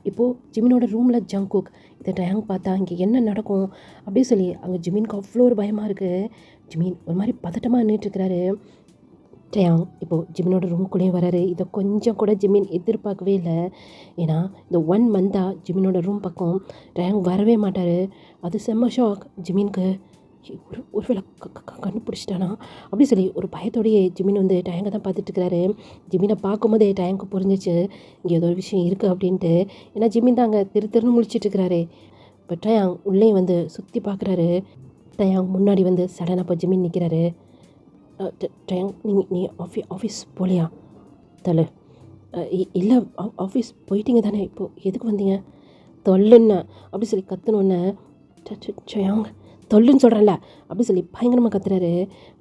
இப்போது ஜிமினோட ரூமில் ஜங்குக் இதை டயாங் பார்த்தா இங்கே என்ன நடக்கும் அப்படி சொல்லி அங்கே ஜிமின்க்கு அவ்வளோ ஒரு பயமாக இருக்குது. ஜிமின் ஒரு மாதிரி பதட்டமாக நின்றுட்டுருக்கிறாரு. டயாங் இப்போது ஜிமினோட ரூம்குள்ளேயும் வராரு. இதை கொஞ்சம் கூட ஜிமின் எதிர்பார்க்கவே இல்லை. ஏன்னா இந்த 1 மந்தாக ஜிமினோட ரூம் பக்கம் டயாங் வரவே மாட்டார். அது செம்ம ஷாக் ஜிமின்க்கு. ஒருவேளை கண்டுபிடிச்சிட்டானா அப்படி சொல்லி ஒரு பயத்தோடையே ஜிமின் வந்து டயாங்கை தான் பார்த்துட்ருக்கிறாரு. ஜிமினை பார்க்கும்போதே டயாங்க்கு புரிஞ்சிச்சு இங்கே ஏதோ ஒரு விஷயம் இருக்குது அப்படின்ட்டு. ஏன்னா ஜிமின் தான் அங்கே திருன்னு முழிச்சிட்ருக்கிறாரு. இப்போ டயாங் உள்ளே வந்து சுற்றி பார்க்குறாரு. டயாங் முன்னாடி வந்து சடனாக இப்போ ஜிமின் நிற்கிறாரு. டயாங் நீ ஆஃபீஸ் போகலையா தலை? இல்லை ஆஃபீஸ் போயிட்டீங்க தானே, இப்போது எதுக்கு வந்தீங்க? தொல்லுன்னு அப்படி சொல்லி கத்துனோன்னே டயாங் தொல்லுன்னு சொல்கிறேன்ல அப்படி சொல்லி பயங்கரமாக கத்துறாரு.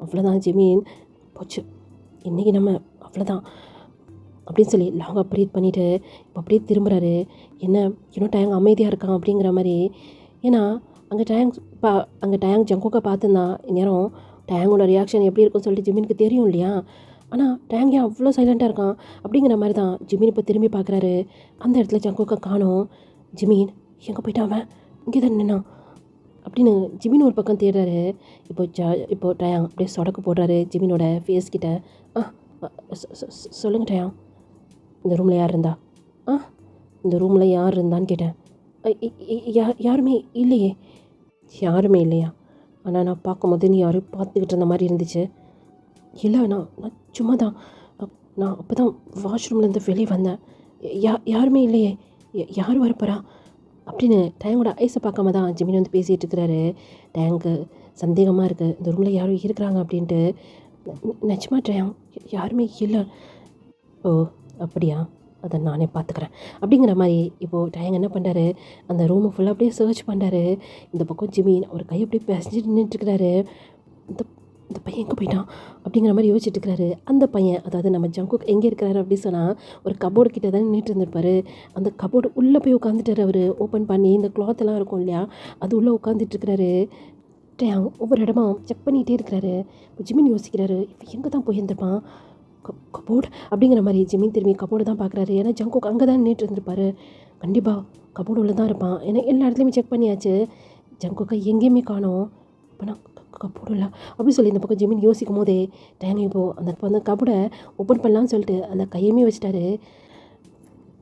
அவ்வளோதான் ஜிமின் போச்சு, இன்றைக்கி நம்ம அவ்வளோதான் அப்படின்னு சொல்லி லாங்காக ப்ரீத் பண்ணிவிட்டு இப்போ அப்படியே திரும்புகிறாரு. என்ன இன்னும் டயாங் அமைதியாக இருக்கான் அப்படிங்கிற மாதிரி. ஏன்னா அங்கே டயாங் ஜங்கோக்கை பார்த்துருந்தான் இந்நேரம் டயாங்கோட ரியாக்ஷன் எப்படி இருக்குன்னு சொல்லிட்டு ஜிமினுக்கு தெரியும் இல்லையா. ஆனால் டயாங் ஏன் அவ்வளோ சைலண்ட்டாக இருக்கான் அப்படிங்கிற மாதிரி தான் ஜிமின் இப்போ திரும்பி பார்க்குறாரு. அந்த இடத்துல ஜங்கோக்கை காணோம். ஜிமின் எங்கே போயிட்டான் அவன், இங்கே தான் நின்னான் அப்படின்னு ஜிமின் ஒரு பக்கம் தேடுறாரு. இப்போ டயாங் அப்படியே சொடக்கு போடுறாரு ஜிமினோட ஃபேஸ் கிட்ட. ஆ சொல்லுங்கள் டயாங், இந்த ரூமில் யார் இருந்தா? ஆ இந்த ரூமில் யார் இருந்தான்னு கேட்டேன். யாருமே இல்லையே. யாருமே இல்லையா? ஆனால் நான் பார்க்கும்போது நீ யாரும் பார்த்துக்கிட்டு இருந்த மாதிரி இருந்துச்சு. இல்லை நான் சும்மா தான், நான் அப்போ தான் வாஷ்ரூம்லேருந்து வெளியே வந்தேன். யாருமே இல்லையே, யார் வரப்போறா அப்படின்னு டயாங்கோட ஐஸை பார்க்காம தான் ஜிமின் வந்து பேசிகிட்டு இருக்கிறாரு. டயாங்க்கு சந்தேகமாக இருக்குது, இந்த ரூமில் யாரும் இருக்கிறாங்க அப்படின்ட்டு. நிஜமா டயாங் யாருமே இல்லை. ஓ அப்படியா, அதை நானே பார்த்துக்கிறேன் அப்படிங்கிற மாதிரி இப்போது டயாங் என்ன பண்ணுறாரு, அந்த ரூமை ஃபுல்லாக அப்படியே சர்ச் பண்ணுறாரு. இந்த பக்கம் ஜிமின் ஒரு கையை அப்படியே பேசிட்டு நின்றுட்டுருக்கிறாரு. இந்த இந்த பையன் எங்கே போயிட்டான் அப்படிங்கிற மாதிரி யோசிச்சுட்டு இருக்கிறாரு. அந்த பையன், அதாவது நம்ம ஜங்குக் எங்கே இருக்கிறாரு அப்படின்னு சொன்னால் ஒரு கபோர்டு கிட்டே தான் நின்றுட்டு இருந்திருப்பார். அந்த கபோர்டு உள்ளே போய் உட்காந்துட்டார். அவர் ஓப்பன் பண்ணி இந்த கிளாத்தெல்லாம் இருக்கும் இல்லையா, அது உள்ளே உட்காந்துட்ருக்கிறாரு. டயாங் ஒவ்வொரு இடமா செக் பண்ணிகிட்டே இருக்கிறாரு. இப்போ ஜிமின் யோசிக்கிறாரு, இப்போ எங்கே தான் போயிருந்திருப்பான், கபோர்டு அப்படிங்கிற மாதிரி. ஜிமின் திரும்பி கபோர்டு தான் பார்க்குறாரு. ஏன்னா ஜங்குக் அங்கே தான் நின்றுட்டு இருந்திருப்பார். கண்டிப்பாக கபோர்டு உள்ள தான் இருப்பான். ஏன்னா எல்லா இடத்துலையுமே செக் பண்ணியாச்சு, ஜங்குக்கை எங்கேயுமே காணோம். இப்போ நான் கபோர்டு இல்லை அப்படி சொல்லி இந்த பக்கம் ஜிமின் யோசிக்கும் போதே டயாங் இப்போது அந்த கபோர்டை ஓப்பன் பண்ணலான்னு சொல்லிட்டு அந்த கையுமே வச்சுட்டாரு.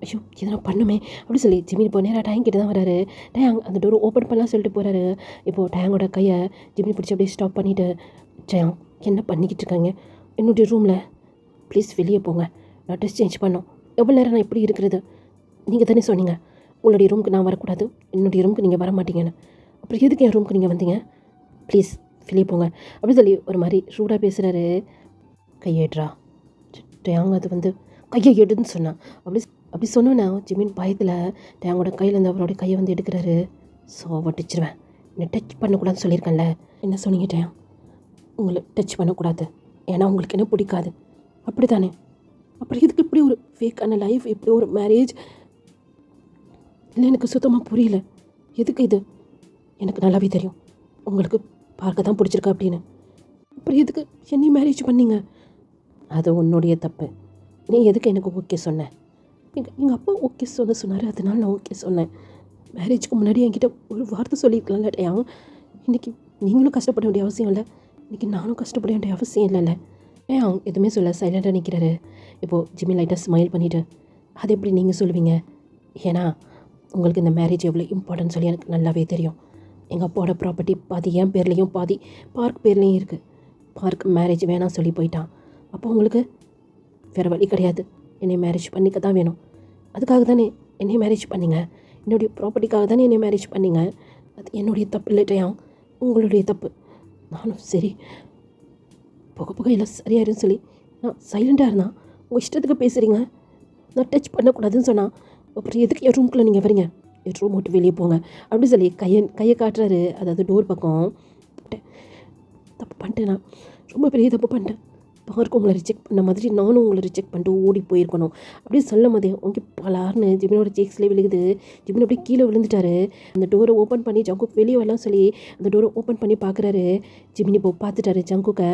ஐயோ எதனா பண்ணுமே அப்படி சொல்லி ஜிமின் இப்போ நேராக டயாங் கிட்ட தான் வராரு. டயாங் அந்த டோரை ஓப்பன் பண்ணலாம் சொல்லிட்டு போகிறாரு. இப்போது டயாங்கோட கையை ஜிமின் பிடிச்சி அப்படியே ஸ்டாப் பண்ணிவிட்டு, டயாங் என்ன பண்ணிக்கிட்டு இருக்காங்க என்னுடைய ரூமில், ப்ளீஸ் வெளியே போங்க, நான் ட்ரெஸ் சேஞ்ச் பண்ணோம். எவ்வளோ நேரம் நான் இப்படி இருக்கிறது? நீங்கள் தானே சொன்னீங்க உங்களுடைய ரூமுக்கு நான் வரக்கூடாது, என்னுடைய ரூமுக்கு நீங்கள் வர மாட்டீங்கன்னு. அப்புறம் எதுக்கு என் ரூமுக்கு நீங்கள் வந்தீங்க? ப்ளீஸ் வெளியே போங்க அப்படி சொல்லி ஒரு மாதிரி ரூடாக பேசுகிறாரு. கையேட்ரா. டயாங் அது வந்து கையை எடுன்னு சொன்னான். அப்படி சொன்னோன்னா ஜிமின் பயத்தில் டயாங்கோட கையிலேருந்து அவரோட கையை வந்து எடுக்கிறாரு. ஸோ வட்டிச்சிருவேன், என்னை டச் பண்ணக்கூடாதுன்னு சொல்லியிருக்கேன்ல, என்ன சொன்னீங்க டயாங்? உங்களை டச் பண்ணக்கூடாது, ஏன்னா உங்களுக்கு என்ன பிடிக்காது அப்படி தானே? அப்புறம் இதுக்கு இப்படி ஒரு ஃபேக்கான லைஃப், இப்படி ஒரு மேரேஜ்? இல்லை எனக்கு சுத்தமாக புரியல, எதுக்கு இது? எனக்கு நல்லாவே தெரியும் உங்களுக்கு பார்க்க தான் பிடிச்சிருக்கா அப்படின்னு. அப்புறம் எதுக்கு என்னை மேரேஜ் பண்ணீங்க? அது உன்னுடைய தப்பு. நீ எதுக்கு எனக்கு ஓகே சொன்ன? எங்கள் அப்பா ஓகே சொன்னார், அதனால நான் ஓகே சொன்னேன். மேரேஜுக்கு முன்னாடி என்கிட்ட ஒரு வார்த்தை சொல்லியிருக்கலாம்ல டயாங். இன்றைக்கி நீங்களும் கஷ்டப்பட வேண்டிய அவசியம் இல்லை, இன்றைக்கி நானும் கஷ்டப்பட வேண்டிய அவசியம் இல்லைல்ல. டயாங் எதுவுமே சொல்ல சைலண்டாக நிற்கிறாரு. இப்போது ஜிமின் லைட்டாக ஸ்மைல் பண்ணிவிட்டு, அது எப்படி நீங்கள் சொல்லுவீங்க? ஏன்னா உங்களுக்கு இந்த மேரேஜ் எவ்வளோ இம்பார்ட்டன்ட் சொல்லி எனக்கு நல்லாவே தெரியும். எங்கள் அப்பாவோட ப்ராப்பர்ட்டி பாதி என் பேர்லேயும் பாதி பார்க் பேர்லேயும் இருக்குது. பார்க் மேரேஜ் வேணாம் சொல்லி போயிட்டான். அப்போ உங்களுக்கு வேறு வழி கிடையாது, என்னை மேரேஜ் பண்ணிக்க தான் வேணும். அதுக்காக தானே என்னை மேரேஜ் பண்ணிங்க, என்னுடைய ப்ராப்பர்ட்டிக்காக தானே என்னை மேரேஜ் பண்ணிங்க. அது என்னுடைய தப்பு இல்லை டயாங், உங்களுடைய தப்பு. நானும் சரி போக எல்லாம் சரியாயிருன்னு சொல்லி நான் சைலண்டாக இருந்தான். உங்கள் இஷ்டத்துக்கு பேசுகிறீங்க, நான் டச் பண்ணக்கூடாதுன்னு சொன்னான். அப்புறம் எதுக்கு என் ரூம்குள்ளே நீங்கள் வரீங்க? என் ரூம் விட்டு வெளியே போங்க அப்படி சொல்லி கையை காட்டுறாரு. அதாவது டோர் பக்கம். தப்பு பண்ணிட்டேன், நான் ரொம்ப பெரிய தப்பு பண்ணிட்டேன். பார்க்க உங்களை ரிஜெக்ட் பண்ண மாதிரி நானும் உங்களை ரிஜெக்ட் பண்ணிட்டு ஓடி போயிருக்கணும் அப்படின்னு சொல்லும் போதே உங்க பலார்னு ஜிமினோட சேக்ஸ்லேயே விழுகுது. ஜிமின் அப்படியே கீழே விழுந்துட்டாரு. அந்த டோரை ஓப்பன் பண்ணி ஜங்குக் வெளியே வரலாம் சொல்லி அந்த டோரை ஓப்பன் பண்ணி பார்க்குறாரு. ஜிமின் இப்போ பார்த்துட்டாரு ஜங்குக்கை.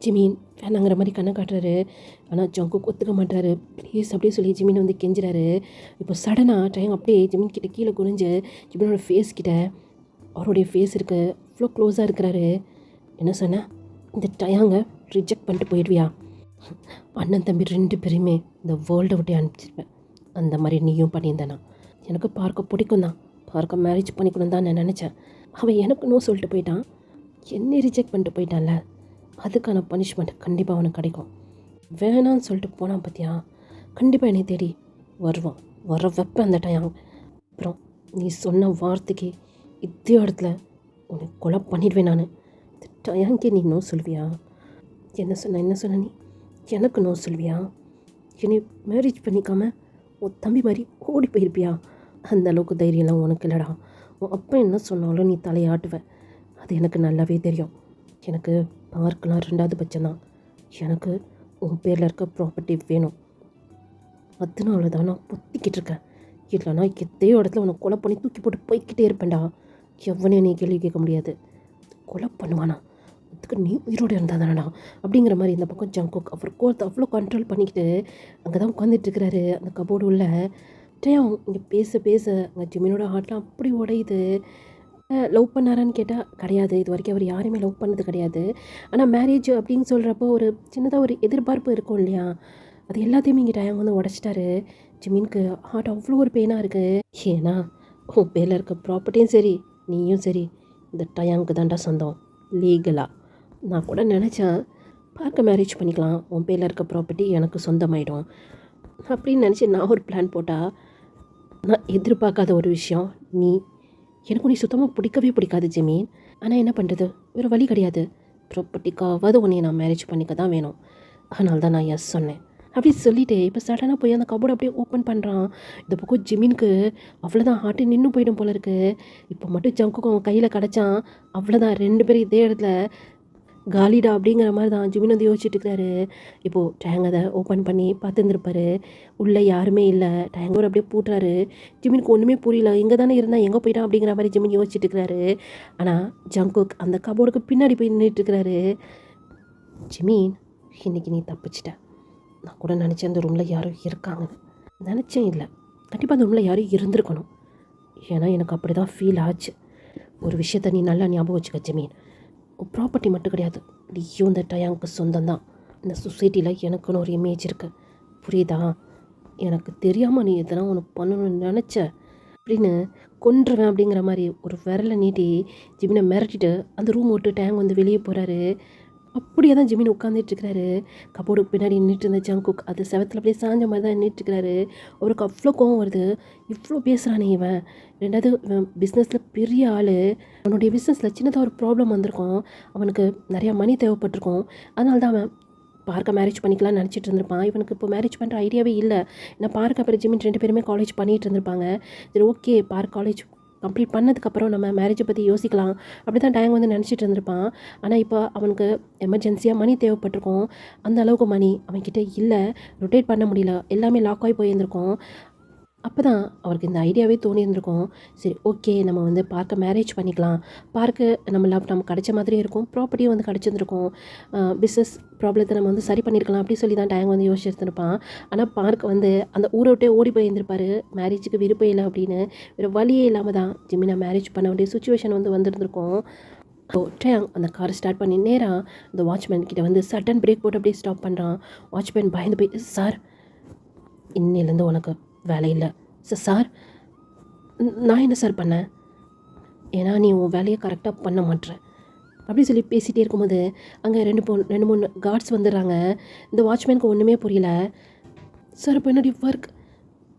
ஜிமின் வேணாங்கிற மாதிரி கண்ணை காட்டுறாரு. ஆனால் ஜங்குக் ஒத்துக்க மாட்டாரு. ப்ளீஸ் அப்படியே சொல்லி ஜிமின் வந்து கெஞ்சுறாரு. இப்போ சடனாக டயாங் அப்படியே ஜிமின் கிட்ட கீழே குனிஞ்சு ஜிமினோட ஃபேஸ் கிட்ட அவருடைய ஃபேஸ் இருக்குது அவ்வளோ க்ளோஸாக இருக்கிறாரு. என்ன சொன்னேன், இந்த டயாங்கை ரிஜெக்ட் பண்ணிட்டு போயிடுவியா? அண்ணன் தம்பி 2 பேரையுமே இந்த வேர்ல்டை விட்டு அனுப்பிச்சிருப்பேன். அந்த மாதிரி நீயும் பண்ணியிருந்தேனா? எனக்கு பார்க்க பிடிக்கும் தான், பார்க்க மேரேஜ் பண்ணிக்கணும் தான் நான் நினச்சேன். அவன் எனக்கு நோ சொல்லிட்டு போயிட்டான், என்னை ரிஜெக்ட் பண்ணிட்டு போயிட்டான்ல, அதுக்கான பனிஷ்மெண்ட் கண்டிப்பாக அவனுக்கு கிடைக்கும். வேணான்னு சொல்லிட்டு போனான் பார்த்தியா, கண்டிப்பாக என்னை தேடி வருவான், வர வைப்பேன் அந்த டயாங். அப்புறம் நீ சொன்ன வார்த்தைக்கு இதே இடத்துல உன்னை கொலை பண்ணிடுவேன் நான். இந்த டயாங்கே நீ நோ சொல்வியா? என்ன சொன்ன நீ எனக்கு நோ சொல்வியா? என்னை மேரேஜ் பண்ணிக்காம உன் தம்பி மாதிரி ஓடி போயிருப்பியா? அந்த அளவுக்கு தைரியம்லாம் உனக்கு இல்லைடா. உன் அப்பா என்ன சொன்னாலும் நீ தலையாட்டுவேன், அது எனக்கு நல்லாவே தெரியும். எனக்கு பார்க்கலாம் 2வது பட்சம்தான். எனக்கு உன் பேரில் இருக்க ப்ராப்பர்ட்டி வேணும், அதனால தான் நான் பொத்திக்கிட்டு இருக்கேன். இல்லைனா எத்தையோ இடத்துல உன்னை கொலை பண்ணி தூக்கி போட்டு போய்கிட்டே இருப்பேன்டா. எவனையும் நீ கேள்வி கேட்க முடியாது. கொலை பண்ணுவானா? அதுக்கு நீ உயிரோடு இருந்தால் தானடா அப்படிங்கிற மாதிரி இந்த பக்கம் ஜங்குக் அவர் கோர்த்து அவ்வளோ கண்ட்ரோல் பண்ணிக்கிட்டு அங்கே தான் உட்காந்துட்ருக்கிறாரு அந்த கபோர்டு உள்ள. டேம் இங்கே பேச பேச அங்கே ஜிமினோட ஹார்ட்லாம் அப்படி உடையுது. லவ் பண்ணாரான்னு கேட்டால் கிடையாது. இது வரைக்கும் அவர் யாரையுமே லவ் பண்ணது கிடையாது. ஆனால் மேரேஜ் அப்படின்னு சொல்கிறப்போ ஒரு சின்னதாக ஒரு எதிர்பார்ப்பு இருக்கும் இல்லையா, அது எல்லாத்தையுமே இங்கே டயாங் வந்து உடச்சிட்டாரு. ஜிமினுக்கு ஹார்ட் அவ்வளோ ஒரு பெயினாக இருக்குது. ஏன்னா உன் பேரில் இருக்க ப்ராப்பர்ட்டியும் சரி நீயும் சரி இந்த டயாங்க்கு தான்டா சொந்தம் லீகலாக. நான் கூட நினச்சேன் பார்க்க மேரேஜ் பண்ணிக்கலாம், உன் பேரில் இருக்க ப்ராப்பர்ட்டி எனக்கு சொந்தமாயிடும் அப்படின்னு நினச்சி நான் ஒரு பிளான் போட்டால் நான் எதிர்பார்க்காத ஒரு விஷயம் நீ. எனக்கு நீ சுத்தமாக பிடிக்கவே பிடிக்காது ஜெமீன். ஆனால் என்ன பண்ணுறது, வேறு வழி கிடையாது. ப்ராப்பர்ட்டிக்காவது உன்னை நான் மேரேஜ் பண்ணிக்க தான் வேணும். அதனால தான் நான் எஸ் சொன்னேன். அப்படி சொல்லிவிட்டு இப்போ சடனாக போய் அந்த கபோர்டு அப்படியே ஓப்பன் பண்ணுறான். இந்த பக்கம் ஜிமினுக்கு அவ்வளோதான் ஹார்ட்டு நின்று போயிடும் போல இருக்குது. இப்போ மட்டும் ஜங்குக்கும் கையில் கிடச்சான் அவ்வளோதான், 2 பேரும் இதே இடத்துல காலிடா அப்படிங்கிற மாதிரி தான் ஜிமின் வந்து யோசிச்சுட்டு இருக்கிறாரு. இப்போது டேங் அதை ஓப்பன் பண்ணி பார்த்துருந்துருப்பாரு. உள்ளே யாருமே இல்லை. டேங்கோர் அப்படியே பூட்டுறாரு. ஜிமினுக்கு ஒன்றுமே புரியல, இங்கே தானே இருந்தால் எங்கே போயிட்டான் அப்படிங்கிற மாதிரி ஜிமின் யோசிச்சுட்டு இருக்கிறாரு. ஆனால் ஜங்குக் அந்த கபோர்டுக்கு பின்னாடி போய் நின்றுட்டுருக்கிறாரு. ஜிமின், இன்றைக்கி நீ தப்பிச்சிட்ட. நான் கூட நினச்சேன் அந்த ரூமில் யாரும் இருக்காங்கன்னு. நினச்சேன் இல்லை, கண்டிப்பாக அந்த ரூமில் யாரும் இருந்திருக்கணும். ஏன்னா எனக்கு அப்படி தான் ஃபீல் ஆச்சு. ஒரு விஷயத்த நீ நல்லா ஞாபகம் வச்சுக்க ஜிமின், ப்ராப்பர்ட்டி மட்டும் கிடையாது, நீயும் இந்த டயாங்க்கு சொந்தம் தான். இந்த சொசைட்டியில் எனக்குன்னு ஒரு இமேஜ் இருக்குது, புரியுதா? எனக்கு தெரியாமல் நீ எதனா ஒன்று பண்ணணும்னு நினச்ச அப்படின்னு கொன்றுவேன் அப்படிங்கிற மாதிரி ஒரு விரலை நீட்டி ஜிமினை மிரட்டிட்டு அந்த ரூம் விட்டு டேங் வந்து வெளியே போகிறாரு. அப்படியே தான் ஜிமின் உட்காந்துட்டுருக்கிறாரு. கபோர்டுக்கு பின்னாடி நின்றுட்டு இருந்த ஜங்குக் அது செவத்தில் அப்படியே சாஞ்ச மாதிரி தான் நின்றுட்டுருக்கிறாரு. அவருக்கு அவ்வளோ கோவம் வருது. இவ்வளோ பேசுகிறானே இவன். ரெண்டாவது இவன் பிஸ்னஸில் பெரிய ஆள். அவனுடைய பிஸ்னஸில் சின்னதாக ஒரு ப்ராப்ளம் வந்திருக்கும். அவனுக்கு நிறையா மணி தேவைப்பட்டிருக்கும். அதனால தான் அவன் பார்க்க மேரேஜ் பண்ணிக்கலாம்னு நினச்சிட்டு இருந்திருப்பான். இவனுக்கு இப்போ மேரேஜ் பண்ணுற ஐடியாவே இல்லை. ஏன்னா பார்க்க அப்புறம் ஜிமின் 2 பேருமே காலேஜ் பண்ணிகிட்டு இருந்திருப்பாங்க. சரி ஓகே, பார்க் காலேஜ் கம்ப்ளீட் பண்ணதுக்கப்புறம் நம்ம மேரேஜை பற்றி யோசிக்கலாம் அப்படி தான் டேங் வந்து நினச்சிட்டு இருந்திருப்பான். ஆனால் இப்போ அவனுக்கு எமர்ஜென்சியாக மணி தேவைப்பட்டிருக்கும். அந்த அளவுக்கு மணி அவன்கிட்ட இல்லை. ரொட்டேட் பண்ண முடியல, எல்லாமே லாக் ஆகி போயிருந்திருக்கும். அப்போ தான் அவருக்கு இந்த ஐடியாவே தோணியிருந்திருக்கும். சரி ஓகே, நம்ம வந்து பார்க்க மேரேஜ் பண்ணிக்கலாம். பார்க்கு நமக்கு கிடைச்ச மாதிரியே இருக்கும், ப்ராப்பர்ட்டியும் வந்து கிடச்சிருந்துருக்கும். பிஸ்னஸ் ப்ராப்ளத்தை நம்ம வந்து சரி பண்ணியிருக்கலாம் அப்படி சொல்லி தான் டேங் வந்து யோசிச்சிருந்துருப்பான். ஆனால் பார்க் வந்து அந்த ஊரை விட்டே ஓடி போயிருந்திருப்பார். மேரேஜுக்கு விருப்பம் இல்லை அப்படின்னு வேறு வழியே இல்லாமல் தான் ஜிமினை மேரேஜ் பண்ண வேண்டிய சுச்சுவேஷன் வந்து வந்திருந்திருக்கும். டேங் அந்த காரை ஸ்டார்ட் பண்ணி நேராக அந்த வாட்ச்மேன் கிட்ட வந்து சடன் பிரேக் போட்டு அப்படியே ஸ்டாப் பண்ணுறான். வாட்ச்மேன் பயந்து போய், சார் இன்னிலேருந்து உனக்கு வேலை இல்லை. சார், நான் என்ன சார் பண்ணேன்? ஏன்னா நீ உன் வேலையை கரெக்டாக பண்ண மாட்டேற அப்படி சொல்லி பேசிகிட்டே இருக்கும்போது அங்கே 2-3 கார்ட்ஸ் வந்துடுறாங்க. இந்த வாட்ச்மேனுக்கு ஒன்றுமே புரியல. சார் இப்போ என்னுடைய ஒர்க்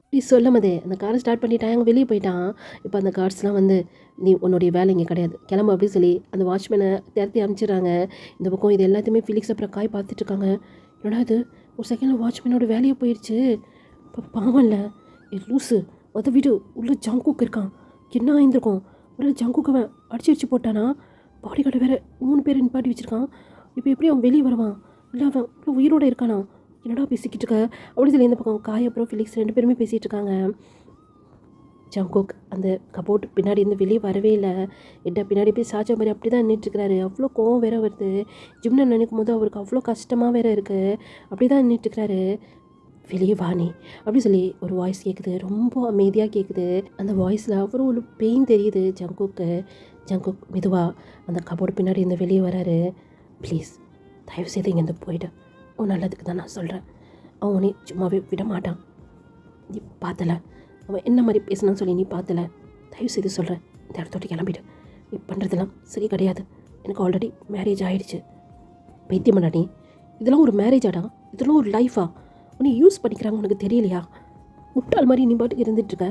இப்படி சொல்லும் போதே அந்த காரை ஸ்டார்ட் பண்ணிட்டான், அங்கே வெளியே போயிட்டான். இப்போ அந்த கார்ட்ஸ்லாம் வந்து நீ உன்னுடைய வேலை இங்கே கிடையாது, கிளம்பு அப்படி சொல்லி அந்த வாட்ச்மேனை திரட்டி அனுப்பிச்சிடுறாங்க. இந்த பக்கம் இது எல்லாத்தையுமே ஃபிலிக்ஸ் அப்புறம் காய் பார்த்துட்ருக்காங்க. என்னடா இது, ஒரு செகண்டில் வாட்ச்மேனோட வேலையை போயிடுச்சு. இப்போ பாவம் இல்லை, லூஸு அதை விடு, உள்ள ஜங்குக் இருக்கான், என்ன ஆயிருந்திருக்கும்? உள்ள ஜங்குக்கை அடிச்சு போட்டானா? பாடி கார்டை வேறு 3 பேர் நிப்பாட்டி வச்சுருக்கான். இப்போ எப்படி அவன் வெளியே வருவான்? இல்லை அவன் இவ்வளோ உயிரோடு இருக்கானா? என்னடா பேசிக்கிட்டு இருக்க அப்படி சொல்லி இந்த பக்கம் காய் அப்புறம் ஃபிலிக்ஸ் 2 பேருமே பேசிகிட்டு இருக்காங்க. ஜங்குக் அந்த கபோர்ட் பின்னாடி இருந்து வெளியே வரவே இல்லை. எட்ட பின்னாடி போய் சாச்சா மாதிரி அப்படி தான் நின்றுட்டுருக்கிறாரு. அவ்வளோ கோவம் வேற வருது. ஜிம்னை நினைக்கும் போது அவருக்கு அவ்வளோ கஷ்டமாக வேற இருக்குது. அப்படி தான் நின்றுட்டுருக்கிறாரு. வெளியே வாணி அப்படி சொல்லி ஒரு வாய்ஸ் கேட்குது, ரொம்ப அமைதியாக கேட்குது. அந்த வாய்ஸில் அவ்வளோ ஒரு பெயின் தெரியுது ஜங்குக்கு. ஜங்குக் மெதுவாக அந்த கபோர்டு பின்னாடி இருந்து வெளியே வராரு. ப்ளீஸ் தயவு செய்து இங்கேருந்து போயிடு, உன் நல்லதுக்கு தான் நான் சொல்கிறேன். அவன் உன்னை சும்மாவே விட மாட்டான். நீ பார்த்தல அவன் என்ன மாதிரி பேசினான்னு சொல்லி, நீ பார்த்தல, தயவு செய்து சொல்கிறேன், இந்த இடத்தோட்டு கிளம்பிடு. நீ பண்ணுறதெல்லாம் சரி கிடையாது. எனக்கு ஆல்ரெடி மேரேஜ் ஆகிடுச்சு. பைத்தியம் பண்ணா நீ? இதெல்லாம் ஒரு மேரேஜாடா? இதெல்லாம் ஒரு லைஃபா? உன்னை யூஸ் பண்ணிக்கிறாங்க, உனக்கு தெரியலையா? முட்டாள் மாதிரி நீ பாட்டுக்கு இருந்துகிட்ருக்க.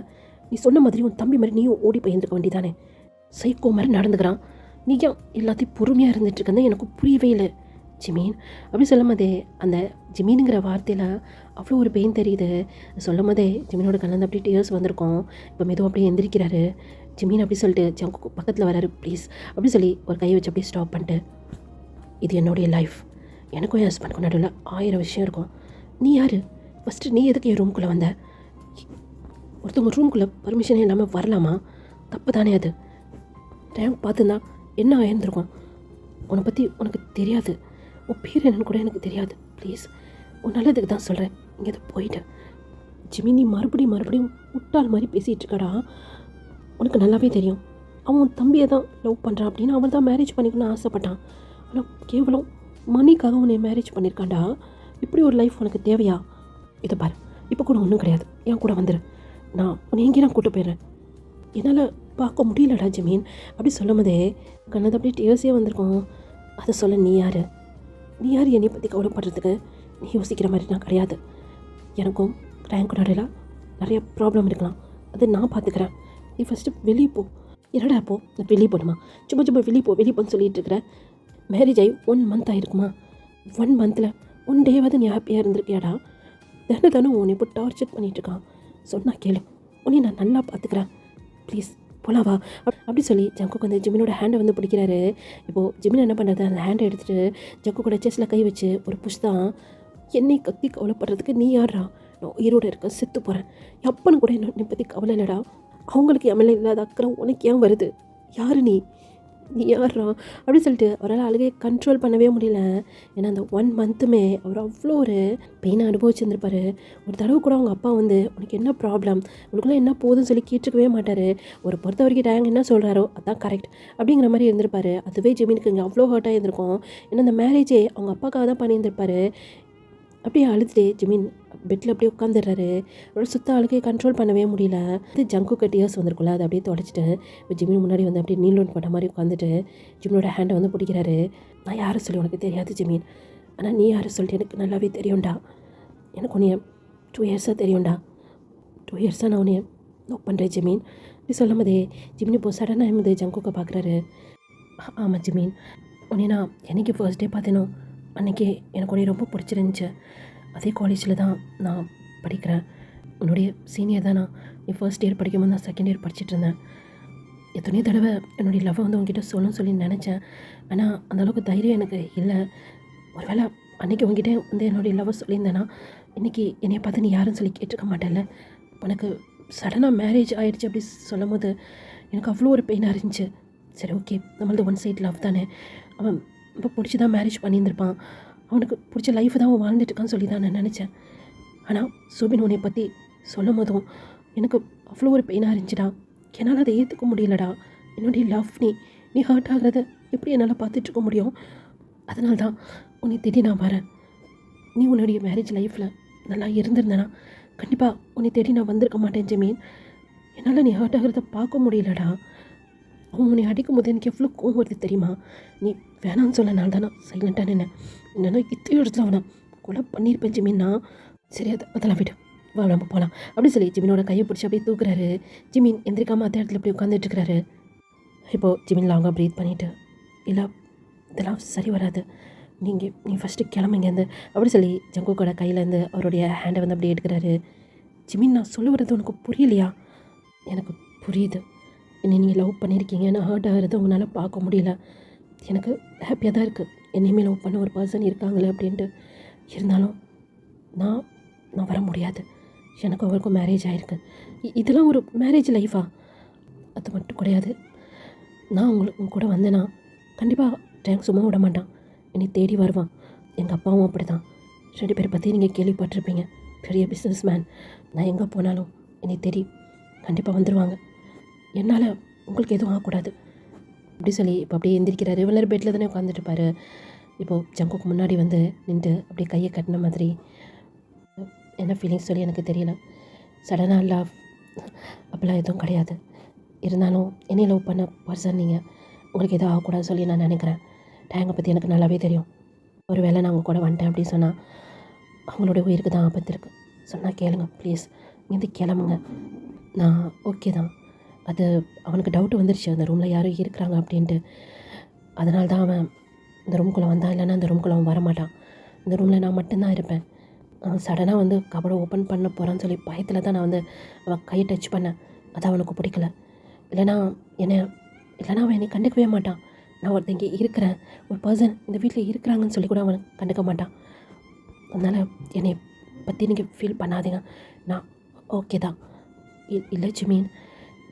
நீ சொன்ன மாதிரி உன் தம்பி மாதிரி நீயும் ஓடி போயிருந்துக்க வேண்டியதானே? சைக்கோ மாதிரி நடந்துக்கிறான். நீ ஏன் எல்லாத்தையும் பொறுமையாக இருந்துகிட்ருக்கன்னு எனக்கு புரியவே இல்லை ஜிமீன் அப்படி சொல்லும் போதே அந்த ஜிமீனுங்கிற வார்த்தையில் அவ்வளோ ஒரு பெயின் தெரியுது. சொல்லும் போதே ஜிமீனோட கலந்து அப்படியே டியர்ஸ் வந்திருக்கோம். இப்போ மெதுவாக அப்படியே எந்திரிக்கிறாரு. ஜிமீன் அப்படி சொல்லிட்டு ஜங்கு பக்கத்தில் வராரு. ப்ளீஸ் அப்படி சொல்லி ஒரு கையை வச்சு அப்படியே ஸ்டாப் பண்ணிட்டு, இது என்னுடைய லைஃப், எனக்கும் என் ஹஸ்பண்டுக்கும் நடுவில் 1000 விஷயம் இருக்கும். நீ யார்? ஃபஸ்ட்டு நீ எதுக்கு என் ரூம்குள்ளே வந்த? ஒருத்தவங்க ரூம்குள்ளே பர்மிஷனே இல்லாமல் வரலாமா? தப்பு தானே அது? டைம் பார்த்துருந்தா என்ன ஆயிருந்திருக்கும். உன்னை பற்றி உனக்கு தெரியாது, உன் பேர் என்னன்னு கூட எனக்கு தெரியாது. ப்ளீஸ், உன் நல்லதுக்கு தான் சொல்கிறேன், இங்கே போயிட்டேன். ஜிமி, நீ மறுபடியும் முட்டாள் மாதிரி பேசிகிட்டு இருக்கடா. உனக்கு நல்லாவே தெரியும் அவன் உன் தம்பியை தான் லவ் பண்ணுறான் அப்படின்னு. அவன் தான் மேரேஜ் பண்ணிக்கணும்னு ஆசைப்பட்டான். ஆனால் கேவலம் மணிக்காக உன்னை மேரேஜ் பண்ணியிருக்காண்டா. இப்படி ஒரு லைஃப் உனக்கு தேவையா? இதை பாரு, இப்போ கூட ஒன்றும் கிடையாது, என் கூட வந்துடு. நான் உன்னை எங்கேயும் நான் கூட்டு போயிடுறேன். என்னால் பார்க்க முடியலடா ஜமீன். அப்படி சொல்லும் போதே கண்ணது அப்படியே டேர்ஸே வந்திருக்கோம். அதை சொல்ல நீ யார் என்னை பற்றி கவலைப்படுறதுக்கு? நீ யோசிக்கிற மாதிரி நான் கிடையாது. எனக்கும் ரேங்க் நடையில் நிறைய ப்ராப்ளம் இருக்கலாம், அது நான் பார்த்துக்கிறேன். நீ ஃபஸ்ட்டு வெளியே போ. என்னடா போ, வெளியே போடுமா? சும்மா வெளியே போன்னு சொல்லிட்டு இருக்கிறேன். மேரேஜ் ஆகி 1 month ஆகிருக்குமா? 1 monthல 1 டேவாவது நீ ஹாப்பியாக இருந்திருக்கியாடா? தானே உன்னை இப்போ டார்ச்சர் பண்ணிகிட்ருக்கான். சொன்னால் கேளு, உன்னை நான் நல்லா பார்த்துக்கிறேன். ப்ளீஸ் போலாம் வா. அப்படி சொல்லி ஜங்குக்கு வந்து ஜிமினோட ஹேண்டை வந்து பிடிக்கிறாரு. இப்போது ஜிமின் என்ன பண்ணுறது, அந்த ஹேண்டை எடுத்துகிட்டு ஜங்கு கூட செஸ்ஸில் கை வச்சு ஒரு புஷ் தான். என்னை கத்தி கவலைப்படுறதுக்கு நீ யாரா? நான் உயிரோடு இருக்க, செத்து போகிறேன். எப்பன்னு கூட என்னை பற்றி கவலை இல்லைடா. அவங்களுக்கு எம்எல்ஏ இல்லாத அக்கறை உனக்கு ஏன் வருது? யார் நீ யாரா? அப்படின்னு சொல்லிட்டு அவரால் அழுகையை கண்ட்ரோல் பண்ணவே முடியல. ஏன்னா அந்த 1 monthமே அவர் அவ்வளோ ஒரு பெயினை அனுபவிச்சுருந்துருப்பார். ஒரு தடவை கூட அவங்க அப்பா வந்து உனக்கு என்ன ப்ராப்ளம், உனக்குலாம் என்ன போதுன்னு சொல்லி கேட்டுருக்கவே மாட்டார். ஒரு பொறுத்த வரைக்கும் டேங்க என்ன சொல்கிறாரோ அதான் கரெக்ட் அப்படிங்கிற மாதிரி இருந்திருப்பார். அதுவே ஜெமீனுக்கு இங்கே அவ்வளோ ஹர்ட்டாக இருந்திருக்கும். ஏன்னா அந்த மேரேஜே அவங்க அப்பாக்காக தான் பண்ணியிருந்திருப்பார். அப்படியே அழுதுட்டு ஜிமின் பெட்டில் அப்படியே உட்காந்துடுறாரு. அவரோட சுத்த அழுகையை கண்ட்ரோல் பண்ணவே முடியல. அது ஜங்குக்கு டியர்ஸ் வந்திருக்குல்ல, அதை அப்படியே தொடச்சிட்டு இப்போ ஜிமின் முன்னாடி வந்து அப்படியே நீல் லோன் பண்ண மாதிரி உட்காந்துட்டு ஜிமினோட ஹேண்டை வந்து பிடிக்கிறாரு. நான் யாரை சொல்லி உனக்கு தெரியாது ஜிமின், ஆனால் நீ யாரை சொல்லிட்டு எனக்கு நல்லாவே தெரியும்டா. எனக்கு உன்னைய 2 yearsஸாக தெரியும்டா. 2 yearsஸாக நான் உன்னைய லவ் பண்ணுறேன் ஜிமின். இப்படி சொல்லும் போதே ஜிமின் இப்போ சடனாக வந்து ஜங்குக்கை பார்க்குறாரு. ஆமாம் ஜிமின், உன்னை நான் என்னைக்கு ஃபர்ஸ்ட் டே பார்த்தேனோ அன்றைக்கி எனக்கு உன்னை ரொம்ப பிடிச்சிருந்துச்சு. அதே காலேஜில் தான் நான் படிக்கிறேன். உன்னுடைய சீனியர் தான். நீ ஃபர்ஸ்ட் இயர் படிக்கும்போது நான் செகண்ட் இயர் படிச்சுட்டு இருந்தேன். எத்தனையோ தடவை என்னுடைய லவ்வை வந்து உங்ககிட்ட சொல்லணும்னு சொல்லி நினச்சேன். ஆனால் அந்தளவுக்கு தைரியம் எனக்கு இல்லை. ஒருவேளை அன்றைக்கி உங்ககிட்ட வந்து என்னுடைய லவ்வை சொல்லியிருந்தேன்னா இன்றைக்கி என்னைய பார்த்து நீ யாருன்னு சொல்லி கேட்டிருக்க மாட்டேன்ல. உனக்கு சடனாக மேரேஜ் ஆகிடுச்சு அப்படி சொல்லும் போது எனக்கு அவ்வளோ ஒரு பெயினாக இருந்துச்சு. சரி ஓகே, நம்மளது 1 side லவ் தானே, அவன் இப்போ பிடிச்சி தான் மேரேஜ் பண்ணியிருந்திருப்பான், அவனுக்கு பிடிச்ச லைஃப் தான் அவன் வாழ்ந்துட்டுருக்கான்னு சொல்லி தான் நான் நினச்சேன். ஆனால் சுபின் உன்னை பற்றி சொல்லும் போதும் எனக்கு அவ்வளோ ஒரு பெயினாக இருந்துச்சுடா. என்னால் அதை ஏற்றுக்க முடியலடா. என்னுடைய லவ் நீ ஹர்ட் ஆகிறத எப்படி என்னால் பார்த்துட்ருக்க முடியும்? அதனால தான் உன்னை தேடி நான் வரேன். நீ உன்னுடைய மேரேஜ் லைஃப்பில் நல்லா இருந்திருந்தேன்னா கண்டிப்பாக உன்னை தேடி நான் வந்திருக்க மாட்டேன் ஜமீன். என்னால் நீ ஹர்ட் ஆகிறத பார்க்க முடியலடா. அவன் உன்னை அடிக்கும் போது எனக்கு எவ்வளோ கோவம் வருது தெரியுமா? நீ வேணான்னு சொல்லனால தான் நான் சைலண்ட்டாக நின்னேன். என்னென்னா இத்தனை இடத்துல அவனை கொலை பண்ணியிருப்பேன் ஜிமின்னா. சரி அதெல்லாம் விட்டு வா நம்ம போகலாம் அப்படின்னு சொல்லி ஜிமினோட கையை பிடிச்சி அப்படியே தூக்குறாரு. ஜிமின் எந்திரிக்காமல் அதே இடத்துல இப்படி உட்காந்துட்டுருக்கிறாரு. இப்போது ஜிமின் லாங்காக ப்ரீத் பண்ணிவிட்டு, இல்லை இதெல்லாம் சரி வராது, நீ ஃபஸ்ட்டு கிளம்புங்கேருந்து அப்படி சொல்லி ஜங்குக்கோட கையிலேருந்து அவருடைய ஹேண்டை வந்து அப்படியே எடுக்கிறாரு. ஜிமின், நான் சொல்ல வர்றது உனக்கு புரியலையா? எனக்கு புரியுது, என்னை நீங்கள் லவ் பண்ணியிருக்கீங்க, நான் ஹர்ட் ஆகிறது உங்களால் பார்க்க முடியல. எனக்கு ஹாப்பியாக தான் இருக்குது என்னையுமே லவ் பண்ண ஒரு பர்சன் இருக்காங்களே அப்படின்ட்டு. இருந்தாலும் நான் வர முடியாது. எனக்கு அவருக்கும் மேரேஜ் ஆகிருக்கு. இதெல்லாம் ஒரு மேரேஜ் லைஃபா? அது மட்டும் கிடையாது. நான் உங்க கூட வந்தேன்னா கண்டிப்பாக டேங்க் சும்மா விட மாட்டான், என்னை தேடி வருவான். எங்கள் அப்பாவும் அப்படி தான். 2 பேரை பற்றி நீங்கள் கேள்விப்பட்டிருப்பீங்க. பெரிய பிஸ்னஸ் மேன். நான் எங்கே போனாலும் என்னை தேடி கண்டிப்பாக வந்துடுவாங்க. என்னால் உங்களுக்கு எதுவும் ஆகக்கூடாது அப்படி சொல்லி இப்போ அப்படியே எந்திரிக்கிறாரு. இவ்வளோ நேரம் பெட்டில் தானே உட்காந்துட்டுருப்பாரு. இப்போது ஜங்குக்கு முன்னாடி வந்து நின்று அப்படியே கையை கட்டின மாதிரி. என்ன ஃபீலிங்ஸ் சொல்லி எனக்கு தெரியல. சடனாக லவ் அப்படிலாம் எதுவும் கிடையாது. இருந்தாலும் என்னை லவ் பண்ண பர்சன் நீங்கள், உங்களுக்கு எதுவும் ஆகக்கூடாது சொல்லி நான் நினைக்கிறேன். டேங்கை பற்றி எனக்கு நல்லாவே தெரியும். ஒரு வேளை நான் அவங்க கூட வந்துட்டேன் அப்படின்னு சொன்னால் அவங்களோட உயிருக்கு தான் ஆபத்து இருக்குது. சொன்னால் கேளுங்க ப்ளீஸ், இங்கேருந்து கிளம்புங்க. நான் ஓகே தான். அது அவனுக்கு டவுட்டு வந்துருச்சு அந்த ரூமில் யாரும் இருக்கிறாங்க அப்படின்ட்டு. அதனால தான் அவன் இந்த ரூம்குள்ளே வந்தான். இல்லைன்னா அந்த ரூம்குள்ளே அவன் வரமாட்டான். இந்த ரூமில் நான் மட்டும்தான் இருப்பேன். அவன் சடனாக வந்து கபடை ஓப்பன் பண்ண போகிறான்னு சொல்லி பயத்தில் தான் நான் வந்து அவன் கையை டச் பண்ணேன். அது அவனுக்கு பிடிக்கல. இல்லைனா அவன் என்னை கண்டுக்கவே மாட்டான். நான் ஒருத்தன் இங்கே இருக்கிறேன், ஒரு பர்சன் இந்த வீட்டில் இருக்கிறாங்கன்னு சொல்லி கூட அவன் கண்டுக்க மாட்டான். அதனால் என்னை பற்றி நீங்கள் ஃபீல் பண்ணாதீங்க, நான் ஓகே தான். இல்லை ஜிமீன்,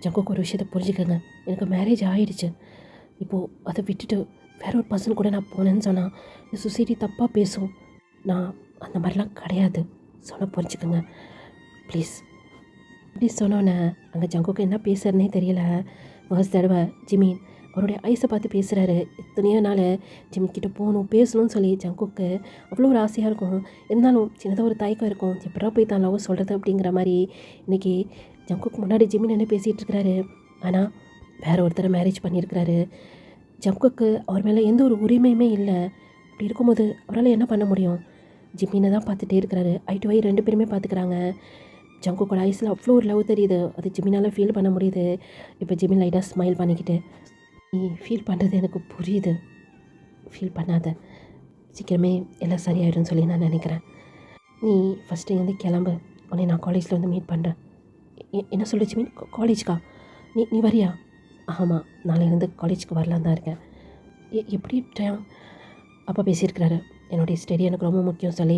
ஜங்குக்கு ஒரு விஷயத்தை புரிஞ்சுக்கோங்க. எனக்கு மேரேஜ் ஆகிடுச்சு. இப்போது அதை விட்டுட்டு வேற ஒரு பர்சன் கூட நான் போனேன்னு சொன்னால் இந்த சொசைட்டி தப்பாக பேசும். நான் அந்த மாதிரிலாம் கிடையாது. சொன்ன புரிஞ்சுக்கோங்க ப்ளீஸ். இப்படி சொன்னோன்னே அங்கே ஜங்குக்கு என்ன பேசுறதுனே தெரியல. ஃபர்ஸ்ட் தடவை ஜிமின் அவருடைய ஐஸை பார்த்து பேசுகிறாரு. எத்தனையோ நாள் ஜிமின் கிட்டே போகணும் பேசணும்னு சொல்லி ஜங்குக்கு அவ்வளோ ஒரு ஆசையாக இருக்கும். இருந்தாலும் சின்னதாக ஒரு தயக்கம் இருக்கும். எப்படா போய் தான் லவ் சொல்கிறது அப்படிங்கிற மாதிரி. இன்றைக்கி ஜங்குக்கு முன்னாடி ஜிமின் என்ன பேசிகிட்டு இருக்கிறாரு. ஆனால் வேற ஒருத்தரை மேரேஜ் பண்ணியிருக்கிறாரு. ஜங்குக்கு அவர் மேலே எந்த ஒரு உரிமையுமே இல்லை. அப்படி இருக்கும்போது அவரால் என்ன பண்ண முடியும்? ஜிமினை தான் பார்த்துட்டே இருக்கிறாரு. ஐ டு ஐ 2 பேருமே பார்த்துக்கிறாங்க. ஜங்குக்கோட ஐஸில் அவ்வளோ ஒரு லவ் தெரியுது. அது ஜிமினால் ஃபீல் பண்ண முடியுது. இப்போ ஜிமின் லைட்டாக ஸ்மைல் பண்ணிக்கிட்டு, நீ ஃபீல் பண்ணுறது எனக்கு புரியுது, ஃபீல் பண்ணாத, சீக்கிரமே எல்லாம் சரியாயிடும்னு சொல்லி நான் நினைக்கிறேன். நீ ஃபஸ்ட்டு இங்கேருந்து கிளம்பு, உடனே நான் காலேஜில் வந்து மீட் பண்ணுறேன். என்ன சொல்ல ஜிமின்? காலேஜ்க்கா? நீ வரியா? ஆமாம், நாளையிலேருந்து காலேஜுக்கு வரலான் தான் இருக்கேன். எப்படி டைம்? அப்பா பேசியிருக்கிறாரு. என்னுடைய ஸ்டடி எனக்கு ரொம்ப முக்கியம் சொல்லி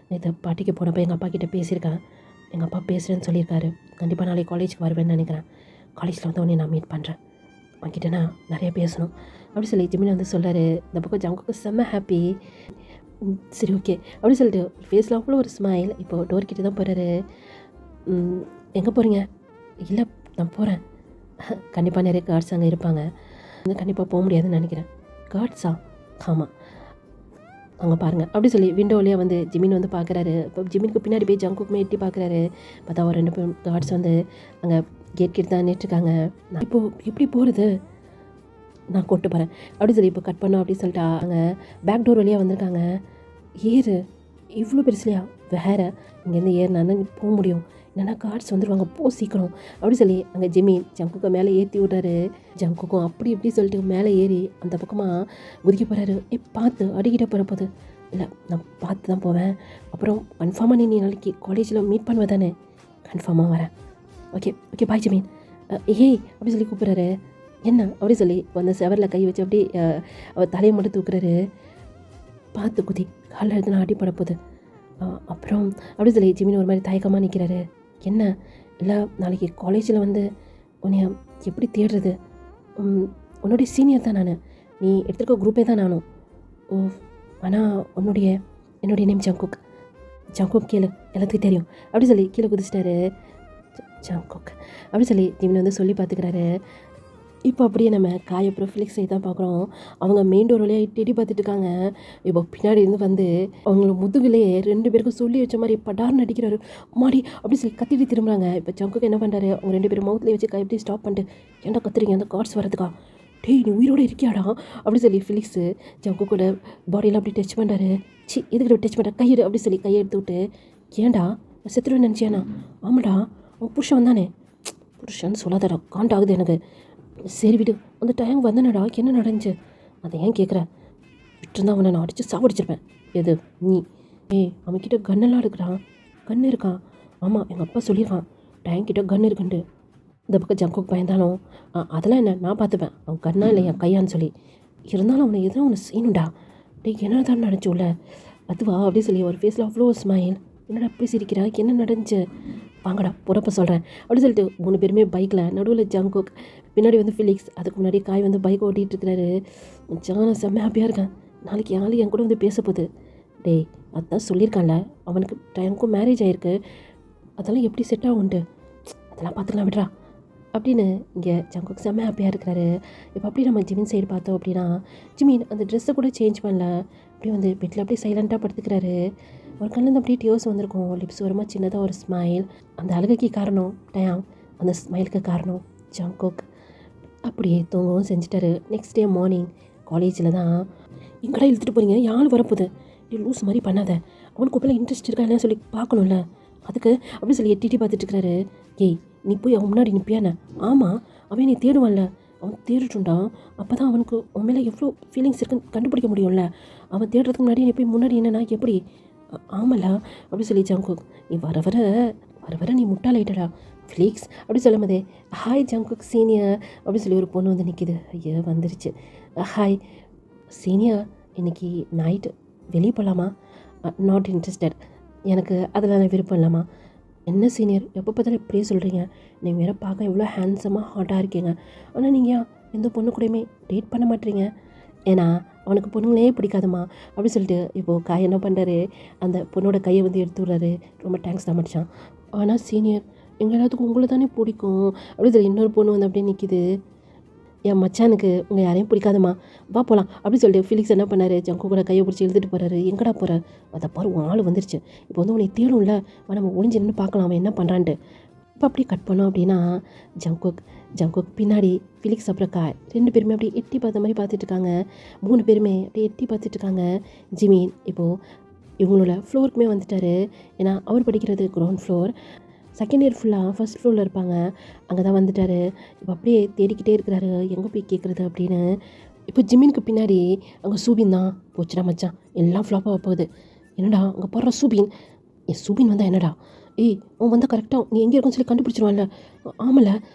நேற்று பாட்டிக்கு போனப்போ எங்கள் அப்பா கிட்டே பேசியிருக்கேன். எங்கள் அப்பா பேசுகிறேன்னு சொல்லியிருக்காரு. கண்டிப்பாக நாளைக்கு காலேஜுக்கு வருவேன்னு நினைக்கிறேன். காலேஜில் வந்து உடனே நான் மீட் பண்ணுறேன். அவன்கிட்ட நான் நிறைய பேசணும் அப்படி சொல்லி ஜிமின் வந்து சொல்கிறாரு. இந்த பக்கம் ஜங்குக்கு செம்ம ஹாப்பி. சரி ஓகே அப்படி சொல்லிட்டு ஃபேஸில் அவ்வளோ ஒரு ஸ்மைல். இப்போது டோர் கிட்டே தான் போகிறாரு. எங்கே போகிறீங்க? இல்லை நான் போகிறேன். கண்டிப்பாக நிறைய கார்ட்ஸ் அங்கே இருப்பாங்க, கண்டிப்பாக போக முடியாதுன்னு நினைக்கிறேன். கார்ட்ஸா? ஆமாம், அங்கே பாருங்கள் அப்படி சொல்லி விண்டோ வழியாக வந்து ஜிமின் வந்து பார்க்குறாரு. இப்போ ஜிமினுக்கு பின்னாடி போய் ஜங்குக்குமே எட்டி பார்க்குறாரு. பார்த்தா ஒரு 2 கார்ட்ஸ் வந்து அங்கே கேட் கிட்ட தான் நின்றுட்டுருக்காங்க. நான் இப்போது எப்படி போகிறது? நான் கூட்டு போகிறேன் அப்படி சொல்லி இப்போ கட் பண்ணோம் அப்படின்னு சொல்லிட்டா அங்கே பேக் டோர் வழியாக வந்திருக்காங்க. ஏறு, இவ்வளோ பெருசுலையா? வேறு இங்கேருந்து ஏறினான்னு போக முடியும், இல்லைன்னா கார்ட்ஸ் வந்துடுவாங்க, போ சீக்கிரம் அப்படி சொல்லி அங்கே ஜிமின் ஜங்குக்கு மேலே ஏற்றி விட்றாரு. ஜங்குக்கும் அப்படி இப்படி சொல்லிட்டு மேலே ஏறி அந்த பக்கமாக ஒதுக்கி போகிறாரு. பார்த்து அடிக்கிட்ட போகிற போது. இல்லை, நான் பார்த்து தான் போவேன். அப்புறம் கன்ஃபார்மாக நீ நாளைக்கு காலேஜில் மீட் பண்ணுவ தானே? கன்ஃபார்மாக வரேன். Okay okay bye Jimin. ஏய் அப்படி சொல்லி கூப்பிட்றாரு. என்ன அப்படி சொல்லி அந்த செவரில் கை வச்சு அப்படி அவர் தலையை மட்டும் தூக்குறாரு. பார்த்து குதி, காலில் எடுத்து அடிப்பட போகுது. அப்புறம் அப்படி சொல்லி ஜிமின் ஒரு மாதிரி தயக்கமாக நிற்கிறாரு. என்ன? இல்லை, நாளைக்கு காலேஜில் வந்து உன்னைய எப்படி தேடுறது? உன்னுடைய சீனியர் தான் நான், நீ எடுத்துருக்க குரூப்பே தான் நானும். ஓ, ஆனால் என்னுடைய நேம் ஜங்குக். ஜங்குக் கேளு, எல்லாத்துக்கும் தெரியும் அப்படி சொல்லி கீழே குதிச்சிட்டாரு. ஜங்குக் அப்படி சொல்லி ஜிமின் வந்து சொல்லி பார்த்துக்கிறாரு. இப்போ அப்படியே நம்ம காய் அப்புறம் ஃபிலிக்ஸ் தான் பார்க்குறோம். அவங்க மெயின் டோர் வழியாக எட்டி பார்த்துட்டு இருக்காங்க. இப்போ பின்னாடி இருந்து வந்து அவங்கள முதுகுலேயே 2 பேருக்கும் சொல்லி வச்ச மாதிரி படார்னு அடிக்கிறாரு. மாடி அப்படி சொல்லி கத்திட்டு திரும்புறாங்க. இப்போ ஜங்குக்கு என்ன பண்ணுறாரு? அவங்க 2 பேரும் மவுத்லேயே வச்சு கை எப்படி ஸ்டாப் பண்ணிட்டு, ஏன்டா கத்துறீங்க அந்த கார்ட்ஸ் வரதுக்கா? டேய், நீ உயிரோடு இருக்கியாடா அப்படி சொல்லி ஃபிலிக்ஸு ஜங்குக்கோட பாடியெல்லாம் அப்படி டச் பண்ணுறாரு. எதுக்கிட்ட டச் பண்ணுற? கையெடு அப்படி சொல்லி கையை எடுத்து விட்டு, ஏன்டா செத்துருவேன்னு நினச்சியாண்ணா? ஆமாடா, அவன் புருஷன் வந்தானே. புருஷன் சொல்லாதடா, காண்டாகுது எனக்கு. சரி விடு, அந்த டைம் வந்தனடா, என்ன நடந்துச்சு? அதை ஏன் கேட்குற? விட்டுருந்தா அவனை நான் அடித்து சாவடிச்சிருப்பேன். எது நீ? அவன்கிட்ட கன்னெல்லாம் எடுக்கிறான். கன் இருக்கா? ஆமாம், எங்கள் அப்பா சொல்லியிருக்கான் டைம் கிட்ட கன் இருக்குன்ட்டு. இந்த பக்கம் ஜங்குக்கு பயந்தாலும் அதெல்லாம் என்ன, நான் பார்த்துப்பேன், அவன் கண்ணா இல்லை என் கையான்னு சொல்லி. இருந்தாலும் அவனை எதுவும் அவனை செய்யணும்டா. என்ன தான் நடந்துச்சுல்ல அதுவா அப்படி சொல்லி ஒரு ஃபேஸில் அவ்வளோ ஸ்மைல். என்னடா அப்படி சிரிக்கிறா? என்ன நடந்துச்சு? வாங்கடா போகிறப்ப சொல்கிறேன் அப்படி சொல்லிட்டு 3 பேருமே பைக்கில், நடுவில் ஜங்குக், பின்னாடி வந்து ஃபிலிக்ஸ், அதுக்கு முன்னாடி காய் வந்து பைக் ஓட்டிகிட்டு இருக்கிறாரு. நான் செம்ம ஹாப்பியாக இருக்கேன். நாளைக்கு ஆள் என் கூட வந்து பேச போகுது. டேய், அதான் சொல்லியிருக்கான்ல, அவனுக்கு டைமுக்கும் மேரேஜ் ஆகிருக்கு, அதெல்லாம் எப்படி செட் ஆகும்ன்ட்டு. அதெல்லாம் பார்த்துக்கலாம் விட்றா அப்படின்னு இங்கே ஜங்குக் செம்ம ஹாப்பியாக இருக்கிறாரு. இப்போ அப்படி நம்ம ஜிமின் சைடு பார்த்தோம் அப்படின்னா, ஜிமின் அந்த ட்ரெஸ்ஸை கூட சேஞ்ச் பண்ணல. அப்படியே வந்து பெட்டில் அப்படியே சைலண்ட்டாக படுத்துக்கிறாரு. ஒரு கண்ணில் அப்படியே டியோஸ் வந்திருக்கும். லிப்ஸ் வருமா சின்னதாக ஒரு ஸ்மைல். அந்த அழகுக்கு காரணம் டயாம், அந்த ஸ்மைலுக்கு காரணம் ஜங்குக். அப்படியே தூங்கவும் செஞ்சுட்டாரு. நெக்ஸ்ட் டே மார்னிங் காலேஜில் தான், எங்கடா இழுத்துட்டு போகிறீங்க? யாரும் வரப்போகுது, நீ லூஸ் மாதிரி பண்ணாத, அவனுக்கு அப்பெல்லாம் இன்ட்ரெஸ்ட் இருக்கா இல்லையா சொல்லி பார்க்கணும்ல, அதுக்கு அப்படி சொல்லி எட்டி பார்த்துட்டு இருக்கிறாரு. ஏய், நீ போய் அவன் முன்னாடி நிற்பியானே? ஆமாம், அவன் நீ தேடுவான்ல, அவன் தேடிட்டுண்டா, அப்போ தான் அவனுக்கு அவன் மேலே எவ்வளோ ஃபீலிங்ஸ் இருக்குன்னு கண்டுபிடிக்க முடியும்ல. அவன் தேடுறதுக்கு முன்னாடி நீ போய் முன்னாடி என்னன்னா எப்படி? ஆமலா அப்படி சொல்லி ஜங்குக், நீ வர வர நீ முட்டாளாயிட்டடா ஃபிலிக்ஸ் அப்படி சொல்லும் போதே, ஹாய் ஜங்குக் சீனியர் அப்படி சொல்லி ஒரு பொண்ணு வந்து நிற்கிது. ஐயா வந்துருச்சு. ஹாய் சீனியர், இன்றைக்கி நைட்டு வெளியே போகலாமா? நாட் இன்ட்ரெஸ்டட், எனக்கு அதில் விருப்பம் இல்லாமா? என்ன சீனியர், எப்போ பார்த்தாலும் இப்படியே சொல்கிறீங்க? நீங்கள் வேறு பார்க்க எவ்வளோ ஹேண்ட்ஸமாக ஹாட்டாக இருக்கீங்க, ஆனால் நீங்கள் எந்த பொண்ணு கூடயுமே டேட் பண்ண மாட்டீங்க, ஏன்னா அவனுக்கு பொண்ணுங்களே பிடிக்காதுமா அப்படின்னு சொல்லிட்டு இப்போது காய் என்ன பண்ணுறாரு, அந்த பொண்ணோட கையை வந்து எடுத்து விட்றாரு. ரொம்ப தேங்க்ஸ் தான் மச்சான், ஆனால் சீனியர் எங்கள் எல்லாத்துக்கும் உங்களை தானே பிடிக்கும் அப்படின்னு சொல்லி இன்னொரு பொண்ணு வந்து அப்படியே நிற்கிது. என் மச்சானுக்கு உங்கள் யாரையும் பிடிக்காதம்மா, வா போகலாம் அப்படின்னு சொல்லிட்டு ஃபிலிக்ஸ் என்ன பண்ணார், ஜங்கு கூட கையை பிடிச்சி எழுதிட்டு போகிறாரு. எங்கடா போகிற, அதை பாரு உன் ஆள் வந்துருச்சு, இப்போ வந்து உன்னை தேடும்ல, நம்ம ஒளிஞ்சு நின்று பார்க்கலாம் அவன் என்ன பண்ணுறான்ட்டு. இப்போ அப்படி கட் பண்ணோம் அப்படின்னா ஜங்குக் பின்னாடி ஃபிலிக்ஸ் அப்புறம் காய் 2 பேருமே அப்படியே எட்டி பார்த்த மாதிரி பார்த்துட்டு இருக்காங்க. 3 பேருமே அப்படியே எட்டி பார்த்துட்டு இருக்காங்க. ஜிமின் இப்போது இவங்களோட ஃப்ளோருக்குமே வந்துட்டார். ஏன்னா அவர் படிக்கிறது கிரவுண்ட் ஃப்ளோர், செகண்ட் இயர் ஃபுல்லாக ஃபஸ்ட் ஃப்ளோரில் இருப்பாங்க. அங்கே தான் வந்துட்டார். இப்போ அப்படியே தேடிக்கிட்டே இருக்கிறாரு எங்கே போய் கேட்குறது அப்படின்னு. இப்போ ஜிமினுக்கு பின்னாடி அங்கே சூபின் தான். போச்சுடா மச்சான், எல்லாம் ஃப்ளாப்பாக போகுது. என்னடா அங்கே போடுற சூபின், சூபின் வந்தால் என்னடா, ஏய் அவன் வந்தால் கரெக்டாக நீ எங்கே இருக்குன்னு சொல்லி கண்டுபிடிச்சிருவான்ல. ஆமல,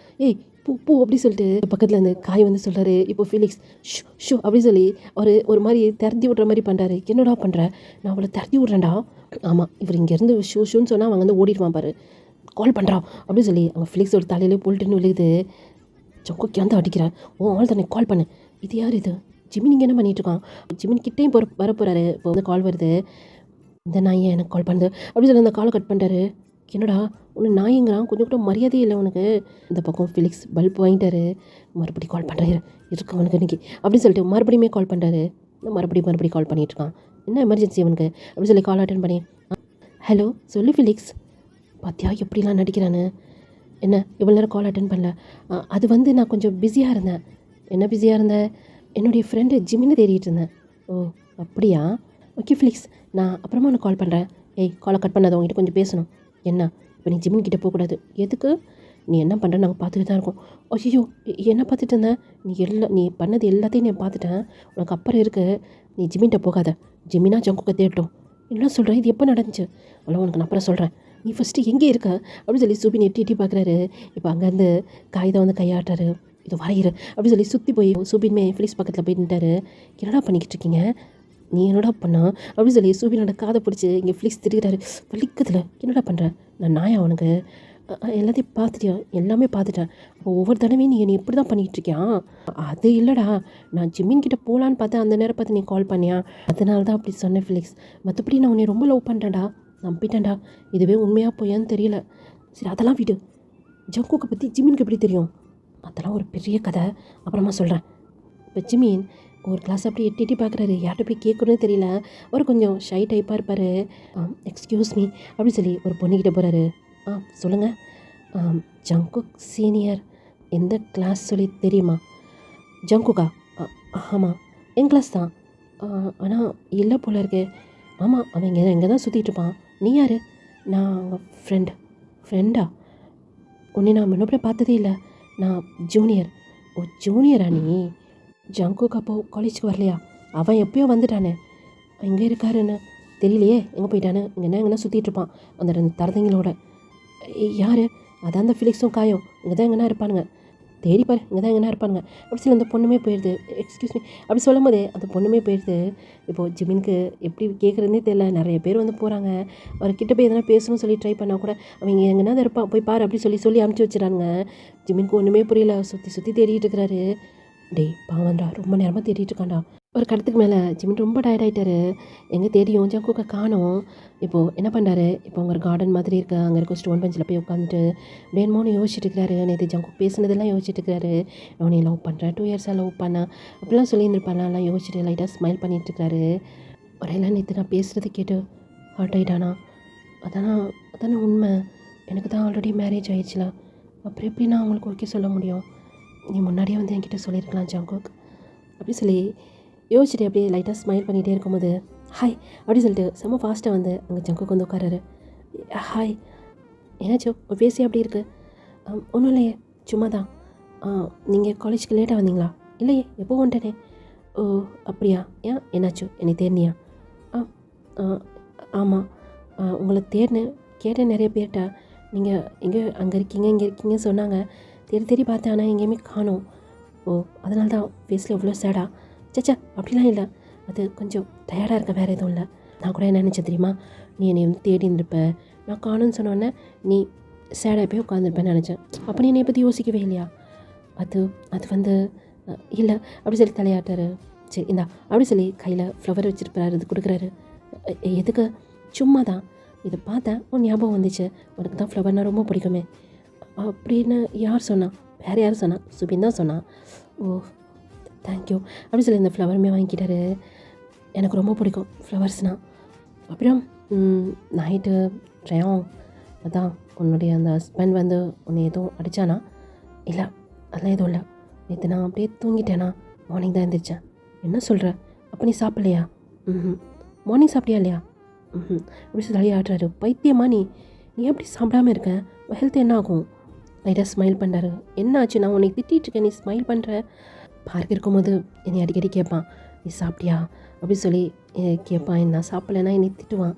ஏய் பூ பூ அப்படி சொல்லிட்டு பக்கத்தில் இருந்து காய் வந்து சொல்கிறாரு. இப்போ ஃபிலிக்ஸ் ஷூ ஷூ அப்படி சொல்லி ஒரு மாதிரி திறத்தி விட்ற மாதிரி பண்ணுறாரு. என்னடா பண்ணுற, நான் அவளை திறத்தி விட்றேன்டா. ஆமாம், இவர் இங்கேருந்து ஷூ ஷூன்னு சொன்னால் அவன் வந்து ஓடிடுவான் பாரு, கால் பண்ணுறான் அப்படின்னு சொல்லி அங்கே ஃபிலிக்ஸோட தலையிலே போல்ட்டுன்னு விழுகுது. ஜங்குக்கு வந்து அடிக்கிறேன், ஓ ஆள் தானே கால் பண்ணு. இது யார் இது, ஜிமின் இங்கே என்ன பண்ணிகிட்ருக்கான். ஜிமின் கிட்டேயும் வர போகிறாரு. இப்போ வந்து கால் வருது. இந்த நாயை எனக்கு கால் பண்ணுது அப்படின்னு சொல்லி அந்த காலை கட் பண்ணுறாரு. என்னடா உன்னை நாய்ங்கிறான், கொஞ்சம் கூட மரியாதையே இல்லை உனக்கு. இந்த பக்கம் ஃபிலிக்ஸ் பல்ப் வாங்கிட்டாரு. மறுபடியும் கால் பண்ணுறாரு, இருக்கு அவனுக்கு இன்னைக்கு அப்படின்னு சொல்லிட்டு மறுபடியுமே கால் பண்ணுறாரு. மறுபடியும் கால் பண்ணிகிட்ருக்கான். என்ன எமர்ஜென்சி அவனுக்கு அப்படின்னு சொல்லி கால் அட்டன் பண்ணி, ஹலோ சொல்லு ஃபிலிக்ஸ், பாத்தியா எப்படிலாம் நடிக்கிறான்னு. என்ன இவ்வளோ நேரம் கால் அட்டன் பண்ணல, அது வந்து நான் கொஞ்சம் பிஸியாக இருந்தேன். என்ன பிஸியாக இருந்தேன், என்னுடைய ஃப்ரெண்டு ஜிமின்னு தேடிட்டு இருந்தேன். ஓ அப்படியா, ஓகே ஃபிலிக்ஸ், நான் அப்புறமா உனக்கு கால் பண்ணுறேன். ஏய் காலை கட் பண்ணாத, உங்ககிட்ட கொஞ்சம் பேசணும். என்ன இப்போ நீ ஜிமின் கிட்டே போகக்கூடாது. எதுக்கு, நீ என்ன பண்ணுற நாங்கள் பார்த்துட்டு தான் இருக்கோம். ஐயோ என்ன பார்த்துட்டு இருந்தேன், நீ பண்ணது எல்லாத்தையும் நான் பார்த்துட்டேன், உனக்கு அப்புறம் இருக்கு, நீ ஜிமின்கிட்ட போகாத. ஜிமினா ஜங்குக்க தேடட்டும். என்ன சொல்கிறேன், இது எப்போ நடந்துச்சு, அவ்வளோ உனக்கு நான் அப்புறம் சொல்கிறேன், நீ ஃபஸ்ட்டு எங்கே இருக்க அப்படின்னு சொல்லி சூபின் எட்டி பார்க்குறாரு. இப்போ அங்கேருந்து காகிதம் வந்து கையாட்டுறாரு. இது வரையிரு அப்படின்னு சொல்லி சுற்றி போய் சூபின்மே ஃபிலிக்ஸ் பக்கத்தில் போய் நின்ட்டாரு. என்னடா பண்ணிக்கிட்டு இருக்கீங்க, நீ என்னடா பண்ணா அப்படின்னு சொல்லி சூபினோட காதை பிடிச்சி இங்கே ஃபிலிக்ஸ் திரிக்கிறாரு. வலிக்குதுல, என்னடா பண்ணுற, நான் நாயா அவனுக்கு, எல்லாத்தையும் பார்த்துட்டியா, எல்லாமே பார்த்துட்டேன். அப்போ ஒவ்வொரு தடவையும் நீ இப்படி தான் பண்ணிக்கிட்டு இருக்கியா. அது இல்லைடா, நான் ஜிமின் கிட்டே போகலான்னு பார்த்தேன், அந்த நேரம் பார்த்து நீ கால் பண்ணியா, அதனால தான் அப்படி சொன்னேன் ஃபிலிக்ஸ். மற்றபடி நான் உன்னை ரொம்ப லவ் பண்ணுறேன்டா, நம்பிட்டேன்டா. இதுவே உண்மையாக போயான்னு தெரியல. சரி அதெல்லாம் விடு, ஜங்குக்கை பற்றி ஜிமினுக்கு எப்படி தெரியும், அதெல்லாம் ஒரு பெரிய கதை, அப்புறமா சொல்கிறேன். இப்போ ஜிமின் ஒரு கிளாஸ் அப்படி எட்டி பார்க்குறாரு. யார்கிட்ட போய் கேட்கணும்னு தெரியல. அவர் கொஞ்சம் ஷை டைப்பாக இருப்பார். எக்ஸ்கியூஸ் மீ அப்படின்னு சொல்லி ஒரு பொண்ணுக்கிட்ட போகிறாரு. சொல்லுங்கள், ஜங்குக் சீனியர் எந்த கிளாஸ் சொல்லி தெரியுமா. ஜங்குக்கா, ஆமாம் என் கிளாஸ் தான், ஆனால் இல்லை போல இருக்கு. ஆமாம் அவன் இங்கே தான் சுற்றிட்டு இருப்பான். நீ யார். நான் அவங்க ஃப்ரெண்டா, உன்னை நான் முன்னப்பட பார்த்ததே இல்லை, நான் ஜூனியர். ஓ ஜூனியரா நீ. ஜங்குக் அப்போது காலேஜுக்கு வரலையா, அவன் எப்போயோ வந்துட்டானே, எங்கே இருக்காருன்னு தெரியலையே, எங்கே போயிட்டானு, எங்கன்னா சுற்றிட்டு இருப்பான் அந்த 2 தரதைங்களோட. யார், அதான் அந்த ஃபிலிக்ஸும் காயும் இங்கே தான் எங்கன்னா இருப்பானுங்க, தேடிப்பார் இங்கே தான் எங்கன்னா இருப்பானுங்க அப்படி சொல்லி அந்த பொண்ணுமே போயிடுது. எக்ஸ்கியூஸ் மீ அப்படி சொல்லும் போதே அந்த பொண்ணுமே போயிடுது. இப்போது ஜிமினுக்கு எப்படி கேட்குறதுனே தெரியல. நிறைய பேர் வந்து போகிறாங்க, அவர்கிட்ட போய் எதனா பேசணும்னு சொல்லி ட்ரை பண்ணால் கூட அவங்க எங்கன்னா தான் இருப்பான், போய் பாரு அப்படி சொல்லி அனுப்பிச்சி வச்சுறாங்க. ஜிமினுக்கு ஒன்றுமே புரியல, சுற்றி தேடிட்டு இருக்கிறாரு. டேய் பாவன்டா, ரொம்ப நேரமாக தேடிட்டு இருக்கான்டா. ஒரு கடத்துக்கு மேலே ஜிமின் ரொம்ப டயர்ட் ஆகிட்டாரு. எங்கே தேடியும் ஜங்குக்கை காணோம். இப்போது என்ன பண்ணுறாரு, இப்போ அங்கே ஒரு கார்டன் மாதிரி இருக்குது, அங்கே இருக்க ஸ்டோன் பெஞ்சில் போய் உட்காந்துட்டு வேணுமோன்னு யோசிச்சுட்டு இருக்கிறாரு. நேற்று ஜங்குக் பேசுனதெல்லாம் யோசிச்சுட்டு இருக்கிறாரு. நான் நீ லவ் பண்ணுறேன், 2 இயர்ஸாக லவ் பண்ணேன் அப்படிலாம் சொல்லியிருந்துருப்பாலாம், எல்லாம் யோசிச்சுட்டு லைட்டாக ஸ்மைல் பண்ணிட்டு இருக்காரு. ஒரேலாம் நேற்று நான் பேசுகிறத கேட்டு ஹார்ட் ஆகிட்டானா. அதானே உண்மை, எனக்கு தான் ஆல்ரெடி மேரேஜ் ஆயிடுச்சுல, அப்புறம் எப்படி நான் அவங்களுக்கு ஓகே சொல்ல முடியும். நீ முன்னாடியே வந்து என்கிட்ட சொல்லியிருக்கலாம் ஜங்குக் அப்படி சொல்லி யோசிச்சுட்டு அப்படியே லைட்டாக ஸ்மைல் பண்ணிகிட்டே இருக்கும்போது ஹாய் அப்படி சொல்லிட்டு செம்ம ஃபாஸ்ட்டாக வந்து அங்கே ஜங்குக்கு வந்து உட்காராரு. ஹாய், என்னாச்சோ உன் ஃபேஸே அப்படி இருக்குது. ஒன்றும் இல்லையே, சும்மா தான். நீங்கள் காலேஜுக்கு லேட்டாக வந்தீங்களா. இல்லையே, எப்போ வந்துட்டேனே. ஓ அப்படியா, ஏன் என்னாச்சோ, என்னை தேடினியா. ஆமாம், உங்களை கேட்டேன் நிறைய பேர்கிட்ட, நீங்கள் எங்கே இங்கே இருக்கீங்கன்னு சொன்னாங்க. தேடி பார்த்தேன், ஆனால் எங்கேயுமே காணோம். ஓ அதனால தான் ஃபேஸில் எவ்வளோ சேடா. சச்சா அப்படிலாம் இல்லை, அது கொஞ்சம் டயர்டாக இருக்க, வேறு எதுவும் இல்லை. நான் கூட என்ன நினச்சேன் தெரியுமா, நீ என்னை வந்து தேடி இருந்திருப்ப, நான் காணும்னு சொன்னோன்னே நீ சேடாக போய் உட்காந்துருப்பேன்னு நினச்சேன். அப்போ நீ என்னை பற்றி யோசிக்கவே இல்லையா. அது வந்து இல்லை அப்படி சொல்லி தலையாட்டாரு. சரி இந்தா அப்படி சொல்லி கையில் ஃப்ளவர் வச்சுருப்பாரு, இது கொடுக்குறாரு. எதுக்கு? சும்மா தான், இதை பார்த்தேன் உன் ஞாபகம் வந்துச்சு, உனக்கு தான் ஃப்ளவர்னால் ரொம்ப பிடிக்குமே அப்படின்னு. யார் சொன்னா? வேறு யார் சொன்னா? சுபின் தான் சொன்னான். ஓ தேங்க்யூ அப்படி சொல்லி இந்த ஃப்ளவருமே வாங்கிக்கிட்டாரு. எனக்கு ரொம்ப பிடிக்கும் ஃப்ளவர்ஸ்னால். அப்புறம் நைட்டு ட்ரையான் அதான் உன்னுடைய அந்த ஹஸ்பண்ட் வந்து உன்னை எதுவும் அடித்தானா? இல்லை அதெல்லாம் எதுவும் இல்லை. நேற்று நான் அப்படியே தூங்கிட்டேனா, மார்னிங் தான் எழுந்திரிச்சேன். என்ன சொல்கிற? அப்போ நீ சாப்பிட்லையா? ம் மார்னிங் சாப்பிட்டியா இல்லையா? ம் அப்படி சொல்லி ஆடுறாரு. பைத்தியமா நீ நீ எப்படி சாப்பிடாமல் இருக்க? ஹெல்த் என்ன ஆகும்? லைட்டாக ஸ்மைல் பண்ணுறாரு. என்ன ஆச்சு? நான் உன்னை திட்டிகிட்ருக்கேன், நீ ஸ்மைல் பண்ணுற. பார்க்க இருக்கும்போது என்னை அடிக்கடி கேட்பான், நீ சாப்பிட்டியா அப்படின்னு சொல்லி கேட்பான். நான் சாப்பிட்லன்னா என்னை திட்டுவான்.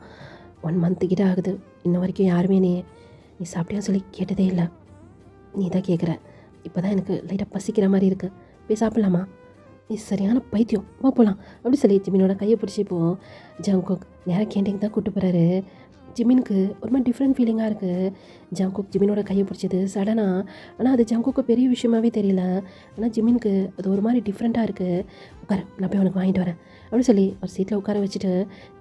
1 month கிட்ட ஆகுது, இன்ன வரைக்கும் யாருமே நீ சாப்பிட்டியான்னு சொல்லி கேட்டதே இல்லை. நீ தான் கேட்குற. இப்போ தான் எனக்கு லைட்டாக பசிக்கிற மாதிரி இருக்குது, போய் சாப்பிட்லாமா? நீ சரியான பைத்தியம், வா போகலாம் அப்படி சொல்லி ஜிமினோட கையை பிடிச்சி இப்போது ஜங்குக் நேராக கேண்டீன் தான் கூப்பிட்டு போகிறாரு. ஜிமினுக்கு ஒரு மாதிரி டிஃப்ரெண்ட் ஃபீலிங்காக இருக்குது. ஜங்குக் ஜிமினோட கையை பிடிச்சது சடனாக. ஆனால் அது ஜங்குக்கு பெரிய விஷயமாகவே தெரியல. ஆனால் ஜிமினுக்கு அது ஒரு மாதிரி டிஃப்ரெண்ட்டாக இருக்குது. உட்கார, நான் போய் உனக்கு வாங்கிட்டு வரேன் அப்படின்னு சொல்லி ஒரு சீட்டில் உட்கார வச்சுட்டு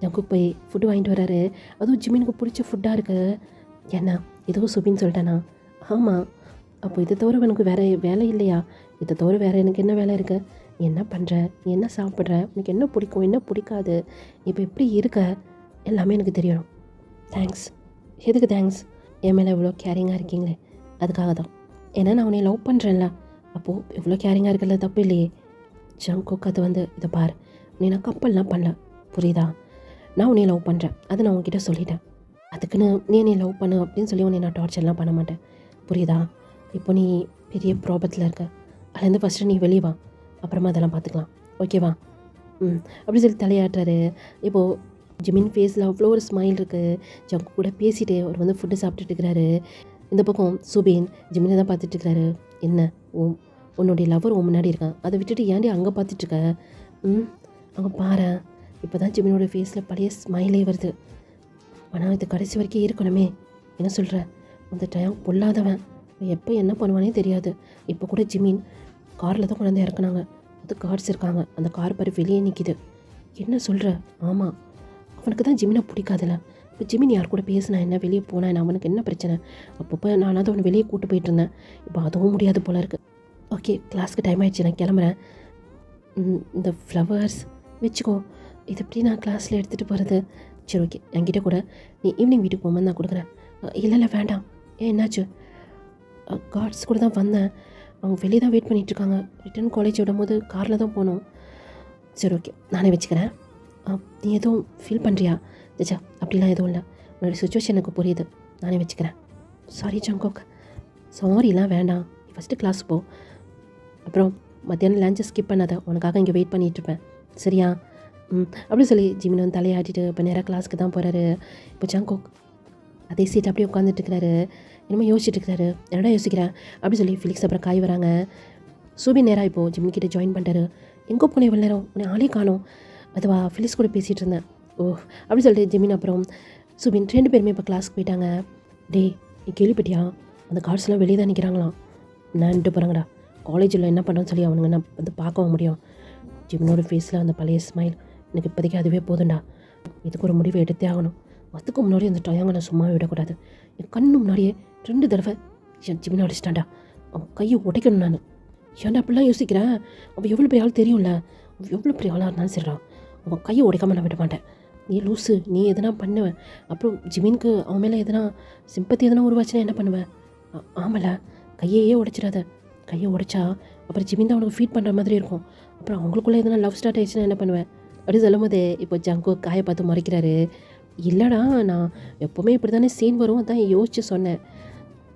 ஜங்குக் போய் ஃபுட்டு வாங்கிட்டு வராரு. அதுவும் ஜிமினுக்கு பிடிச்ச ஃபுட்டாக இருக்குது. என்ன எதுவும் சுபின்னு சொல்லிட்டேனா? ஆமாம். அப்போ இதை தவிர எனக்கு வேறு வேலை இல்லையா? இதை தவிர வேறு எனக்கு என்ன வேலை இருக்குது? நீ என்ன பண்ணுற, நீ என்ன சாப்பிட்ற, உனக்கு என்ன பிடிக்கும் என்ன பிடிக்காது, இப்போ எப்படி இருக்க, எல்லாமே எனக்கு தெரியணும். தேங்க்ஸ். எதுக்கு தேங்க்ஸ்? என் மேலே இவ்வளோ கேரிங்காக இருக்கீங்களே அதுக்காக தான். ஏன்னா நான் உன்னை லவ் பண்ணுறேன்ல, அப்போது இவ்வளோ கேரிங்காக இருக்கிறது தப்பு இல்லையே. ஜங்குக் அது வந்து இதை பார், நீ நான் கப்பல்லாம் பண்ணல, புரியுதா? நான் உன்னை லவ் பண்ணுறேன், அதை நான் உன்கிட்ட சொல்லிட்டேன். அதுக்குன்னு நீ என்னை லவ் பண்ணு அப்படின்னு சொல்லி உன்னை நான் டார்ச்சர்லாம் பண்ண மாட்டேன், புரியுதா? இப்போ நீ பெரிய ப்ராப்ளத்தில் இருக்க, அதுலேருந்து ஃபஸ்ட்டு நீ வெளியே வா, அப்புறமா அதெல்லாம் பார்த்துக்கலாம், ஓகேவா? அப்படி சொல்லி தலையாட்டுறாரு. இப்போது ஜிமின் ஃபேஸில் அவ்வளோ ஒரு ஸ்மைல் இருக்குது. ஜங்கு கூட பேசிகிட்டே அவர் வந்து ஃபுட்டு சாப்பிட்டுட்டு இருக்கிறாரு. இந்த பக்கம் சுபின் ஜிமினை தான் பார்த்துட்ருக்கிறாரு. என்ன உன்னுடைய லவர் முன்னாடி இருக்கான், அதை விட்டுட்டு ஏன்டி அங்கே பார்த்துட்ருக்க? அங்கே பாரு, இப்போ தான் ஜிமினோட ஃபேஸில் பழைய ஸ்மைலே வருது. ஆனால் இது கடைசி வரைக்கும் இருக்கணுமே. என்ன சொல்கிற? அந்த டைம் பொல்லாதவன், எப்போ என்ன பண்ணுவானே தெரியாது. இப்போ கூட ஜிமின் காரில் தான் கொண்டாந்து இறக்குனாங்க, அது கார்ஸ் இருக்காங்க, அந்த கார் பாரு வெளியே நிற்கிது. என்ன சொல்கிற? ஆமாம், அவனுக்கு தான் ஜிமினை பிடிக்காதுல்ல. இப்போ ஜிமின் யார் கூட பேசினா என்ன, வெளியே போனா என்ன, அவனுக்கு என்ன பிரச்சனை? அப்பப்போ நானாவது அவனை வெளியே கூட்டு போயிட்டு இருந்தேன், இப்போ அதுவும் முடியாது போல இருக்குது. ஓகே, கிளாஸ்க்கு டைம் ஆகிடுச்சு, நான் கிளம்புறேன். இந்த ஃப்ளவர்ஸ் வச்சுக்கோ, இது எப்படி நான் கிளாஸில் எடுத்துகிட்டு போகிறது? சரி ஓகே, என்கிட்ட கூட நீ ஈவினிங் வீட்டுக்கு போகும்போது நான் கொடுக்குறேன். இல்லை வேண்டாம். ஏன் என்னாச்சு? கார்ட்ஸ் கூட தான் வந்தேன், அவங்க வெளியே தான் வெயிட் பண்ணிகிட்ருக்காங்க. ரிட்டர்ன் காலேஜ் விடும்போது காரில் தான் போகணும். சரி ஓகே, நானே வச்சுக்கிறேன். நீ எதுவும் ஃபீல் பண்ணுறியா? ஜச்சா அப்படிலாம் எதுவும் இல்லை, உன்னோட சுச்சுவேஷன் எனக்கு புரியுது, நானே வச்சுக்கிறேன். Sorry Jungkook. சாரிலாம் வேண்டாம், நீ ஃபஸ்ட்டு கிளாஸ் போ, அப்புறம் மத்தியானம் லஞ்சை ஸ்கிப் பண்ணாத, உனக்காக இங்கே வெயிட் பண்ணிகிட்ருப்பேன், சரியா? அப்படி சொல்லி ஜிமின் வந்து தலையாட்டிட்டு இப்போ நேராக கிளாஸ்க்கு தான் போகிறாரு. இப்போ ஜங்குக் அதே சீட் அப்படியே உட்காந்துட்டுருக்கிறாரு. இனிமேல் யோசிச்சுட்டு என்னடா யோசிக்கிறேன் அப்படி சொல்லி ஃபிலிக்ஸ் அப்புறம் காய் வராங்க. சுபின் நேராக இப்போது ஜிமின் கிட்டே ஜாயின் பண்ணிட்டாரு. எங்கே போனேன் இவ்வளோ நேரம், உன்னை ஆளே காணோம். அதுவா ஃபிலிக்ஸ் கூட பேசிகிட்டு இருந்தேன். ஓ அப்படி சொல்லிட்டு ஜிமின் அப்புறம் சுபின் 2 பேருமே இப்போ கிளாஸ்க்கு போயிட்டாங்க. டே நீ கேள்விப்பட்டியா, அந்த கார்ட்ஸ்லாம் வெளியே தான் நிற்கிறாங்களாம். நான்ட்டு போகிறாங்கடா, காலேஜில் என்ன பண்ணுறோன்னு சொல்லி அவனுங்க என்ன வந்து பார்க்கவும் முடியும். ஜிமினோட ஃபேஸில் அந்த பழைய ஸ்மைல், எனக்கு இப்போதைக்கு அதுவே போதும்டா, இதுக்கு ஒரு முடிவை எடுத்தே ஆகணும். அதுக்கு முன்னாடி அந்த டயங்களை சும்மா விடக்கூடாது. என் கண்ணு முன்னாடியே 2 தடவை என் ஜிமினை அடிச்சிட்டான்டா, அவன் கையை உடைக்கணும். நான் ஏன்டா அப்படிலாம் யோசிக்கிறேன்? அவன் எவ்வளோ பெரிய ஆள் தெரியும்ல, அவன் எவ்வளோ பெரிய ஆளாக இருந்தாலும் சரிடான், அவன் கையை உடைக்காமல் நான் விட மாட்டேன். நீ லூஸு, நீ எதனா பண்ணுவேன், அப்புறம் ஜிமினுக்கு அவன் மேலே எதனா சிம்பத்தி எதனா உருவாச்சுன்னா என்ன பண்ணுவேன்? ஆமல, கையையே உடைச்சிடாத. கையை உடைச்சா அப்புறம் ஜிமின் தான் அவனுக்கு ஃபீட் பண்ணுற மாதிரி இருக்கும், அப்புறம் அவங்களுக்குள்ளே எதனா லவ் ஸ்டார்ட் ஆயிடுச்சுன்னா என்ன பண்ணுவேன்? அப்படி சொல்லும் போது இப்போ ஜங்கு காயை பார்த்து மறைக்கிறாரு. இல்லைடா, நான் எப்போவுமே இப்படி தானே சீன் வரும், அதான் யோசிச்சு சொன்னேன்,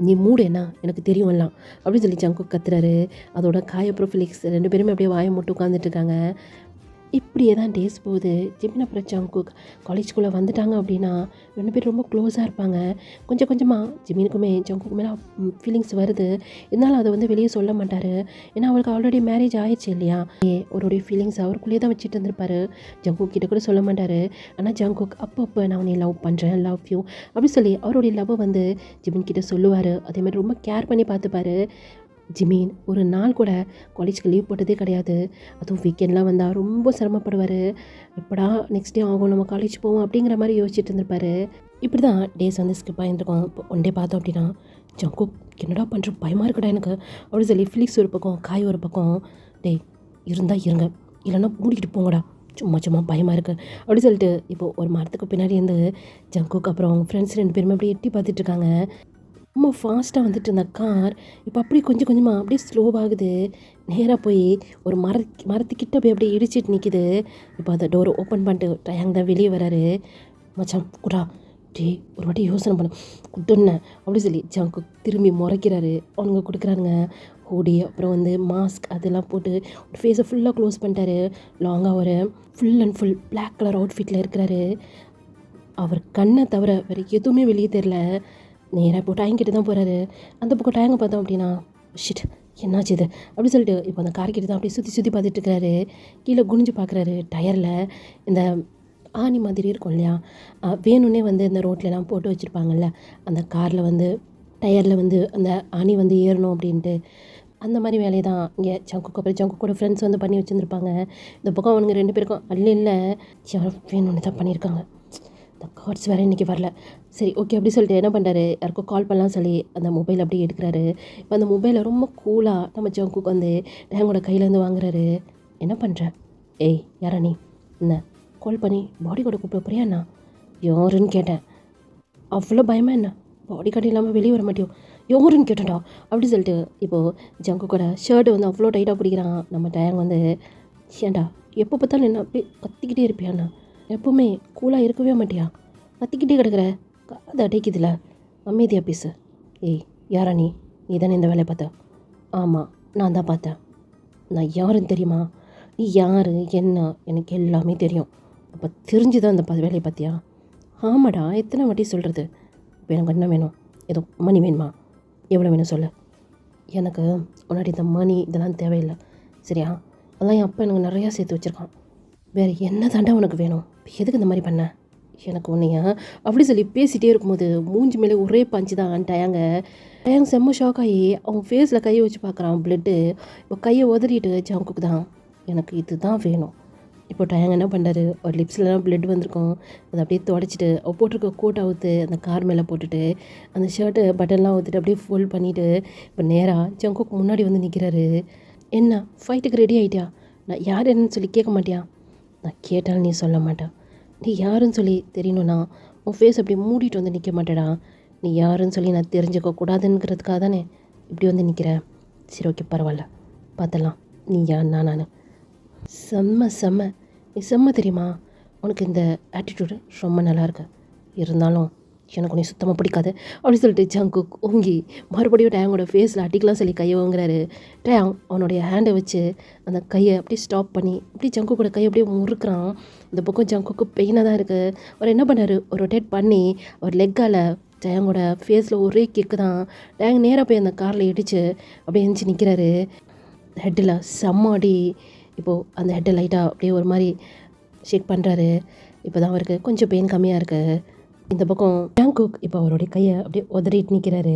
நீ மூடு என்ன, எனக்கு தெரியும்லாம் அப்படின்னு சொல்லி ஜங்கு கத்துறாரு. அதோட காய அப்புறம் ஃபிலிக்ஸ் 2 பேருமே அப்படியே வாயை மட்டும் உட்காந்துட்ருக்காங்க. இப்படியே தான் டேஸ் போகுது. ஜிமின் அப்புறம் ஜங்குக் காலேஜ்குள்ளே வந்துட்டாங்க அப்படின்னா 2 பேரும் ரொம்ப க்ளோஸாக இருப்பாங்க. கொஞ்சம் கொஞ்சமாக ஜிமினுக்குமே ஜங்குக்கு மேலே ஃபீலிங்ஸ் வருது. இருந்தாலும் அதை வந்து வெளியே சொல்ல மாட்டார், ஏன்னா அவருக்கு ஆல்ரெடி மேரேஜ் ஆயிடுச்சு இல்லையா. அவருடைய ஃபீலிங்ஸ் அவருக்குள்ளேயே தான் வச்சுட்டு இருந்திருப்பாரு, ஜங்குக் கிட்ட கூட சொல்ல மாட்டார். ஆனால் ஜங்குக் அப்பப்போ நான் உன்னை லவ் பண்ணுறேன், லவ் யூ அப்படி சொல்லி அவருடைய லவ்வை வந்து ஜிமின் கிட்ட சொல்லுவார். அதேமாதிரி ரொம்ப கேர் பண்ணி பார்த்துப்பாரு. ஜிமின் ஒரு நாள் கூட காலேஜ்க்கு லீவ் போட்டதே கிடையாது. அதுவும் வீக்கெண்ட்லாம் வந்தால் ரொம்ப சிரமப்படுவார். எப்படா நெக்ஸ்ட் டே ஆகும் நம்ம காலேஜ் போவோம் அப்படிங்கிற மாதிரி யோசிச்சுட்டு இருந்திருப்பாரு. இப்படி தான் டேஸ் வந்து ஸ்கிப் ஆகிருக்கும். இப்போ ஒன் டே பார்த்தோம் அப்படின்னா ஜங்குக் என்னடா பண்ணுற பயமாக இருக்கடா எனக்கு அப்படின்னு சொல்லி ஃபிலிக்ஸ் ஒரு பக்கம் காய் ஒரு பக்கம், டேய் இருந்தால் இருங்க இல்லைன்னா மூடிக்கிட்டு போங்கடா சும்மா சும்மா பயமாக இருக்குது அப்படின்னு சொல்லிட்டு இப்போது ஒரு மரத்துக்கு பின்னாடி இருந்து ஜங்குக் அப்புறம் அவங்க ஃப்ரெண்ட்ஸ் 2 பேருமே அப்படியே எட்டி பார்த்துட்ருக்காங்க. ரொம்ப ஃபாஸ்ட்டாக வந்துட்டு இருந்த கார் இப்போ அப்படியே கொஞ்சம் கொஞ்சமாக அப்படியே ஸ்லோவாகுது. நேராக போய் ஒரு மரத்துக்கிட்ட போய் அப்படியே இடிச்சிட்டு நிற்கிது. இப்போ அந்த டோரை ஓப்பன் பண்ணிட்டு டயாங் தான் வெளியே வராரு. மச்சான் குடா டே ஒரு வாட்டி யோசனை பண்ண குட்டுன்ன அப்படின்னு சொல்லி ஜங்கு திரும்பி முறைக்கிறாரு. அவனுங்க கொடுக்குறானுங்க ஹூடி அப்புறம் வந்து மாஸ்க் அதெல்லாம் போட்டு ஒரு ஃபேஸை ஃபுல்லாக க்ளோஸ் பண்ணிட்டாரு. லாங்காக ஒரு full and full black colour அவுட்ஃபிட்டில் இருக்கிறாரு. அவர் கண்ணை தவிர வேறு எதுவுமே வெளியே தெரில. நேராக இப்போ டயங்கிட்ட தான் போகிறாரு. அந்த பக்கம் டயங்க பார்த்தோம் அப்படின்னா ஷிட் என்னாச்சு இது அப்படி சொல்லிட்டு இப்போ அந்த கார்கிட்ட தான் அப்படியே சுற்றி சுற்றி பார்த்துட்டு இருக்கிறாரு. கீழே குனிஞ்சு பார்க்குறாரு. டயரில் இந்த ஆணி மாதிரி இருக்கும் இல்லையா, வேணும்னே வந்து இந்த ரோட்லலாம் போட்டு வச்சுருப்பாங்கல்ல, அந்த காரில் வந்து டயரில் வந்து அந்த ஆணி வந்து ஏறணும் அப்படின்ட்டு அந்த மாதிரி வேலையை தான் இங்கே ஜங்குக்கு அப்புறம் ஜங்குக்கோட ஃப்ரெண்ட்ஸ் வந்து பண்ணி வச்சுருந்துருப்பாங்க. இந்த பக்கம் அவனுங்க 2 பேருக்கும் அல்ல இல்லை யாரும் வேணும்னு தான் பண்ணியிருக்காங்க. இந்த கார்ட்ஸ் வேறு இன்றைக்கி வரல. சரி ஓகே அப்படி சொல்லிட்டு என்ன பண்ணுறாரு, யாருக்கும் கால் பண்ணலாம் சொல்லி அந்த மொபைல் அப்படியே எடுக்கிறாரு. இப்போ அந்த மொபைலை ரொம்ப கூலாக நம்ம ஜங்குக்கு வந்து டேங்கோட கையிலேருந்து வாங்குறாரு. என்ன பண்ணுற? ஏய் யாரா நீ? என்ன கால் பண்ணி பாடி கார்டை கூப்பிட போறியாண்ணா? யாருன்னு கேட்டேன். அவ்வளோ பயமா என்ன? பாடி கார்டு இல்லாமல் வெளியே வர மாட்டியோ? யாருன்னு கேட்டேன்டா அப்படி சொல்லிட்டு இப்போது ஜங்குக்கோட ஷர்ட்டு வந்து அவ்வளோ டைட்டாக பிடிக்கிறான். நம்ம டயங் வந்து ஏன்டா எப்போ பார்த்தாலும் என்ன அப்படியே கத்திக்கிட்டே இருப்பியாண்ணா? எப்போவுமே கூலாக இருக்கவே மாட்டியா? கத்திக்கிட்டே கிடக்குற, காது அடைக்குதுல, அமைதியாக பேசு. ஏய் யாரா நீ? நீ தானே இந்த வேலையை பார்த்த? ஆமாம் நான் தான் பார்த்தேன். நான் யாருன்னு தெரியுமா? நீ யார் என்ன எனக்கு எல்லாமே தெரியும். அப்போ தெரிஞ்சு தான் அந்த வேலையை பார்த்தியா? ஆமாடா எத்தனை வாட்டி சொல்கிறது. இப்போ எனக்கு என்ன வேணும்? ஏதோ மணி வேணுமா? எவ்வளோ வேணும் சொல்லு. எனக்கு முன்னாடி இந்த மணி இதெல்லாம் தேவையில்லை சரியா? அதெல்லாம் என் அப்பா எனக்கு நிறையா சேர்த்து வச்சுருக்கான். வேறு என்ன தாண்டா உனக்கு வேணும்? எதுக்கு இந்த மாதிரி பண்ண? எனக்கு ஒன்றையா அப்படி சொல்லி பேசிகிட்டே இருக்கும்போது மூஞ்சி மேலே ஒரே பஞ்சு தான் டயாங்க. டயாங் செம்ம ஷாக் ஆகி அவன் ஃபேஸில் கையை வச்சு பார்க்குறான். பிளட்டு இப்போ கையை உதறிட்டு ஜங்குக்கு தான் எனக்கு இது தான் வேணும். இப்போ டயாங் என்ன பண்ணுறாரு, ஒரு லிப்ஸ்லாம் பிளட் வந்திருக்கும், அதை அப்படியே துடைச்சிட்டு அவள் போட்டிருக்க கோட் அவுத்து அந்த கார் மேலே போட்டுட்டு அந்த ஷர்ட்டு பட்டன்லாம் ஊற்றிட்டு அப்படியே ஃபுல் பண்ணிவிட்டு இப்போ நேராக ஜங்குக்கு முன்னாடி வந்து நிற்கிறாரு. என்ன ஃபைட்டுக்கு ரெடி ஆகிட்டியா? நான் யார் என்னன்னு சொல்லி கேட்க மாட்டியா? நான் கேட்டாலும் நீ சொல்ல மாட்டேன். நீ யாருன்னு சொல்லி தெரியணும்னா உன் ஃபேஸ் அப்படி மூடிட்டு வந்து நிற்க மாட்டேடா. நீ யாருன்னு சொல்லி நான் தெரிஞ்சுக்க கூடாதுங்கிறதுக்காக தானே இப்படி வந்து நிற்கிறேன். சரி ஓகே பரவாயில்ல பார்த்தலாம் நீ யார் நான். செம்ம நீ செம்ம தெரியுமா? உனக்கு இந்த ஆட்டிடியூடு ரொம்ப நல்லாயிருக்கு. இருந்தாலும் எனக்கு உன்னை சுத்தமாக பிடிக்காது அப்படின்னு சொல்லிட்டு ஜங்குக் ஓங்கி மறுபடியும் டயாங்கோட ஃபேஸில் அடிக்கலாம் சொல்லி கையை வாங்குறாரு. டயாங் அவனுடைய ஹேண்டை வச்சு அந்த கையை அப்படியே ஸ்டாப் பண்ணி அப்படியே ஜங்குக்கோட கையை அப்படியே முறுக்குறான். இந்த பக்கம் ஜங்குக்கு பெயினாக தான் இருக்குது. அவர் என்ன பண்ணார், ஒரு ரொட்டேட் பண்ணி அவர் லெக்கால் டயாங்கோட ஃபேஸில் ஒரே கிக்கு தான். டயாங் நேராக போய் அந்த காரில் இடித்து அப்படியே எழுந்துச்சி நிற்கிறாரு. ஹெட்டில் செம்ம அடி. இப்போது அந்த ஹெட்டை லைட்டாக அப்படியே ஒரு மாதிரி ஷேக் பண்ணுறாரு. இப்போ தான் அவருக்கு கொஞ்சம் பெயின் கம்மியாக இருக்குது. இந்த பக்கம் ஜங்குக் இப்போ அவருடைய கையை அப்படியே உதறிட்டு நிற்கிறாரு.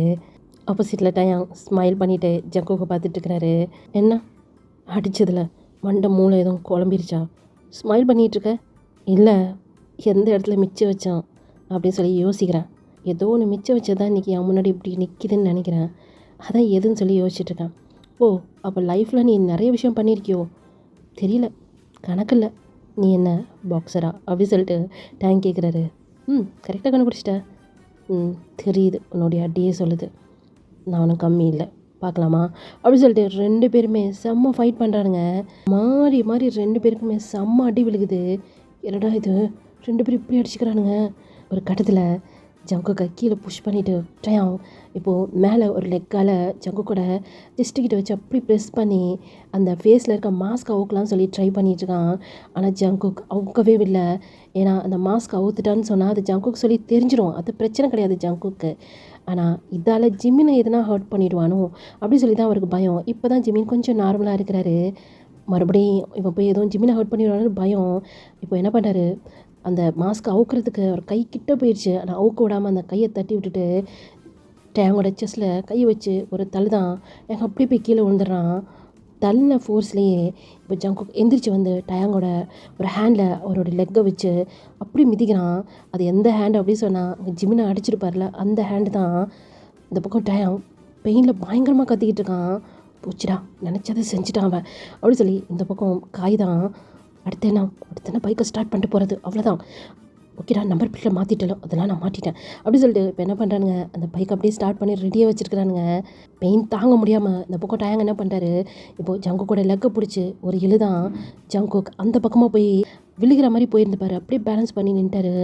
ஆப்போசிட்டில் டயாங் ஸ்மைல் பண்ணிவிட்டு ஜங்குக்கை பார்த்துட்ருக்கிறாரு. என்ன அடித்ததில் மண்டை மூளை எதுவும் குழம்பிருச்சா? ஸ்மைல் பண்ணிகிட்ருக்க? இல்லை எந்த இடத்துல மிச்சம் வச்சான் அப்படின்னு சொல்லி யோசிக்கிறேன். ஏதோ ஒன்று மிச்சம் வச்சதான் இன்றைக்கி என் முன்னாடி இப்படி நிற்கிதுன்னு நினைக்கிறேன். அதான் எதுன்னு சொல்லி யோசிச்சுட்ருக்கேன். ஓ அப்போ லைஃப்பில் நீ நிறைய விஷயம் பண்ணியிருக்கியோ? தெரியல, கணக்கில்ல. நீ என்ன பாக்ஸரா அப்படி சொல்லிட்டு டேங்க் கேட்குறாரு. கரெக்டாக கண்டுபிடிச்சிட்ட. தெரியுது, உன்னுடைய அடியே சொல்லுது. நான் ஒன்றும் கம்மி இல்லை, பார்க்கலாமா அப்படி சொல்லிட்டு 2 பேருமே செம்ம ஃபைட் பண்ணுறானுங்க. மாறி மாறி 2 பேருக்குமே செம்ம அடி விழுகுது. என்னடா இது 2 பேரும் இப்படி அடிச்சுக்கிறானுங்க. ஒரு கட்டத்தில் ஜங்குக்கை கீழே புஷ் பண்ணிவிட்டு டயாங் இப்போது மேலே ஒரு லெக்கால் ஜங்குக்கோட ஜஸ்ட்டுக்கிட்ட வச்சு அப்படி ப்ரெஸ் பண்ணி அந்த ஃபேஸில் இருக்க மாஸ்க் அவுக்கலாம்னு சொல்லி ட்ரை பண்ணிகிட்ருக்கான். ஆனால் ஜங்குக் அவுக்கவே இல்லை. ஏன்னா அந்த மாஸ்க் அவுத்துட்டான்னு சொன்னால் அது ஜங்குக்கு சொல்லி தெரிஞ்சிடும். அது பிரச்சனை கிடையாது ஜங்குக்கு. ஆனால் இதால் ஜிம்மினை எதனா ஹர்ட் பண்ணிவிடுவானோ அப்படி சொல்லி தான் அவருக்கு பயம். இப்போ தான் ஜிம்மின் கொஞ்சம் நார்மலாக இருக்கிறாரு. மறுபடியும் இப்போ போய் எதுவும் ஜிம்மினை ஹர்ட் பண்ணிடுவானு பயம். இப்போ என்ன பண்ணுறாரு, அந்த மாஸ்க் அவுக்கிறதுக்கு அவர் கை கிட்ட போயிடுச்சு. ஆனால் அவுக்க விடாமல் அந்த கையை தட்டி விட்டுட்டு டேங்கோட செஸ்ட்டில் கை வச்சு ஒரு தள்ளு தான் எனக்கு அப்படியே போய் கீழே விழுந்துடுறான். தள்ளின ஃபோர்ஸ்லேயே இப்போ ஜங்குக் எந்திரிச்சு வந்து டயாங்கோட ஒரு ஹேண்டில் அவரோட லெக்கை வச்சு அப்படி மிதிக்கிறான். அது எந்த ஹேண்டு அப்படி சொன்னால் அங்கே ஜிமினை அடிச்சிருப்பார்ல அந்த ஹேண்டு தான். இந்த பக்கம் டயாங் பெயினில் பயங்கரமாக கத்திக்கிட்டு இருக்கான். போச்சுடா நினச்சதை செஞ்சுட்டான் அவன் அப்படின்னு சொல்லி இந்த பக்கம் காய் தான். அடுத்த பைக்கை ஸ்டார்ட் பண்ணிட்டு போகிறது அவ்வளோதான். ஓகேடா நம்பர் பிளேட்டில் மாற்றிட்டலோ அதெல்லாம் நான் மாட்டிட்டேன் அப்படின்னு சொல்லிட்டு இப்போ என்ன பண்ணுறானுங்க அந்த பைக் அப்படியே ஸ்டார்ட் பண்ணி ரெடியாக வச்சுருக்கிறானுங்க. பெயின் தாங்க முடியாமல் இந்த பக்கம் டயாங் என்ன பண்ணுறாரு இப்போது ஜங்குக்கோட லெக்கை பிடிச்சி ஒரு இழுதான். ஜங்குக் அந்த பக்கமாக போய் விழுகிற மாதிரி போயிருந்துப்பார். அப்படியே பேலன்ஸ் பண்ணி நின்ட்டார்.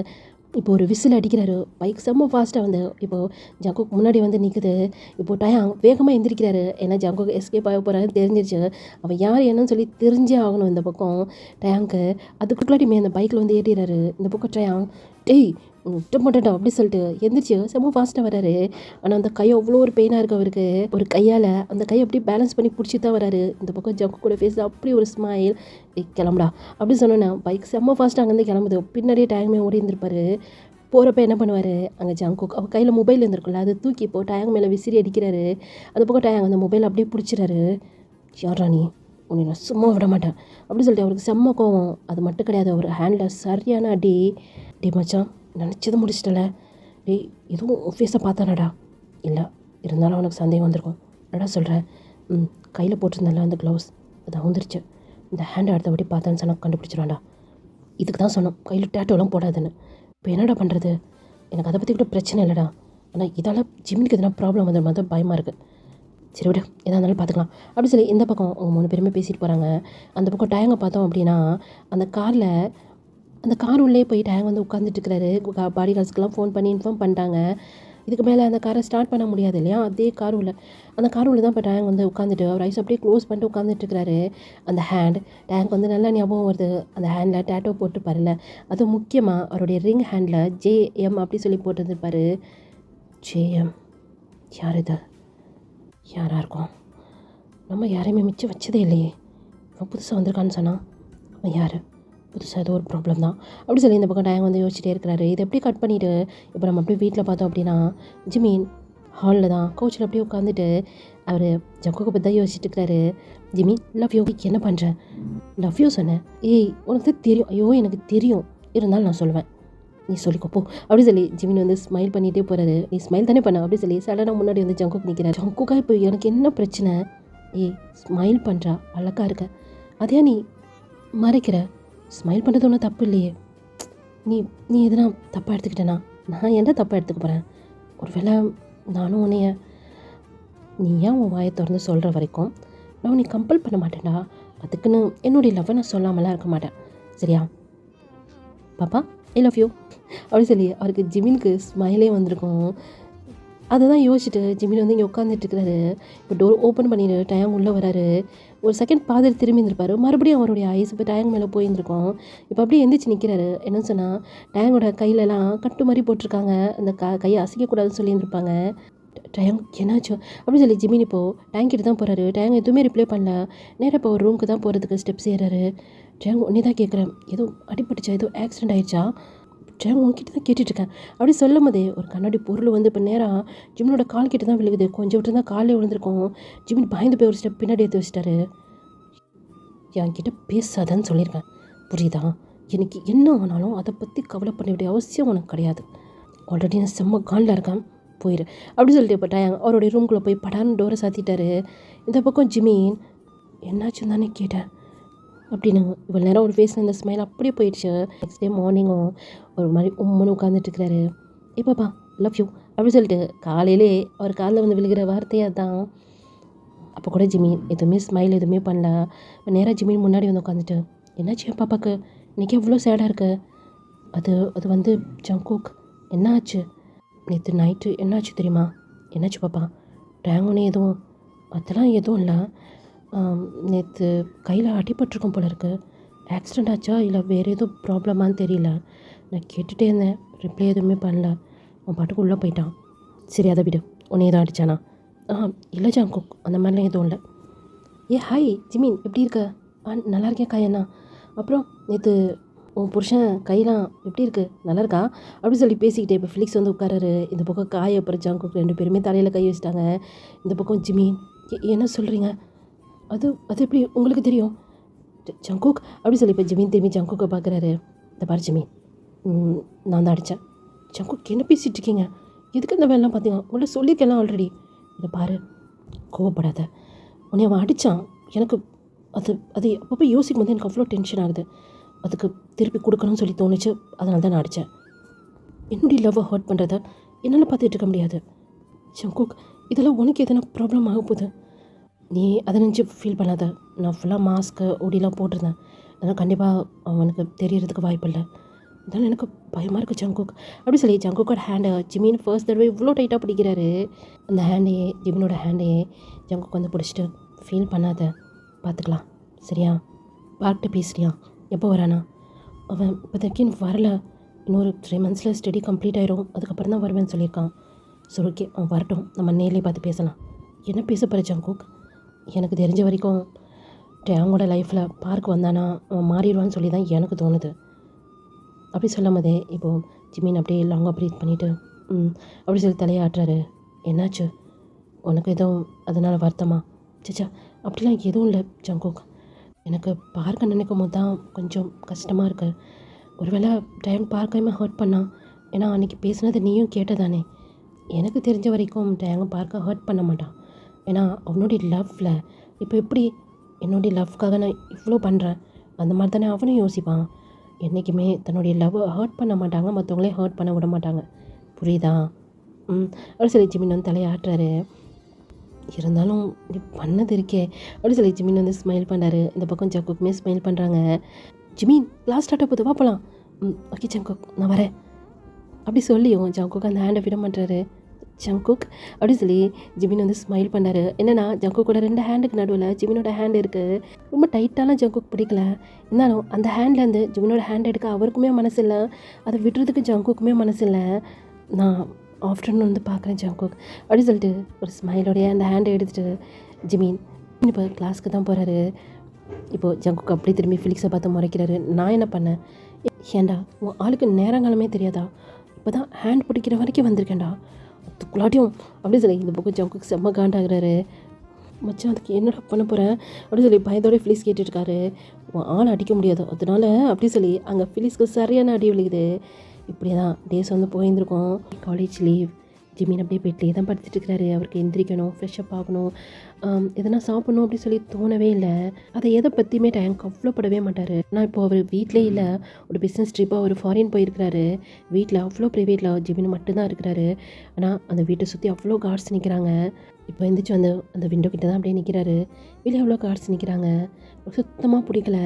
இப்போ ஒரு விசில் அடிக்கிறாரு. பைக் செம்ம ஃபாஸ்ட்டாக வந்து இப்போது ஜங்குக் முன்னாடி வந்து நிற்குது. இப்போது டயாங் வேகமாக எந்திரிக்கிறாரு. ஏன்னா ஜங்குக் எஸ்கேப் ஆக போகிறாருன்னு தெரிஞ்சிருச்சு. அவன் யார் என்னன்னு சொல்லி தெரிஞ்சே ஆகணும் இந்த பக்கம் டயாங்க்கு. அதுக்குள்ளாட்டியுமே அந்த பைக்கில் வந்து ஏறிடுறாரு. இந்த பக்கம் டயாங் டேய் விட்ட மாட்டேன்டா அப்படி சொல்லிட்டு எந்திரிச்சு செம்ம ஃபாஸ்ட்டாக வராரு. ஆனால் அந்த கை அவ்வளோ ஒரு பெயினாக இருக்குது அவருக்கு. ஒரு கையால் அந்த கையை அப்படியே பேலன்ஸ் பண்ணி பிடிச்சி தான் வராரு. இந்த பக்கம் ஜங்குக்கோட ஃபேஸில் அப்படி ஒரு ஸ்மைல். கிளம்புடா அப்படி சொன்னோன்னே பைக் செம்ம ஃபாஸ்ட்டாக அங்கேருந்து கிளம்புது. பின்னாடியே டயாங்குமே ஓடி இருந்திருப்பாரு. போகிறப்ப என்ன பண்ணுவார் அங்கே ஜங்குக் அவர் கையில் மொபைல் இருந்திருக்குல்ல அதை தூக்கி இப்போ டயாங் மேலே விசிறி அடிக்கிறாரு. அந்த பக்கம் டயாங் அந்த மொபைல் அப்படியே பிடிச்சிறாரு. யாரா நீ உன்னை நான் சும்மா விட மாட்டேன் அப்படின்னு சொல்லிட்டு அவருக்கு செம்ம கோவம். அது மட்டும் கிடையாது அவர் ஹேண்டில் சரியான அடி. டே மச்சான் நினச்சது முடிச்சிட்டல. டேய் எதுவும் ஃபேஸை பார்த்தானடா. இல்லை இருந்தாலும் அவனுக்கு சந்தேகம் வந்திருக்கும். என்னடா சொல்கிறேன் கையில் போட்டிருந்தால அந்த க்ளவுஸ் அது வந்துருச்சு. இந்த ஹேண்டை அடுத்தபடி பார்த்தான்னு சொன்னால் கண்டுபிடிச்சிடான்டா. இதுக்கு தான் சொன்னோம் கையில் டேட்டோலாம் போடாதுன்னு. இப்போ என்னடா பண்ணுறது? எனக்கு அதை பற்றி கூட பிரச்சனை இல்லைடா. ஆனால் இதால் ஜிம்மிக்கு எதனா ப்ராப்ளம் வந்த மாதிரி பயமாக இருக்குது. சரி விடு எதாக இருந்தாலும் பார்த்துக்கலாம் அப்படி சொல்லி இந்த பக்கம் அவங்க 3 பேருமே பேசிட்டு போகிறாங்க. அந்த பக்கம் டயாங்கை பார்த்தோம் அப்படின்னா அந்த கார் உள்ளே போய் டயாங் வந்து உட்காந்துட்டு இருக்கிறாரு. பாடி கார்ட்ஸ்க்கெலாம் ஃபோன் பண்ணி இன்ஃபார்ம் பண்ணிட்டாங்க. இதுக்கு மேலே அந்த காரை ஸ்டார்ட் பண்ண முடியாது இல்லையா. அதே கார் உள்ள அந்த கார் உள்ள தான் இப்போ டயாங் வந்து உட்காந்துட்டு அவர் ஐஸ் அப்படியே க்ளோஸ் பண்ணிட்டு உட்காந்துட்டு இருக்கிறாரு. அந்த ஹேண்ட் டயாங்க் வந்து நல்லா ஞாபகம் வருது. அந்த ஹேண்டில் டேட்டோ போட்டு பாருல. அதுவும் முக்கியமாக அவருடைய ரிங் ஹேண்டில் JM அப்படி சொல்லி போட்டுருந்துருப்பார். JM யார் இது? யாராக இருக்கும்? நம்ம யாரையுமே மிச்சம் வச்சதே இல்லையே. அவன் புதுசாக வந்திருக்கான்னு சொன்னான். அவன் யார்? புதுசாக ஏதோ ஒரு ப்ராப்ளம் தான் அப்படி சொல்லி இந்த பக்கம் டயாங் வந்து யோசிச்சுட்டே இருக்கிறாரு. இதை எப்படி கட் பண்ணிவிட்டு இப்போ நம்ம அப்படியே வீட்டில் பார்த்தோம் அப்படின்னா ஜிமின் ஹாலில் தான் கவுச்சில் அப்படியே உட்காந்துட்டு அவர் ஜங்குக்கை பற்றி தான் யோசிச்சுட்டு இருக்கிறாரு. ஜிமி லவ் யூ என்ன பண்ணுறேன்? லவ் யூ சொன்னேன். ஏய் உனக்கு தெரியும். ஐயோ எனக்கு தெரியும் இருந்தாலும் நான் சொல்லுவேன் நீ சொல்லிக்கோப்போ அப்படி சொல்லி ஜிமின் வந்து ஸ்மைல் பண்ணிகிட்டே போகிறாரு. நீ ஸ்மைல் தானே பண்ண அப்படி சொல்லி சடனாக முன்னாடி வந்து ஜங்குக் நிற்கிறார். ஜங்குக்கா இப்போ எனக்கு என்ன பிரச்சனை? ஏய் ஸ்மைல் பண்ணுறா அழகாக இருக்க அதையா நீ மறைக்கிற? ஸ்மைல் பண்ணுறது ஒன்றும் தப்பு இல்லையே. நீ எதுனா தப்பாக எடுத்துக்கிட்டேனா? நான் என்ன தப்பாக எடுத்துக்க போகிறேன்? ஒரு வேளை நானும் உன்னைய நீ ஏன் உன் வாயை திறந்து சொல்கிற வரைக்கும் நான் உன்னை கம்பல் பண்ண மாட்டேன்டா. அதுக்குன்னு என்னுடைய லவ்வை நான் சொல்லாமலாம் இருக்க மாட்டேன் சரியா? பாப்பா ஐ லவ் யூ அப்படி சொல்லி அவருக்கு ஜிமினுக்கு ஸ்மைலே வந்திருக்கும். அதை தான் யோசிச்சுட்டு ஜிமின் வந்து இங்கே உட்காந்துட்டுருக்கிறாரு. இப்போ டோர் ஓப்பன் பண்ணிட்டு டயாங் உள்ளே வராரு. ஒரு செகண்ட் பாதிரி திரும்பி இருந்திருப்பாரு. மறுபடியும் அவருடைய ஐஸ் இப்போ டயாங் மேலே போயிருந்துருக்கோம். இப்போ அப்படியே எந்திரிச்சு நிற்கிறாரு. என்னன்னு சொன்னால் டயாங்கோட கையிலலாம் கட்டு மாதிரி போட்டிருக்காங்க. அந்த கையை அசைக்கக்கூடாதுன்னு சொல்லியிருந்திருப்பாங்க. டயாங் என்னாச்சு அப்படின்னு சொல்லி ஜிமின் இப்போது டேங்க் கிட்ட தான் போகிறாரு. டயாங் எதுவுமே ரிப்ளை பண்ணல. நேராக இப்போ ஒரு ரூமுக்கு தான் போகிறதுக்கு ஸ்டெப்ஸ் ஏறாரு. டயாங் உடனே தான் கேட்குறேன் ஏதோ அடிபட்டுச்சா ஏதோ ஆக்சிடென்ட் ஆயிடுச்சா? டயாங் உங்ககிட்ட தான் கேட்டுட்ருக்கேன் அப்படி சொல்லும் போதே ஒரு கண்ணாடி பொருள் வந்து இப்போ நேராக ஜிமினோட கால் கிட்ட தான் விழுகுது. கொஞ்சம் விட்டு தான் காலில் விழுந்திருக்கும். ஜிமின் பயந்து போய் ஒரு ஸ்டெப் பின்னாடி எடுத்து வச்சிட்டாரு. என்கிட்ட பேசாதன்னு சொல்லியிருக்கேன் புரியுதா? எனக்கு என்ன ஆனாலும் அதை பற்றி கவலை பண்ண வேண்டிய அவசியம் உனக்கு கிடையாது. ஆல்ரெடி நான் செம்ம காலில் இருக்கேன் போயிரு அப்படி சொல்லிட்டு இப்போ டயாங் அவருடைய ரூம்குள்ளே போய் படான்னு டோரை சாத்திட்டாரு. இந்த பக்கம் ஜிமின் என்னாச்சுன்னு தானே கேட்டேன் அப்படின்னு இவ்வளோ நேரம் ஒரு ஃபேஸில் இந்த ஸ்மைல் அப்படியே போயிடுச்சு. நெக்ஸ்ட் டே மார்னிங்கும் ஒரு மாதிரி உம்முன்னு உட்காந்துட்டுருக்கிறாரு. இப்போப்பா லவ் யூ அப்படி சொல்லிட்டு காலையிலே அவர் காலில் வந்து விழுகிற வார்த்தையாக தான். அப்போ கூட ஜிமின் எதுவுமே ஸ்மைல் எதுவுமே பண்ணல. நேராக ஜிமின் முன்னாடி வந்து உட்காந்துட்டு என்னாச்சு என் பாப்பாவுக்கு இன்றைக்கி எவ்வளோ சேடாக இருக்குது? அது வந்து ஜங்குக் என்ன ஆச்சு? நேற்று நைட்டு என்னாச்சு தெரியுமா? என்னாச்சு பாப்பா? டயாங்கோனே எதுவும் அதெல்லாம் எதுவும் இல்லை. நேற்று கையில் அடிபட்டிருக்கும் போல இருக்குது. ஆக்சிடெண்ட் ஆச்சா இல்லை வேறு எதுவும் ப்ராப்ளமானு தெரியல. நான் கேட்டுகிட்டே இருந்தேன் ரிப்ளை எதுவுமே பண்ணல. அவன் பாட்டுக்கு உள்ளே போயிட்டான். சரி அதை விடு. உன்னை எதுவும் அடித்தானா? இல்லை ஜங்குக் அந்த மாதிரிலாம் எதுவும் இல்லை. ஹாய் ஜிமின் எப்படி இருக்க? நல்லா இருக்கேன் காயண்ணா. அப்புறம் நேற்று உன் புருஷன் கையெல்லாம் எப்படி இருக்குது நல்லா இருக்கா அப்படி சொல்லி பேசிக்கிட்டே இப்போ ஃபிலிக்ஸ் வந்து உட்காராரு. இந்த பக்கம் காய அப்புறம் ஜங்குக் 2 பேருமே தலையில் கை வச்சுட்டாங்க. இந்த பக்கம் ஜிமி என்ன சொல்கிறீங்க? அது அது எப்படி உங்களுக்கு தெரியும்? ஜங்குக் அப்படி சொல்லி இப்போ ஜிமின் திரும்பி ஜங்குக்கை பார்க்குறாரு. இந்த பாரு ஜிமி, நான் தான் அடித்தேன். ஜங்குக் என்ன பேசிகிட்டு இருக்கீங்க? எதுக்கு இந்த வேலைலாம் பார்த்தீங்க? உங்களை சொல்லியிருக்கேன் ஆல்ரெடி. இதை பாரு, கோவப்படாத. உன்னை அவன் அடித்தான். எனக்கு அது அது அப்பப்போ யோசிக்கும் போது எனக்கு அவ்வளோ டென்ஷன் ஆகுது. அதுக்கு திருப்பி கொடுக்கணும்னு சொல்லி தோணுச்சு. அதனால தான் நான் அடித்தேன். என்னுடைய லவ்வை ஹர்ட் பண்ணுறத என்னால் பார்த்துட்டு இருக்க முடியாது. ஜங்குக், இதெல்லாம் உனக்கு எதனா ப்ராப்ளம் ஆக போகுது. நீ அதை நினச்சி ஃபீல் பண்ணாத. நான் ஃபுல்லாக மாஸ்க்கு ஓடிலாம் போட்டிருந்தேன். அதனால் கண்டிப்பாக அவனுக்கு தெரியறதுக்கு வாய்ப்பு இல்லை. அதனால் எனக்கு பயமாக இருக்குது ஜங்குக் அப்படி சொல்லி ஜங்குக்கோட ஹேண்டை ஜிமின் ஃபர்ஸ்ட் தடவை இவ்வளோ டைட்டாக பிடிக்கிறாரு. அந்த ஹேண்டையே ஜிமினோட ஹேண்டையே ஜங்குக் வந்து பிடிச்சிட்டு ஃபீல் பண்ணாத, பார்த்துக்கலாம் சரியா? பார்த்து பேசுறியா? எப்போ வரானா? அவன் இப்போதைக்கு வரல. இன்னொரு 3 monthஸில் ஸ்டடி கம்ப்ளீட் ஆயிரும். அதுக்கப்புறம் தான் வருவேன்னு சொல்லியிருக்கான். சரி ஓகே, அவன் வரட்டும், நம்ம நேர்லேயே பார்த்து பேசலாம். என்ன பேச போகிற ஜங்குக்? எனக்கு தெரிஞ்ச வரைக்கும் டேங்கோட லைஃப்பில் பார்க் வந்தானா அவன் மாறிடுவான்னு சொல்லி தான் எனக்கு தோணுது. அப்படி சொல்லும் போதே இப்போது ஜிமின் அப்படியே லாங்காக ப்ரீத் பண்ணிவிட்டு அப்படி சொல்லி தலையை ஆட்டுறாரு. என்னாச்சு உனக்கு? எதுவும் அதனால் வருத்தமா? சச்சா, அப்படிலாம் எதுவும் இல்லை ஜங்குக். எனக்கு பார்க்க நினைக்கும் போது தான் கொஞ்சம் கஷ்டமாக இருக்குது. ஒருவேளை டைம் பார்க்கையுமே ஹர்ட் பண்ணான். ஏன்னா அன்றைக்கி பேசுனது நீயும் கேட்டதானே. எனக்கு தெரிஞ்ச வரைக்கும் டேங்க பார்க்க ஹர்ட் பண்ண மாட்டான். ஏன்னா அவனுடைய லவ்வில் இப்போ எப்படி என்னுடைய லவ்க்காக நான் இவ்வளோ பண்ணுறேன், அந்த மாதிரி தானே அவனும் யோசிப்பான். என்றைக்குமே தன்னுடைய லவ்வை ஹர்ட் பண்ண மாட்டாங்க, மற்றவங்களே ஹர்ட் பண்ண விட மாட்டாங்க. புரியுதா? அப்படி சொல்லி ஜிமின் வந்து தலையை ஆட்டுறாரு. இருந்தாலும் இப்படி பண்ணது இருக்கே அப்படி சொல்லி ஜிமின் வந்து ஸ்மைல் பண்ணுறாரு. இந்த பக்கம் ஜங்குக்குமே ஸ்மைல் பண்ணுறாங்க. ஜிமின் கிளாஸ் ஸ்டார்ட் போது வா போகலாம். ஓகே ஜங்குக், நான் வரேன் அப்படி சொல்லியும் ஜங்குக் அந்த ஹேண்டை விட மாட்டாரு. ஜங்குக் அப்படி சொல்லி ஜிமின் வந்து ஸ்மைல் பண்ணாரு. என்னன்னா ஜங்குக்கோட 2 ஹேண்டுக்கு நடுவில் ஜிமினோட ஹேண்ட் இருக்குது. ரொம்ப டைட்டாலாம் ஜங்குக் பிடிக்கல. இருந்தாலும் அந்த ஹேண்ட்லேருந்து ஜிமினோட ஹேண்ட் எடுக்க அவருக்குமே மனசு இல்லை, அதை விடுறதுக்கு ஜங்குக்குமே மனசு இல்லை. நான் ஆஃப்டர்நூன் வந்து பார்க்குறேன் ஜங்குக் அப்படி சொல்லிட்டு ஒரு ஸ்மைலோடைய அந்த ஹேண்டை எடுத்துகிட்டு ஜிமின் இப்போ கிளாஸ்க்கு தான் போகிறாரு. இப்போது ஜங்குக் அப்படி திரும்பி ஃபிலிக்ஸை பார்த்து முறைக்கிறாரு. நான் என்ன பண்ணேன்? ஏன்டா உன் ஆளுக்கு நேரங்காலமே தெரியாதா? இப்போ தான் ஹேண்ட் பிடிக்கிற வரைக்கும் வந்திருக்கேன்டா, அதுக்குள்ளாட்டியும் அப்படி சொல்லி இந்த பக்கம் ஜங்குக் செம்ம காண்டாகிறாரு. மச்சான் அதுக்கு என்னடா பண்ண போகிறேன் அப்படி சொல்லி பயத்தோட ஃபிலிக்ஸ் கேட்டுருக்காரு. உன் ஆள் அடிக்க முடியாது அதனால அப்படி சொல்லி அங்கே ஃபிலிக்ஸ்க்கு சரியான அடி விழுகுது. இப்படி தான் டேஸ் வந்து போயிருந்துருக்கோம். College leave. ஜிமின் அப்படியே பெட்லேயே தான் படுத்துட்டு இருக்கிறாரு. அவருக்கு எந்திரிக்கணும், ஃப்ரெஷ்அப் ஆகணும், எதனா சாப்பிட்ணும் அப்படி சொல்லி தோணவே இல்லை. அதை எதை பற்றியுமே டைம் கவலைப்படவே மாட்டார். ஆனால் இப்போ அவர் வீட்டிலே இல்லை, ஒரு பிஸ்னஸ் ட்ரிப்பாக ஒரு ஃபாரின் போயிருக்கிறாரு. வீட்டில் அவ்வளோ ப்ரைவேட்டில் ஜிமின் மட்டும்தான் இருக்கிறாரு. ஆனால் அந்த வீட்டை சுற்றி அவ்வளோ கார்ட்ஸ் நிற்கிறாங்க. இப்போ எந்திரிச்சு வந்து அந்த விண்டோ கிட்ட தான் அப்படியே நிற்கிறாரு. வெளியே அவ்வளோ கார்ட்ஸ் நிற்கிறாங்க. சுத்தமாக பிடிக்கல.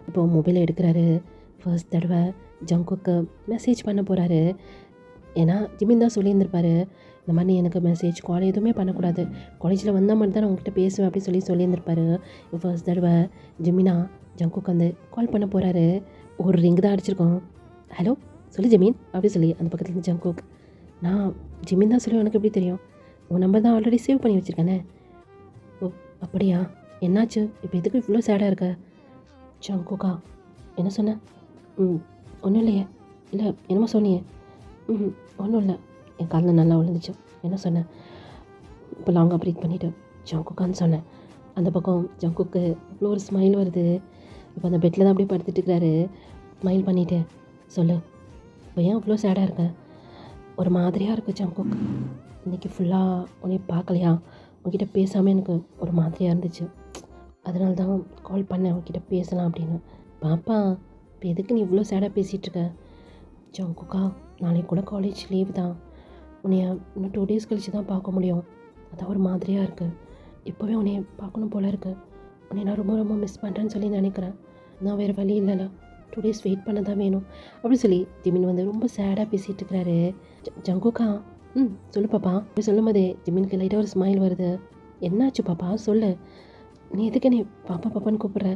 இப்போ மொபைலை எடுக்கிறாரு. ஃபர்ஸ்ட் தடவை ஜங்குக்கு மெசேஜ் பண்ண போகிறாரு. ஏன்னா ஜிமின் தான் சொல்லியிருந்திருப்பாரு, இந்த மாதிரி எனக்கு மெசேஜ் கால் எதுவுமே பண்ணக்கூடாது, காலேஜில் வந்தால் மட்டும் தான் நான் உங்ககிட்ட பேசுவேன் அப்படி சொல்லியிருந்திருப்பாரு. இப்போ ஃபர்ஸ்ட் தடவை ஜிமினா ஜங்குக்கு வந்து கால் பண்ண போகிறாரு. ஒரு ரிங் தான் அடிச்சிருக்கோம். ஹலோ சொல்லு ஜிமின் அப்படி சொல்லி அந்த பக்கத்தில் இருந்து ஜங்குக். நான் ஜிமின் தான் சொல்லி உனக்கு எப்படி தெரியும்? உன் நம்பர் தான் ஆல்ரெடி சேவ் பண்ணி வச்சுருக்கேனே. ஓ அப்படியா, என்னாச்சு? இப்போ எதுக்கு இவ்வளோ சேடாக இருக்க? ஜங்குக்கா என்ன சொன்ன? ஒன்றும் இல்லையே. இல்லை என்னமோ சொன்னியே. ஒன்றும் இல்லை, என் காலில் நல்லா விழுந்துச்சு. என்ன சொன்னேன்? இப்போ லாங்காக ப்ரீத் பண்ணிவிட்டு ஜங்குக்கான்னு சொன்னேன். அந்த பக்கம் ஜங்குக்கு இவ்வளோ ஒரு ஸ்மைல் வருது. இப்போ அந்த பெட்டில் தான் அப்படியே படுத்துட்டு இருக்கிறாரு. ஸ்மைல் பண்ணிவிட்டு சொல்லு, இப்போ ஏன் இவ்வளோ சேடாக இருக்க? ஒரு மாதிரியாக இருக்குது ஜங்குக். இன்றைக்கி ஃபுல்லாக உன்னை பார்க்கலையா, உன்கிட்ட பேசாமல் எனக்கு ஒரு மாதிரியாக இருந்துச்சு. அதனால தான் கால் பண்ணேன் உன்கிட்ட பேசலாம் அப்படின்னு. பாப்பா இப்போ எதுக்கு நீ இவ்வளோ சேடாக பேசிகிட்ருக்க? ஜங்குக்கா நாளைக்கு கூட காலேஜ் லீவ் தான், உன்னைய இன்னும் 2 days கழிச்சு தான் பார்க்க முடியும். அதான் ஒரு மாதிரியாக இருக்குது. இப்போவே உன்னைய பார்க்கணும் போல இருக்குது. உன்னை நான் ரொம்ப ரொம்ப மிஸ் பண்ணுறேன்னு சொல்லி நினைக்கிறேன். நான் வேறு வழி இல்லைல்ல, 2 days வெயிட் பண்ண தான் வேணும் அப்படின்னு சொல்லி ஜிமின் வந்து ரொம்ப சேடாக பேசிகிட்டு இருக்கிறாரு. ஜங்குக்கா சொல்லு பாப்பா அப்படி சொல்லும் போதே ஜிமினுக்கு லைட்டாக ஒரு ஸ்மைல் வருது. என்னாச்சு பாப்பா சொல்லு, நீ எதுக்கு நீ பாப்பா பாப்பான்னு கூப்பிட்ற?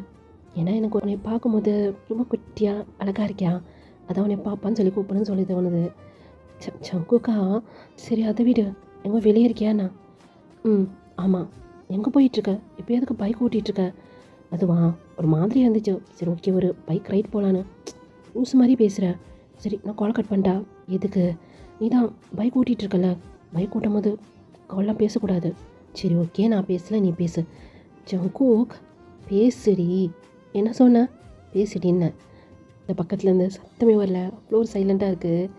ஏன்னா எனக்கு உன்னை பார்க்கும்போது ரொம்ப குட்டியாக அழகாக இருக்கியா, அதான் உன்னை பாப்பான்னு சொல்லி கூப்பிடுன்னு சொல்லி தோணுது. ஜங்குக்கா சரி அதை விடு, எங்கே வெளியே இருக்கியாண்ணா? ஆமாம். எங்கே போயிட்டுருக்க? இப்போ எதுக்கு பைக் ஓட்டிகிட்ருக்க? அதுவா ஒரு மாதிரியாக இருந்துச்சு. சரி ஓகே ஒரு பைக் ரைட் போகலான்னு. லூஸ் மாதிரி பேசுகிற. சரி நான் கால் கட் பண்ணிட்டா. எதுக்கு? நீ தான் பைக் ஓட்டிகிட்டு இருக்கல, பைக் ஓட்டும் போது கால்லாம் பேசக்கூடாது. சரி ஓகே, நான் பேசல, நீ பேசு. ஜங்குக் பேசுடி. என்ன சொன்ன? பேசுடின்னு. இந்த பக்கத்துலேருந்து சத்தமே வரல, அவ்வளோ ஒரு சைலண்ட்டாக இருக்குது.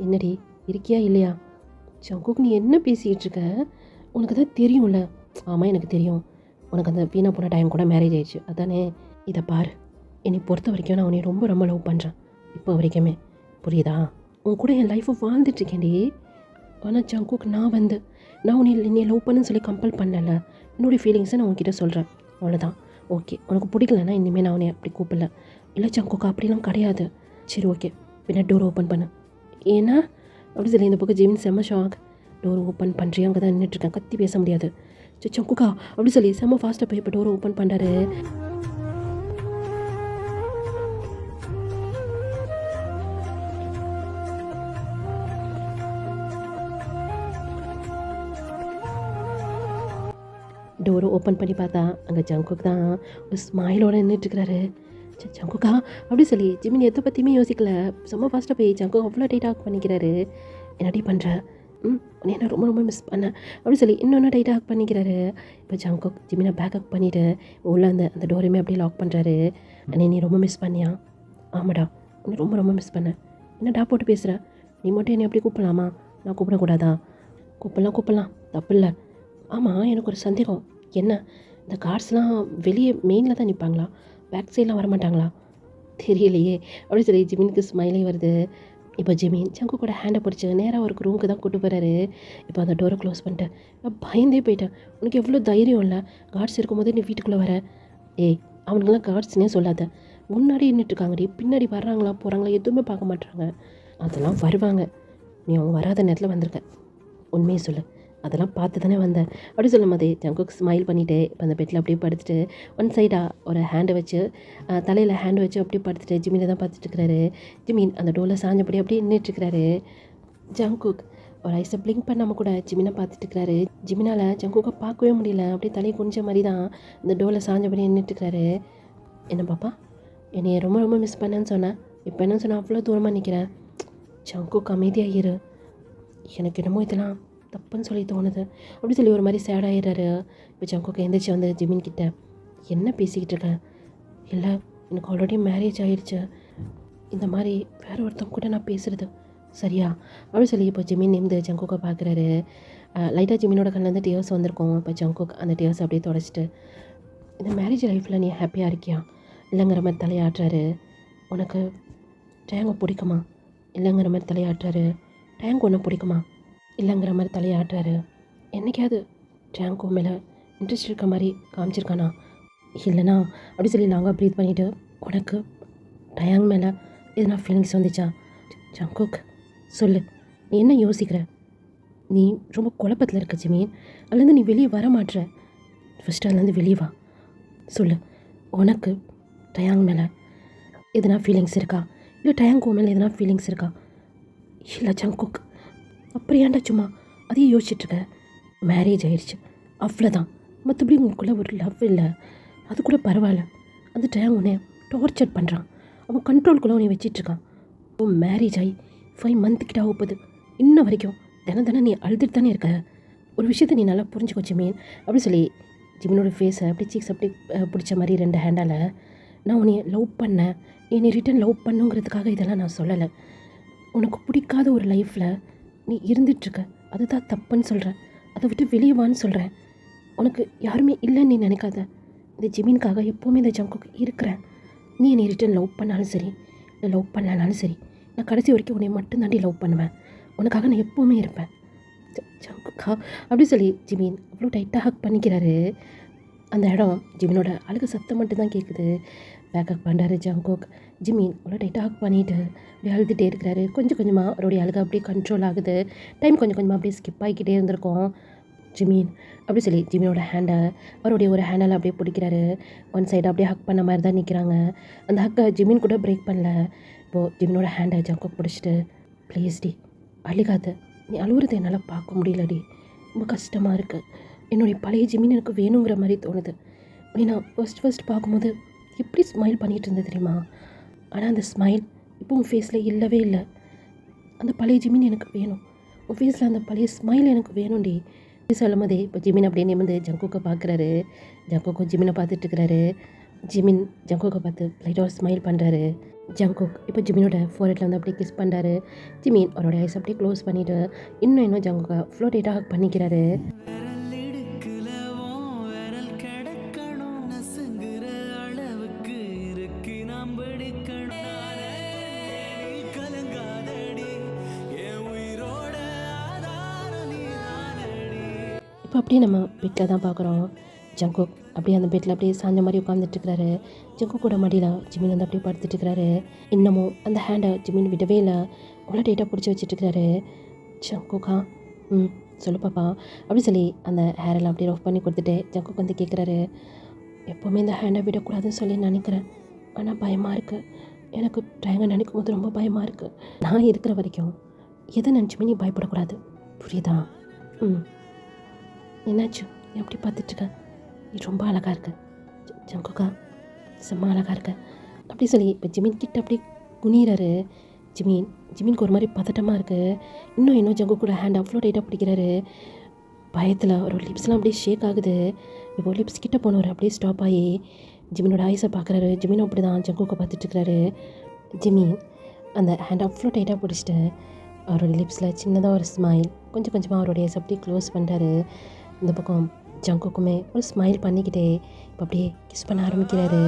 என்னடி இருக்கியா இல்லையா? ஜங்குக் நீ என்ன பேசிகிட்டு இருக்க? உனக்கு தான் தெரியும்ல. ஆமாம் எனக்கு தெரியும், உனக்கு அந்த வீணா போன டைம் கூட மேரேஜ் ஆயிடுச்சு அதானே. இதை பாரு, என்னை பொறுத்த வரைக்கும் நான் உன்னை ரொம்ப ரொம்ப லவ் பண்ணுறேன் இப்போ வரைக்குமே, புரியுதா? உன் கூட என் லைஃப்பை வாழ்ந்துட்டுருக்கேன்டி. ஆனால் ஜங்குக் நான் உன்னை லவ் பண்ணுன்னு சொல்லி கம்பல் பண்ணல. என்னுடைய ஃபீலிங்ஸை நான் உன்கிட்ட சொல்கிறேன், அவ்வளோதான். ஓகே, உனக்கு பிடிக்கலன்னா இனிமேல் நான் உன்னை அப்படி கூப்பிடல. இல்லை ஜங்குக் அப்படிலாம் கிடையாது. சரி ஓகே, பின்ன டோர் ஓப்பன் பண்ணு. ஏன்னா அப்படி சொல்லி இந்த பக்கம் ஜிமின் செம்ம ஷாக். டோர் ஓப்பன் பண்ணுறியா? அங்கே தான் நின்றுட்டுருக்கேன், கத்தி பேச முடியாது. சரி ஜங்குக்கா அப்படி சொல்லி செம்ம ஃபாஸ்ட்டாக போய் இப்போ டோரை ஓப்பன் பண்ணுறாரு. டோரை ஓப்பன் பண்ணி பார்த்தா அங்கே ஜங்குக் தான் ஒரு ஸ்மைலோடு நின்றுட்டுருக்கிறாரு. ஜங்குக்கா அப்படி சொல்லி ஜிமின் எதை பற்றியுமே யோசிக்கல, செம்ம ஃபாஸ்ட்டாக போய் ஜங்குக் அவ்வளோ டைட்டாக ஹக் பண்ணிக்கிறாரு. என்னடி பண்ணுற? உன்னை என்ன ரொம்ப ரொம்ப மிஸ் பண்ணேன் அப்படி சொல்லி இன்னொன்று டைட்டாக ஹக் பண்ணிக்கிறாரு. இப்போ ஜங்குக் ஜிமினை பேக் ஹக் பண்ணிவிட்டு உள்ளே அந்த டோரையுமே அப்படியே லாக் பண்ணுறாரு. அண்ணே நீ ரொம்ப மிஸ் பண்ணியா? ஆமாடா, உன்னை ரொம்ப ரொம்ப மிஸ் பண்ணேன். என்னடா போட்டு பேசுகிற? நீ மட்டும் என்னை அப்படி கூப்பிடலாமா? நான் கூப்பிடக்கூடாதா? கூப்பிடலாம் தப்பு இல்லை. ஆமாம் எனக்கு ஒரு சந்தேகம். என்ன, இந்த கார்ஸ்லாம் வெளியே மெயினில் தான் நிற்பாங்களா, பேக் சைட்லாம் வரமாட்டாங்களா? தெரியலையே அப்படி சொல்லி ஜிமினுக்கு ஸ்மைலே வருது. இப்போ ஜிமின் ஜங்குக்கோட ஹேண்டை பிடிச்சி நேராக ஒரு ரூமுக்கு தான் கூட்டு போகிறாரு. இப்போ அந்த டோரை க்ளோஸ் பண்ணிட்டு நான் பயந்தே போயிட்டேன். உனக்கு எவ்வளோ தைரியம் இல்லை, கார்ட்ஸ் இருக்கும்போது நீ வீட்டுக்குள்ளே வர. ஏய் அவனுங்களாம் கார்ட்ஸ்னே சொல்லாத, முன்னாடி நின்றுட்டுருக்காங்கடி, பின்னாடி வர்றாங்களா போகிறாங்களா எதுவுமே பார்க்க மாட்டாங்க. அதெல்லாம் வருவாங்க, நீ அவங்க வராத நேரத்தில் வந்திருக்க. உண்மையை சொல்லு, அதெல்லாம் பார்த்து தானே வந்தேன் அப்படி சொல்லும் போதே ஜங்குக் ஸ்மைல் பண்ணிவிட்டு இப்போ அந்த பெட்டில் அப்படியே படுத்துட்டு ஒன் சைடாக ஒரு ஹேண்டை வச்சு தலையில் ஹேண்டு வச்சு அப்படியே படுத்துட்டு ஜிமினை தான் பார்த்துட்ருக்கிறாரு. ஜிமின் அந்த டோரில் சாஞ்சபடி அப்படியே நின்றுட்டுருக்கிறாரு. ஜங்குக் ஒரு ஐஸை பிளிங்க் பண்ணாமல் கூட ஜிமினை பார்த்துட்டுருக்கிறாரு. ஜிமினால் ஜங்குக்கை பார்க்கவே முடியல, அப்படியே தலையை குனிஞ்ச மாதிரி தான் அந்த டோரில் சாஞ்சபடி நின்றுட்டுருக்கிறாரு. என்ன பாப்பா, என்னை ரொம்ப ரொம்ப மிஸ் பண்ணேன்னு சொன்னேன், இப்போ என்ன சொன்னால் அவ்வளோ தூரமாக நிற்கிறேன். ஜங்குக் அமைதியாக இரு, எனக்கு என்னமோ இதெல்லாம் தப்புன்னு சொல்லி தோணுது அப்படி சொல்லி ஒரு மாதிரி சேடாகிடுறாரு. இப்போ ஜங்குக்கு எந்திரிச்சு வந்து ஜிமின் கிட்ட என்ன பேசிக்கிட்டு இருக்கேன்? இல்லை எனக்கு ஆல்ரெடி மேரேஜ் ஆகிடுச்சு, இந்த மாதிரி வேற ஒருத்தவங்க கூட நான் பேசுகிறது சரியா அப்படின்னு சொல்லி இப்போ ஜிமின் நிமிந்து ஜங்குக்கை பார்க்குறாரு. லைட்டாக ஜிமினோட கண்ணிலேருந்து டியர்ஸ் வந்திருக்கும். இப்போ ஜங்குக் அந்த டியர்ஸ் அப்படியே தொடச்சிட்டு இந்த மேரேஜ் லைஃப்பில் நீ ஹாப்பியாக இருக்கியா இல்லைங்கிற மாதிரி தலையாட்டுறாரு. உனக்கு டேங்கை பிடிக்குமா இல்லைங்கிற மாதிரி தலையாட்டுறாரு. டேங்க் ஒன்று பிடிக்குமா இல்லைங்கிற மாதிரி தலையாட்டுறாரு. என்றைக்காவது டேங்கோ மேலே இன்ட்ரெஸ்ட் இருக்க மாதிரி காமிச்சிருக்கானா? இல்லைனா அப்படி சொல்லி லாங்காக ப்ரீத் பண்ணிவிட்டு உனக்கு டயாங் மேலே எதுனா ஃபீலிங்ஸ் வந்துச்சா? ஜங்குக் சொல்லு, நீ என்ன யோசிக்கிற? நீ ரொம்ப குழப்பத்தில் இருக்க ஜிமின், அதுலேருந்து நீ வெளியே வர மாட்டுற. ஃபஸ்ட்டு அதுலேருந்து வெளியே வா. சொல்லு, உனக்கு டயாங் மேலே எதுனா ஃபீலிங்ஸ் இருக்கா இல்லை டயாங்கோ மேலே எதுனா ஃபீலிங்ஸ் இருக்கா? இல்லை ஜங்குக், அப்புறம் ஏன்டா சும்மா அதையே யோசிச்சுட்ருக்க? மேரேஜ் ஆயிடுச்சு அவ்வளோதான், மற்றபடி உங்களுக்குள்ளே ஒரு லவ் இல்லை, அது கூட பரவாயில்ல. அந்த டைம் உன்னை டார்ச்சர் பண்ணுறான், அவன் கண்ட்ரோல்குள்ளே உன்னை வச்சிட்ருக்கான். உன் மேரேஜ் ஆகி 5 month கிட்ட ஆகப்போகுது, இன்ன வரைக்கும் தினம் நீ அழுதுட்டு தானே இருக்க. ஒரு விஷயத்தை நீ நல்லா புரிஞ்சுக்கோ ஜிமின் அப்படி சொல்லி ஜிமினோட ஃபேஸை அப்படி சீக்ஸ் அப்படி பிடிச்ச மாதிரி 2 ஹேண்டால், நான் உன்னை லவ் பண்ணேன், என்னை ரிட்டன் லவ் பண்ணுங்கிறதுக்காக இதெல்லாம் நான் சொல்லலை. உனக்கு பிடிக்காத ஒரு லைஃப்பில் நீ இருந்துகிட்ருக்க, அதுதான் தப்புன்னு சொல்கிறேன். அதை விட்டு வெளியே வான்னு சொல்கிறேன். உனக்கு யாருமே இல்லைன்னு நீ நினைக்காத. இந்த ஜிமினுக்காக எப்போவுமே இந்த ஜங்குக்கு இருக்கிறேன். நீ என்னை ரிட்டன் லவ் பண்ணாலும் சரி இல்லை லவ் பண்ணலனாலும் சரி, நான் கடைசி வரைக்கும் உன்னை மட்டும் தாண்டி லவ் பண்ணுவேன். உனக்காக நான் எப்போவுமே இருப்பேன் ஜங்குக்கா அப்படி சொல்லி ஜிமின் அவ்வளோ டைட்டாக ஹக் பண்ணிக்கிறாரு. அந்த இடம் ஜிமினோட அழுகு சத்தம் மட்டும் தான் கேட்குது. பேக்கப் பண்ணுறாரு ஜங்குக். ஜிமின் அவ்வளோ டைட்டாக ஹக் பண்ணிவிட்டு அப்படியே அழுதுகிட்டே இருக்கிறாரு. கொஞ்சம் கொஞ்சமாக அவருடைய அழுகு அப்படியே கண்ட்ரோல் ஆகுது. டைம் கொஞ்சம் கொஞ்சமாக அப்படியே ஸ்கிப் ஆகிக்கிட்டே இருந்திருக்கோம். ஜிமின் அப்படி சொல்லி ஜிமினோட ஹேண்டை அவருடைய ஒரு ஹேண்டால் அப்படியே பிடிக்கிறாரு. ஒன் சைடு அப்படியே ஹக் பண்ண மாதிரி தான் நிற்கிறாங்க. அந்த ஹக்கை ஜிமின் கூட பிரேக் பண்ணல. இப்போது ஜிமினோட ஹேண்டை ஜங்குக் பிடிச்சிட்டு, ப்ளீஸ் டி அழுகாத, நீ அழுகுறதை என்னால் பார்க்க முடியலடி, ரொம்ப கஷ்டமாக இருக்குது. என்னுடைய பழைய ஜிமின் எனக்கு வேணுங்கிற மாதிரி தோணுது. நீ நான் ஃபர்ஸ்ட் பார்க்கும்போது எப்படி ஸ்மைல் பண்ணிகிட்டு இருந்தது தெரியுமா? ஆனால் அந்த ஸ்மைல் இப்போ உன் ஃபேஸில் இல்லவே இல்லை. அந்த பழைய ஜிமின் எனக்கு வேணும். உன் ஃபேஸில் அந்த பழைய ஸ்மைல் எனக்கு வேணும்டி சொல்லும் போதே இப்போ ஜிமின் அப்படியே நிமிர்ந்து ஜங்குக்கை பார்க்குறாரு. ஜங்குக்கும் ஜிமினை பார்த்துட்ருக்கிறாரு. ஜிமின் ஜங்குக்கை பார்த்து லைட்டாக ஒரு ஸ்மைல் பண்ணுறாரு. ஜங்குக் இப்போ ஜிமினோட ஃபோர்ஹெட்டில் வந்து அப்படியே கிஸ் பண்ணுறாரு. ஜிமின் அவரோட ஐஸ் அப்படியே க்ளோஸ் பண்ணிவிட்டு இன்னும் ஜங்குக்கை ஃப்ளோட்டேட்டாக ஹக் பண்ணிக்கிறாரு. இப்போ அப்படியே நம்ம பெட்டில் தான் பார்க்குறோம். ஜங்குக் அப்படியே அந்த பெட்டில் அப்படியே சாஞ்ச மாதிரி உட்காந்துட்ருக்கிறாரு. ஜங்குக்கோட மடியில் ஜிமின் வந்து அப்படியே படுத்துட்ருக்கிறாரு. இன்னமும் அந்த ஹேண்டை ஜிமின் விடவே இல்லை. அவ்வளோ டைட்டாக பிடிச்சி வச்சுட்ருக்கிறாரு. ஜங்குக்கா சொல்லு பாப்பா அப்படி சொல்லி அந்த ஹேரெல்லாம் அப்படியே ரஃப் பண்ணி கொடுத்துட்டு ஜங்குக் வந்து கேட்குறாரு. எப்போவுமே இந்த ஹேண்டை விடக்கூடாதுன்னு சொல்லி நினைக்கிறேன். ஆனால் பயமாக இருக்குது. எனக்கு ட்ரையாங்கல் நினைக்கும் போது ரொம்ப பயமாக இருக்குது. நான் இருக்கிற வரைக்கும் எதை நினச்சுமே நீ பயப்படக்கூடாது, புரியுதா? என்னாச்சு எப்படி பார்த்துட்ருக்க? நீ ரொம்ப அழகாக இருக்க ஜங்குக்கா, செம்ம அழகாக இருக்க அப்படி சொல்லி இப்போ ஜிமின் கிட்ட அப்படியே குனிறாரு. ஜிமினுக்கு ஒரு மாதிரி பதட்டமாக இருக்குது. இன்னும் ஜங்குக்கூட ஹேண்ட் அவ்வளோ டைட்டாக பிடிக்கிறாரு. பயத்தில் ஒரு லிப்ஸ்லாம் அப்படியே ஷேக் ஆகுது. இப்போ லிப்ஸ் கிட்ட போனவர் அப்படியே ஸ்டாப் ஆகி ஜிமினோட ஐஸை பார்க்குறாரு. ஜிமினும் அப்படி தான் ஜங்குக்கை பார்த்துட்ருக்கிறாரு. ஜிமின் அந்த ஹேண்ட் அவ்வளோ டைட்டாக பிடிச்சிட்டு அவரோட லிப்ஸில் சின்னதாக ஒரு ஸ்மைல், கொஞ்சம் கொஞ்சமாக அவருடைய ஐஸ் அப்படியே க்ளோஸ் பண்ணிட்டாரு. இந்த பக்கம் ஜங்குக்குமே ஒரு ஸ்மைல் பண்ணிக்கிட்டே இப்போ அப்படியே கிஸ் பண்ண ஆரம்பிக்கிறாரு.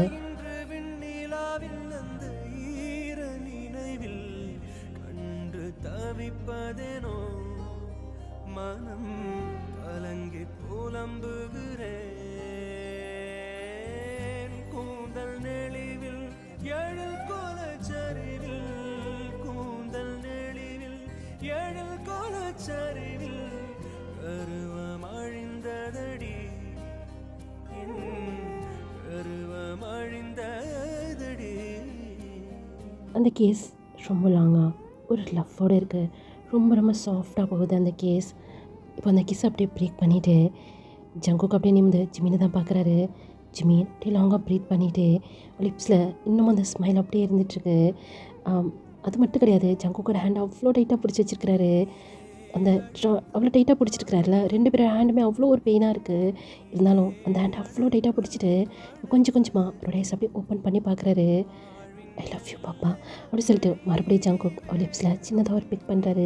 அந்த கேஸ் ரொம்ப லாங்காக ஒரு லவ்வோடு இருக்குது. ரொம்ப சாஃப்டாக போகுது அந்த கேஸ். இப்போ அந்த கிஸ் அப்படியே பிரேக் பண்ணிவிட்டு ஜங்குக்கு அப்படியே நிமிந்து ஜிமினை தான் பார்க்குறாரு. ஜிமின் அப்படியே லாங்காக ப்ரீத் பண்ணிவிட்டு லிப்ஸில் இன்னமும் அந்த ஸ்மைல் அப்படியே இருந்துகிட்ருக்கு. அது மட்டும் கிடையாது, ஜங்குக்கோட ஹேண்ட் அவ்வளோ டைட்டாக பிடிச்சி வச்சுருக்கிறாரு. அந்த அவ்வளோ டைட்டாக பிடிச்சிருக்கிறாருல, 2 பேர் ஹேண்டுமே அவ்வளோ ஒரு பெயினாக இருக்குது. இருந்தாலும் அந்த ஹேண்ட் அவ்வளோ டைட்டாக பிடிச்சிட்டு கொஞ்சம் கொஞ்சமாக அவரோட ஐஸ் அப்படியே ஓப்பன் பண்ணி பார்க்குறாரு. ஐ லவ் யூ பாப்பா அப்படி சொல்லிட்டு மறுபடியும் ஜங்குக் அவர் லிப்ஸில் சின்னதாக ஒரு பிக் பண்ணுறாரு.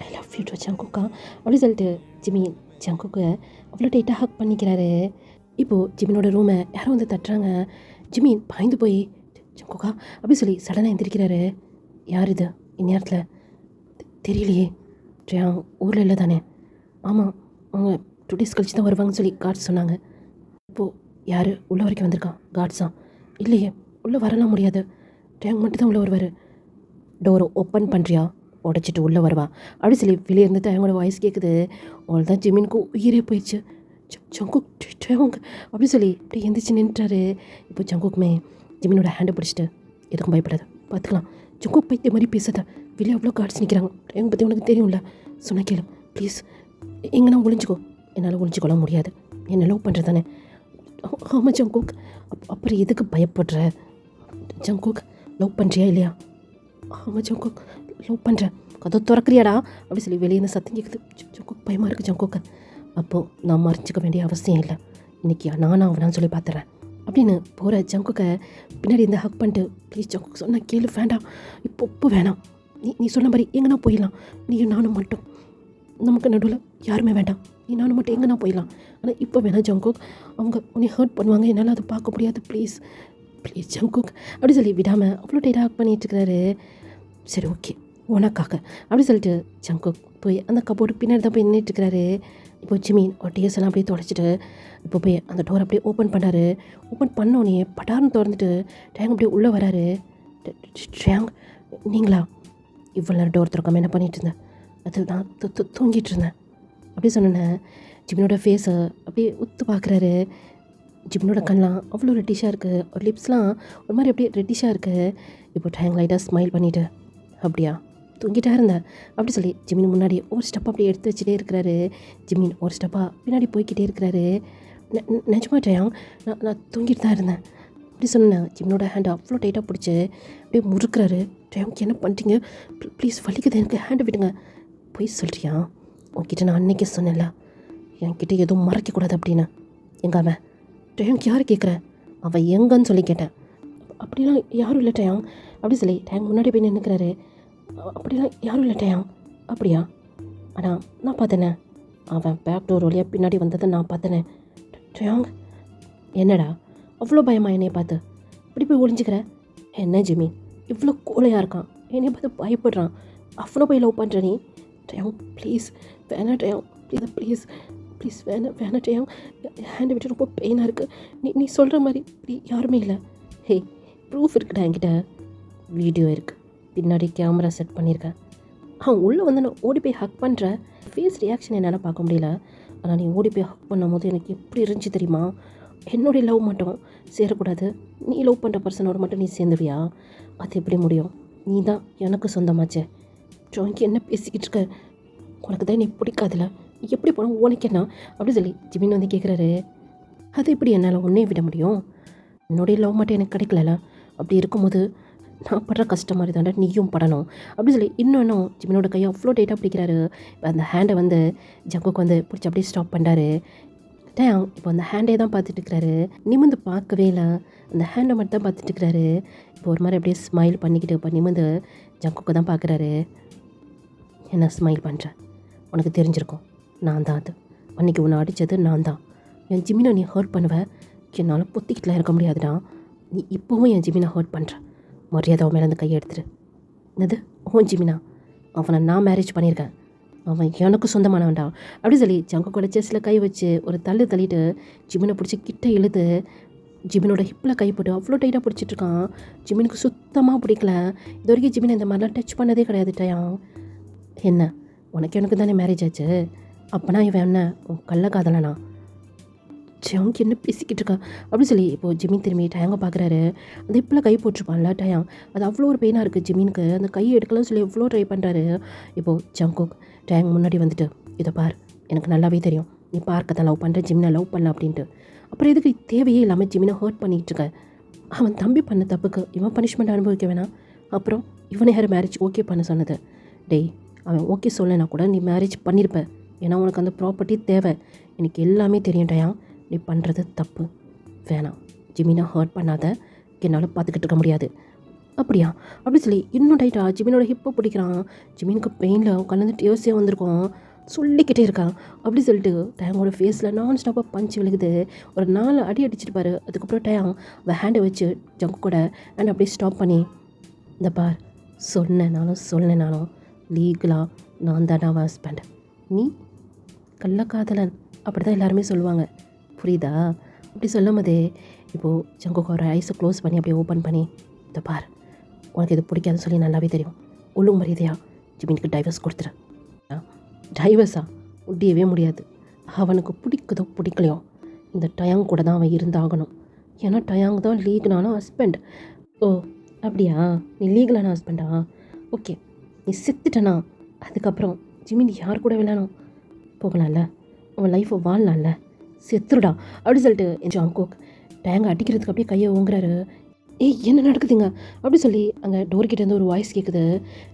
ஐ லவ் யூ டு ஜங்குக்கா அப்படி சொல்லிட்டு ஜிமின் ஜங்குக்கை அவ்வளோ டைட்டாக ஹக் பண்ணிக்கிறாரு. இப்போது ஜிமினோட ரூமை யாரும் வந்து தட்டுறாங்க. ஜிமின் பாய்ந்து போய் ஜங்குக்கா அப்படி சொல்லி சடனாக எந்திரிக்கிறாரு. யார் இது இந்நேரத்தில்? தெரியலையே. ட்ரையாங் ஊரில் இல்லை தானே? ஆமாம், அவங்க 2 days கழிச்சு தான் வருவாங்கன்னு சொல்லி கார்ட்ஸ் சொன்னாங்க. இப்போது யார் உள்ளே வரைக்கும் வந்திருக்கான்? கார்ட்ஸா? இல்லையே, உள்ளே வரலாம் முடியாது. ட்ரையாங் மட்டும் தான் உள்ளே வருவார். டோரை ஓப்பன் பண்ணுறியா? உடச்சிட்டு உள்ளே வருவா அப்படி சொல்லி வெளியே இருந்துட்டு அவங்களோட வாய்ஸ் கேட்குது. அவள் தான் ஜிமினுக்கு உயிரே போயிடுச்சு. ஜங்குக் ட்ரையாங் அப்படி சொல்லி இப்படி எந்திரிச்சு நின்றுட்டாரு. இப்போ ஜங்குக்குமே ஜிமினோட ஹேண்டை பிடிச்சிட்டு எதுக்கும் பயப்படாது, பார்த்துக்கலாம். ஜங்குக் பைத்திய மாதிரி பேசாத, வெளியே அவ்வளோ கார்ட்ஸ் நிற்கிறாங்க. ட்ரையாங் பற்றி உனக்கு தெரியும்ல, சொன்ன கேளு ப்ளீஸ். எங்கன்னா ஒளிஞ்சிக்கோ. என்னால் ஒளிஞ்சிக்கொள்ள முடியாது, என்ன லவ் பண்ணுறது தானே? ஆமாம் ஜங்குக். அப்புறம் எதுக்கு பயப்படுற? ஜங்குக் லவ் பண்ணுறியா இல்லையா? ஆமாம் ஜங்குக் லவ் பண்ணுறேன். கதை திறக்கிறியாடா அப்படி சொல்லி வெளியே இருந்து சத்தம் கேட்குது. ஜங்குக் பயமாக இருக்குது ஜங்குக்கு. அப்போது நான் மறைச்சிக்க வேண்டிய அவசியம் இல்லை. இன்றைக்கி நானும் அவனான்னு சொல்லி பார்த்துறேன் அப்படின்னு போகிற ஜங்குக்கை பின்னாடி இருந்து ஹக் பண்ணிட்டு ப்ளீஸ் ஜங்குக் சொன்ன கேளு, வேண்டாம் இப்போ வேணாம். நீ சொன்ன மாதிரி எங்கன்னா போயிடலாம். நீயும் நானும் மட்டும், நமக்கு நடுவில் யாருமே வேண்டாம். நீ நானும் மட்டும் எங்கன்னா போயிடலாம். ஆனால் இப்போ வேணாம் ஜங்குக், அவங்க உன்னை ஹர்ட் பண்ணுவாங்க, என்னால் அதை பார்க்க முடியாது. ப்ளீஸ் ஜங்குக் அப்படி சொல்லி விடாமல் அவ்வளோ டைட்டாக ஹக் பண்ணிகிட்ருக்கிறாரு. சரி ஓகே உனக்காக அப்படி சொல்லிட்டு ஜங்குக் போய் அந்த கப்போர்டு பின்னாடி தான் போய் நின்றுட்டுருக்கிறாரு. இப்போ ஜிமின் ஒரு டேஸ் எல்லாம் அப்படியே தொடச்சிட்டு இப்போ போய் அந்த டோர் அப்படியே ஓப்பன் பண்ணார். ஓப்பன் பண்ணோன்னே பட்டார்னு திறந்துட்டு ட்ரையாங் அப்படியே உள்ளே வராரு. ட்ரையாங் நீங்களா? இவ்வளோ நேரம் டோர் திறக்காமல் என்ன பண்ணிகிட்டு இருந்தேன்? அது நான் தூங்கிட்டு இருந்தேன் அப்படி சொன்னேன். ஜிமினோட ஃபேஸை அப்படியே உத்து பார்க்குறாரு. ஜிமினோட கண்ணெலாம் அவ்வளோ ரெட்டிஷாக இருக்குது. ஒரு லிப்ஸ்லாம் ஒரு மாதிரி அப்படியே ரெட்டிஷாக இருக்குது. இப்போ ட்ரையாங் லைட்டாக ஸ்மைல் பண்ணிவிட்டு அப்படியா தூங்கிட்டா இருந்தேன் அப்படி சொல்லி ஜிமின் முன்னாடி ஒரு ஸ்டெப் அப்படியே எடுத்து வச்சுட்டே இருக்கிறாரு. ஜிமின் ஒரு ஸ்டெப்பாக பின்னாடி போய்கிட்டே இருக்கிறாரு. நிஜமா ட்ரையாங் நான் தூங்கிட்டு தான் இருந்தேன். அப்படி சொன்னேன். ஜிமினோட ஹேண்டை அவ்வளோ டைட்டாக பிடிச்சி அப்படியே முறுக்குறாரு. டேங்க் என்ன பண்ணிட்டீங்க, ப்ளீஸ் வலிக்குது, எனக்கு ஹேண்டை விடுங்க. போய் சொல்கிறியா? உன்கிட்ட நான் அன்னைக்கே சொன்னேன்ல என்கிட்ட எதுவும் மறைக்கக்கூடாது அப்படின்னு. எங்க அவன்? டேங்க் யார் கேட்குறேன்? அவன் எங்கன்னு சொல்லி கேட்டேன். அப்படிலாம் யாரும் இல்லை டேங் அப்படி சொல்லி டேங்க் முன்னாடி போய் நின்றுக்கிறாரு. அப்படிலாம் யாரும் இல்லை டேங். அப்படியா? ஆனால் நான் பார்த்தேனே, அவன் பேக் டோர் வழியாக பின்னாடி வந்ததை நான் பார்த்தேனே. டேங் என்னடா அவ்வளோ பயமா என்னையை பார்த்து? இப்படி போய் ஒளிஞ்சிக்கிற? என்ன ஜிமி இவ்வளோ கோலையாக இருக்கான், என்னையை பார்த்து பயப்படுறான், அவனை போய் லவ் பண்ணுற நீ? டேங் ப்ளீஸ் வேணா டேங், ப்ளீஸ் ப்ளீஸ் வேணா டேங், ஹேண்டை விட்டு ரொம்ப பெயினாக இருக்குது. நீ சொல்கிற மாதிரி இப்படி யாருமே இல்லை. ஹே ப்ரூஃப் இருக்குடா என்கிட்ட, வீடியோ இருக்குது, பின்னாடி கேமரா செட் பண்ணியிருக்கேன். அவன் உள்ளே வந்து நான் ஓடி போய் ஹக் பண்ணுறேன். ஃபேஸ் ரியாக்ஷன் என்னால் பார்க்க முடியல. ஆனால் நீ ஓடி போய் ஹக் பண்ணும் போது எனக்கு எப்படி இருந்துச்சு தெரியுமா? என்னுடைய லவ் மட்டும் சேரக்கூடாது, நீ லவ் பண்ணுற பர்சனோட மட்டும் நீ சேர்ந்துவியா? அது எப்படி முடியும்? நீ தான் எனக்கு சொந்தமாச்சே. ட்ராயிங்க்கு என்ன பேசிக்கிட்டு இருக்க? உனக்கு தான் நீ பிடிக்காதுல, நீ எப்படி போனால் உனக்கு என்ன அப்படி சொல்லி ஜிமின் வந்து கேட்குறாரு. அது எப்படி என்னால் ஒன்றே விட முடியும்? என்னுடைய லவ் மட்டும் எனக்கு கிடைக்கல. அப்படி இருக்கும்போது நான் படுற கஷ்டம் மாதிரி தானே நீயும் படணும் அப்படி சொல்லி இன்னும் ஜிமினோட கையை அவ்வளோ டைட்டாக பிடிக்கிறாரு. அந்த ஹேண்டை வந்து ஜங்குக்கு வந்து பிடிச்சி அப்படியே ஸ்டாப் பண்ணுறாரு. டேங் இப்போ அந்த ஹேண்டே தான் பார்த்துட்டு இருக்கிறாரு. நிமிந்து பார்க்கவே இல்லை, அந்த ஹேண்டை மட்டும் தான் பார்த்துட்டு இருக்கிறாரு. இப்போ ஒரு மாதிரி அப்படியே ஸ்மைல் பண்ணிக்கிட்டு இப்போ நிமிந்து ஜங்குக்கு தான் பார்க்குறாரு. என்ன ஸ்மைல் பண்ணுறேன்? உனக்கு தெரிஞ்சிருக்கும் நான் தான் அது. அன்றைக்கி உன்னை அடித்தது நான் தான். என் ஜிமினை நீ ஹர்ட் பண்ணுவேன், என்னால் பொத்திக்கிட்டுலாம் இருக்க முடியாதுடா. நீ இப்போவும் என் ஜிமினை ஹர்ட் பண்ணுற. மரியாதை அவன் மேலே அந்த கையை எடுத்துரு. என்னது ஓன் ஜிமினா? அவனை நான் மேரேஜ் பண்ணியிருக்கேன், அவன் எனக்கு சொந்தமானவன்டா அப்படி சொல்லி ஜங்குக்கோட செஸ்ஸில் கை வச்சு ஒரு தள்ளிட்டு ஜிமினை பிடிச்சி கிட்ட இழுத்து ஜிமினோட ஹிப்பில் கை போட்டு அவ்வளோ டைட்டாக பிடிச்சிட்ருக்கான். ஜிமினுக்கு சுத்தமாக பிடிக்கல. இது வரைக்கும் ஜிமினை இந்த மாதிரிலாம் டச் பண்ணதே கிடையாது. டயம் என்ன எனக்கு தானே மேரேஜ் ஆச்சு, அப்போனா இவன் என்ன உன் கள்ள காதலனா? டேங்க் என்ன பேசிக்கிட்டு இருக்கா அப்படி சொல்லி இப்போது ஜிமின் திரும்பி டேங்கை பார்க்குறாரு. அந்த ஹிப்பில் கை போட்டிருப்பான்ல டேங், அது அவ்வளோ ஒரு பெயினாக இருக்குது ஜிமினுக்கு. அந்த கையை எடுக்கலாம்னு சொல்லி எவ்வளோ ட்ரை பண்ணுறாரு. இப்போது ஜங்குக் டேங் முன்னாடி வந்துட்டு, இதை பார், எனக்கு நல்லாவே தெரியும் நீ பார்க்க தான் லவ் பண்ணுற, ஜிமினை லவ் பண்ணல அப்படின்ட்டு. அப்புறம் எதுக்கு தேவையே இல்லாமல் ஜிமினை ஹர்ட் பண்ணிகிட்டு இருக்க? அவன் தம்பி பண்ண தப்புக்கு இவன் பனிஷ்மெண்ட் அனுபவிக்க வேணாம். அப்புறம் இவனை யார் மேரேஜ் ஓகே பண்ண சொன்னது? டேய் அவன் ஓகே சொல்லனா கூட நீ மேரேஜ் பண்ணியிருப்ப, ஏன்னா உனக்கு அந்த ப்ராப்பர்ட்டி தேவை. எனக்கு எல்லாமே தெரியும் டயாங், நீ பண்ணுறது தப்பு. வேணாம், ஜிமினை ஹர்ட் பண்ணாத, என்னால் பார்த்துக்கிட்டு இருக்க முடியாது. அப்படியா அப்படி சொல்லி இன்னும் டைட்டா ஜிமினோட ஹிப்பை பிடிக்கிறான். ஜிமினுக்கு பெயினில் கலந்து டியோஸே வந்திருக்கும், சொல்லிக்கிட்டே இருக்கான். அப்படி சொல்லிட்டு டயாங்கோட ஃபேஸில் நான் ஸ்டாப்பாக பஞ்சு விழுகுது. ஒரு 4 அடி அடிச்சிருப்பாரு. அதுக்கப்புறம் டயாங் அவன் ஹேண்டை வச்சு ஜங்கு கூட ஹேண்ட் அப்படியே ஸ்டாப் பண்ணி, இந்த பார், சொன்னேனாலும் லீகலாக நான் தான் அவன் ஹஸ்பண்ட், நீ கள்ளக்காதலன், அப்படி தான் எல்லாருமே சொல்லுவாங்க, புரியுதா? அப்படி சொல்லும் போதே இப்போது ஜங்குக்கு ஒரு ஐஸை க்ளோஸ் பண்ணி அப்படியே ஓப்பன் பண்ணி, இந்த பார், உனக்கு இது பிடிக்காதுன்னு சொல்லி நல்லாவே தெரியும், ஒழுங்கு மரியாதையா ஜிமினுக்கு டைவர்ஸ் கொடுத்துரு. டைவர்ஸா? முடியவே முடியாது. அவனுக்கு பிடிக்குதோ பிடிக்கலையோ இந்த டயாங் கூட தான் அவன் இருந்தாகணும். ஏன்னா டயாங் தான் லீகலான ஹஸ்பண்ட். ஓ அப்படியா? நீ லீகலான ஹஸ்பண்டா? ஓகே, நீ செத்துட்டனா அதுக்கப்புறம் ஜிமின் யார் கூட விளையாடும்? போகலாம்ல, அவன் லைஃப்பை வாழலாம்ல, செத்துருடா அப்படி சொல்லிட்டு என் ஜங்குக் டேங்கை அடிக்கிறதுக்கு அப்படியே கையை ஓங்குறாரு. ஏய் என்ன நடக்குதுங்க அப்படி சொல்லி அங்கே டோர்கிட்டேருந்து ஒரு வாய்ஸ் கேட்குது.